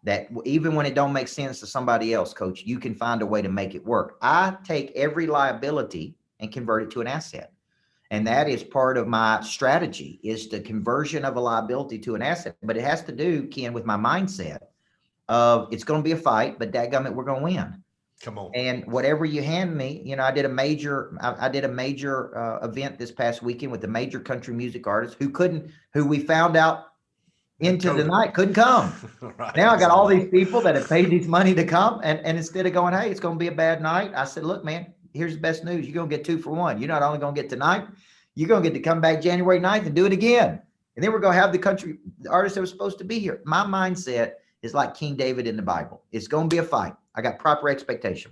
that even when it don't make sense to somebody else, coach, you can find a way to make it work. I take every liability and convert it to an asset. And that is part of my strategy, is the conversion of a liability to an asset. But it has to do, Ken, with my mindset of it's going to be a fight, but dadgummit, we're going to win. Come on. And whatever you hand me, you know, I did a major event this past weekend with a major country music artist who we found out into the night couldn't come. Right. Now I got all these people that have paid these money to come. And instead of going, hey, it's going to be a bad night, I said, look, man, here's the best news. You're going to get 2 for 1. You're not only going to get tonight, you're going to get to come back January 9th and do it again. And then we're going to have the artist that was supposed to be here. My mindset is like King David in the Bible. It's going to be a fight. I got proper expectation,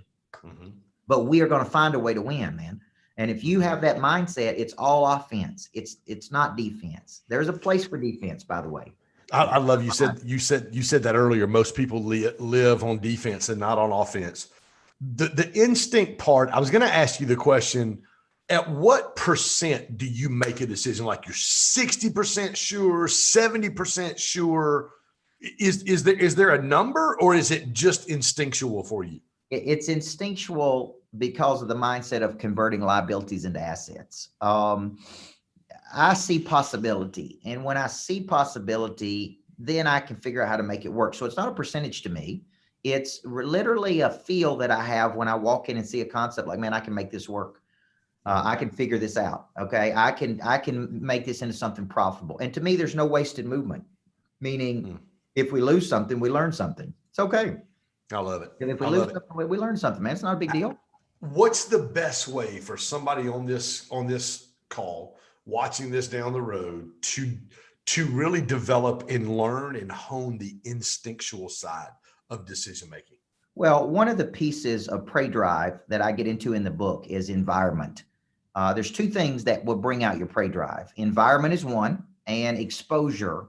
but we are going to find a way to win, man. And if you have that mindset, it's all offense. It's not defense. There's a place for defense, by the way. I love you said that earlier. Most people live on defense and not on offense. The instinct part, I was going to ask you the question, at what percent do you make a decision? Like you're 60% sure, 70% sure? Is there a number, or is it just instinctual for you? It's instinctual because of the mindset of converting liabilities into assets. I see possibility. And when I see possibility, then I can figure out how to make it work. So it's not a percentage to me. It's literally a feel that I have when I walk in and see a concept like, man, I can make this work. I can figure this out. Okay. I can make this into something profitable. And to me, there's no wasted movement, meaning if we lose something, we learn something. It's okay. I love it. And if we lose something, we learn something, man. It's not a big deal. What's the best way for somebody on this call, watching this down the road, to really develop and learn and hone the instinctual side of decision making? Well, one of the pieces of Pray Drive that I get into in the book is environment. There's 2 things that will bring out your Pray Drive. Environment is one, and exposure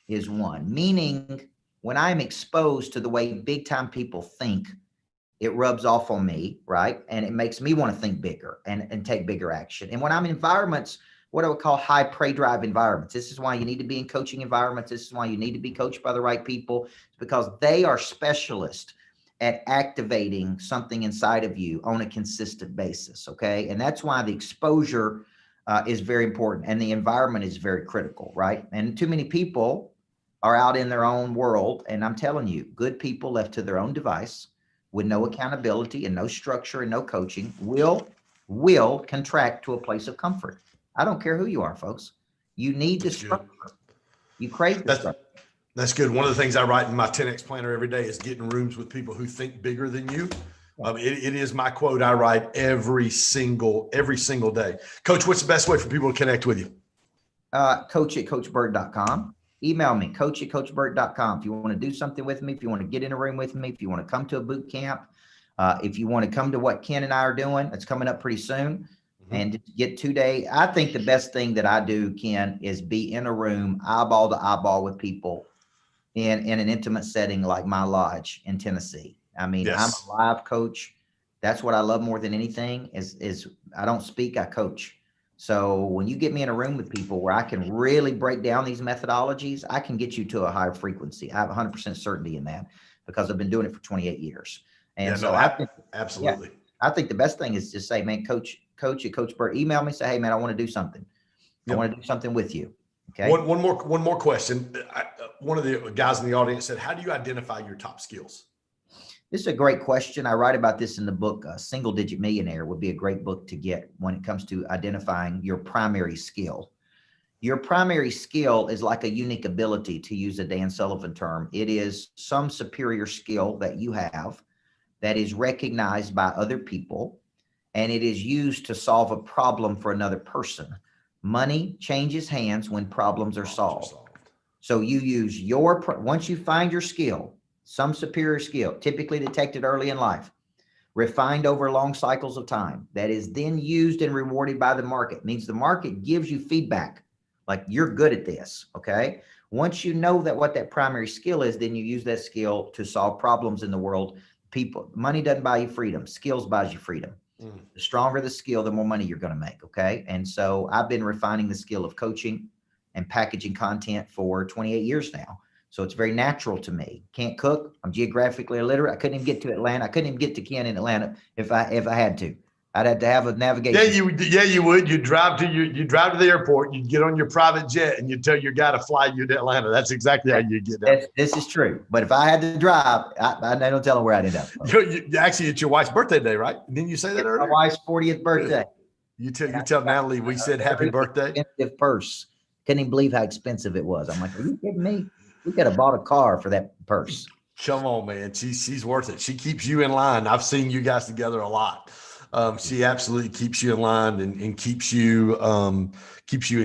is one. Meaning, when I'm exposed to the way big time people think, it rubs off on me, right? And it makes me want to think bigger and take bigger action. And when I'm in environments, what I would call high Pray Drive environments, this is why you need to be in coaching environments. This is why you need to be coached by the right people, because they are specialists at activating something inside of you on a consistent basis. Okay. And that's why the exposure is very important, and the environment is very critical, right? And too many people are out in their own world. And I'm telling you, good people left to their own device with no accountability and no structure and no coaching will contract to a place of comfort. I don't care who you are, folks. You need the structure. You crave the structure. That's good. One of the things I write in my 10X planner every day is get in rooms with people who think bigger than you. It is my quote I write every single day. Coach, what's the best way for people to connect with you? Coach@coachbird.com. Email me, coach@coachbird.com. If you want to do something with me, if you want to get in a room with me, if you want to come to a boot camp, if you want to come to what Ken and I are doing, it's coming up pretty soon. And get 2 days. I think the best thing that I do, Ken, is be in a room, eyeball to eyeball with people in an intimate setting like my lodge in Tennessee. I mean, yes. I'm a live coach. That's what I love more than anything is I don't speak, I coach. So when you get me in a room with people where I can really break down these methodologies, I can get you to a higher frequency. I have 100% certainty in that because I've been doing it for 28 years. And Yeah, so no, I think, absolutely. I think the best thing is just say, man, Coach Burt, email me, say, hey man, I want to do something. I Yep. want to do something with you. Okay. One more question. One of the guys in the audience said, how do you identify your top skills? This is a great question. I write about this in the book, Single Digit Millionaire would be a great book to get when it comes to identifying your primary skill. Your primary skill is like a unique ability, to use a Dan Sullivan term. It is some superior skill that you have that is recognized by other people, and it is used to solve a problem for another person. Money changes hands when problems are solved. So you use once you find your skill, some superior skill, typically detected early in life, refined over long cycles of time, that is then used and rewarded by the market. Means the market gives you feedback, like you're good at this, okay? Once you know that what that primary skill is, then you use that skill to solve problems in the world. Money doesn't buy you freedom, skills buys you freedom. The stronger the skill, the more money you're going to make, okay? And so I've been refining the skill of coaching and packaging content for 28 years now. So it's very natural to me. Can't cook. I'm geographically illiterate. I couldn't even get to Atlanta. I couldn't even get to Ken in Atlanta if I had to. I'd have to have a navigation. Yeah, you would. You'd drive to the airport. You'd get on your private jet, and you'd tell your guy to fly you to Atlanta. That's exactly how you get there. This is true. But if I had to drive, I don't tell them where I'd end up. Actually, it's your wife's birthday day, right? Didn't you say that earlier? My wife's 40th birthday. You tell Natalie we said happy birthday. Expensive purse. Couldn't even believe how expensive it was. I'm like, are you kidding me? We could have bought a car for that purse. Come on, man. She's worth it. She keeps you in line. I've seen you guys together a lot. She absolutely keeps you in line and keeps you in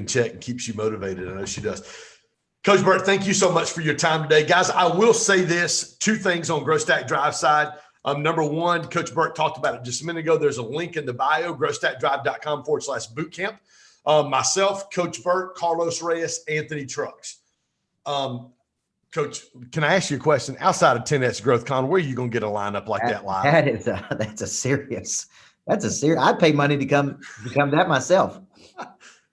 check and keeps you motivated. I know she does. Coach Burt, thank you so much for your time today. Guys, I will say this, 2 things on Grow Stack Drive side. Number one, Coach Burt talked about it just a minute ago. There's a link in the bio, growstackdrive.com/bootcamp. Myself, Coach Burt, Carlos Reyes, Anthony Trucks. Coach, can I ask you a question? Outside of 10X Growth Con, where are you going to get a lineup like that live? That's a serious. I'd pay money to come that myself.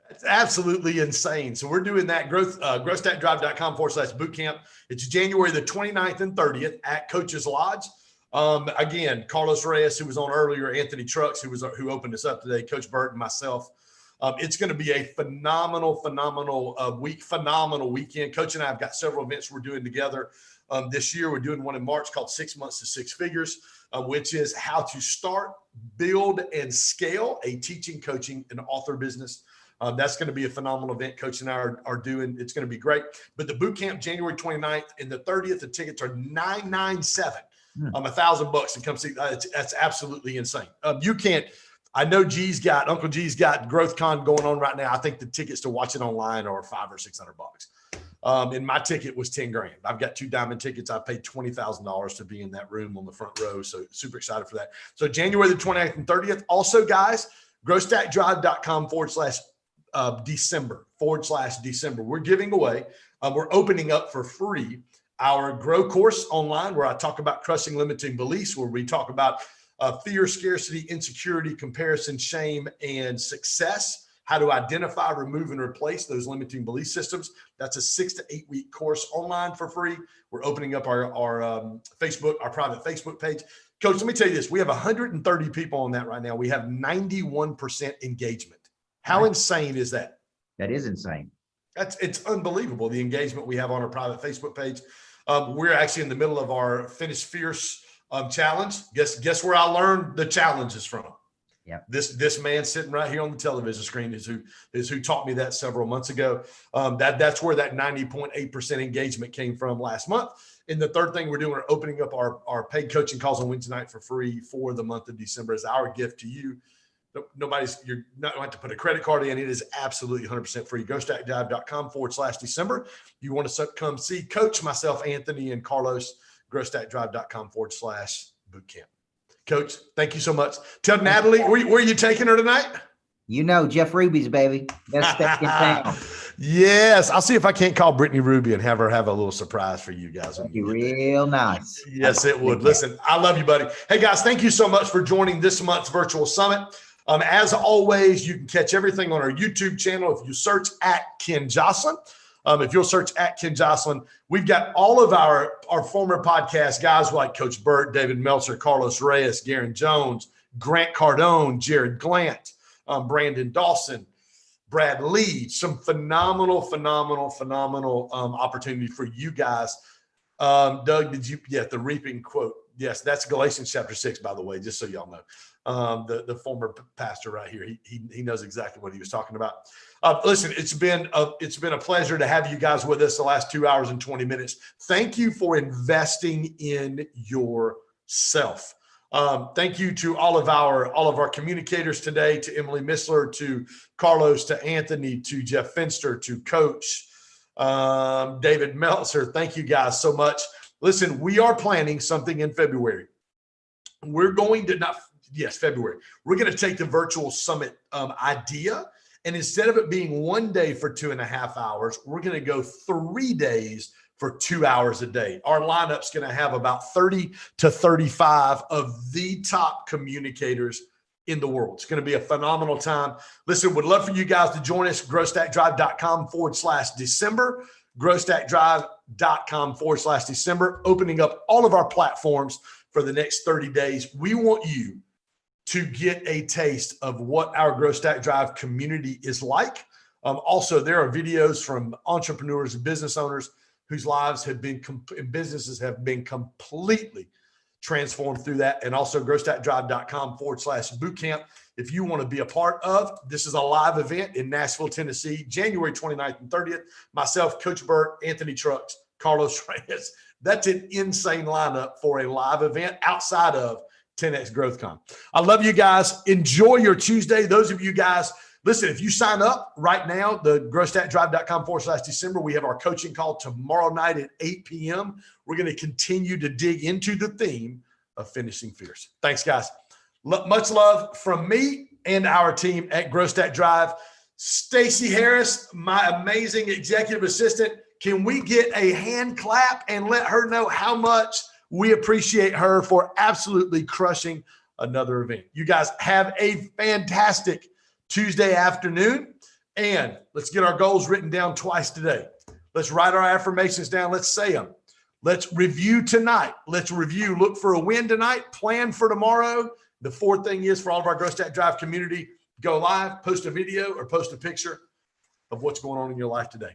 It's absolutely insane. So we're doing that growstackdrive.com/bootcamp. It's January the 29th and 30th at Coach's Lodge. Again, Carlos Reyes, who was on earlier, Anthony Trucks, who opened us up today, Coach Burt, and myself. It's going to be a phenomenal weekend. Coach and I have got several events we're doing together this year. We're doing one in March called 6 Months to 6 Figures, which is how to start, build, and scale a teaching, coaching, and author business. That's going to be a phenomenal event. Coach and I are doing. It's going to be great. But the boot camp, January 29th and the 30th, the tickets are $997, $1,000 to come see. That's absolutely insane. You can't. I know Uncle G's got GrowthCon going on right now. I think the tickets to watch it online are $500 or $600. And my ticket was $10,000. I've got 2 diamond tickets. I paid $20,000 to be in that room on the front row. So super excited for that. So January the 29th and 30th. Also, guys, growstackdrive.com/December. We're giving away. We're opening up for free our Grow course online, where I talk about crushing limiting beliefs, where we talk about fear, scarcity, insecurity, comparison, shame, and success. How to identify, remove, and replace those limiting belief systems. That's a 6 to 8 week course online for free. We're opening up our private Facebook page. Coach, let me tell you this. We have 130 people on that right now. We have 91% engagement. How insane is that? That is insane. It's unbelievable, the engagement we have on our private Facebook page. We're actually in the middle of our Finish Fierce challenge. Guess where I learned the challenges from? Yeah. This man sitting right here on the television screen is who taught me that several months ago. That's where that 90.8% engagement came from last month. And the third thing we're doing, we're opening up our paid coaching calls on Wednesday night for free for the month of December as our gift to you. You're not going to put a credit card in. It is absolutely 100% free. GrowStackDrive.com/December. You want to come see Coach, myself, Anthony, and Carlos. GrowStackDrive.com/bootcamp. Coach, thank you so much. Tell Natalie, where are you taking her tonight? Jeff Ruby's, baby. Best stack in town. Yes. I'll see if I can't call Brittany Ruby and have her have a little surprise for you guys. That'd be real nice. Yes, it would. Listen, I love you, buddy. Hey, guys, thank you so much for joining this month's virtual summit. As always, you can catch everything on our YouTube channel if you search at Ken Jocelyn. If you'll search at Ken Jocelyn, we've got all of our former podcast guys like Coach Burt, David Meltzer, Carlos Reyes, Garen Jones, Grant Cardone, Jared Glant, Brandon Dawson, Brad Lee. Some phenomenal opportunity for you guys. Doug, the reaping quote. Yes, that's Galatians chapter 6, by the way, just so y'all know. The former pastor right here, he knows exactly what he was talking about. Listen, it's been a pleasure to have you guys with us the last 2 hours and 20 minutes. Thank you for investing in yourself. Thank you to all of our communicators today, to Emily Missler, to Carlos, to Anthony, to Jeff Finster, to Coach David Meltzer. Thank you guys so much. Listen, we are planning something in February. February. We're going to take the virtual summit idea, and instead of it being one day for 2.5 hours, we're going to go 3 days for 2 hours a day. Our lineup's going to have about 30 to 35 of the top communicators in the world. It's going to be a phenomenal time. Listen, would love for you guys to join us. growstackdrive.com/December. growstackdrive.com/December. Opening up all of our platforms for the next 30 days. We want you to get a taste of what our Grow Stack Drive community is like. Also, there are videos from entrepreneurs and business owners whose lives have been businesses have been completely transformed through that. And also growstackdrive.com/bootcamp. If you want to be a part of, this is a live event in Nashville, Tennessee, January 29th and 30th. Myself, Coach Burt, Anthony Trucks, Carlos Reyes. That's an insane lineup for a live event outside of 10X GrowthCon. I love you guys. Enjoy your Tuesday. Those of you guys, listen, if you sign up right now, the growstackdrive.com/December, we have our coaching call tomorrow night at 8 p.m. We're going to continue to dig into the theme of finishing fierce. Thanks, guys. Much love from me and our team at Grow Stack Drive. Stacey Harris, my amazing executive assistant, can we get a hand clap and let her know how much we appreciate her for absolutely crushing another event? You guys have a fantastic Tuesday afternoon, and let's get our goals written down twice today. Let's write our affirmations down. Let's say them. Let's review tonight. Look for a win tonight. Plan for tomorrow. The fourth thing is for all of our Grow Stack Drive community, go live, post a video or post a picture of what's going on in your life today.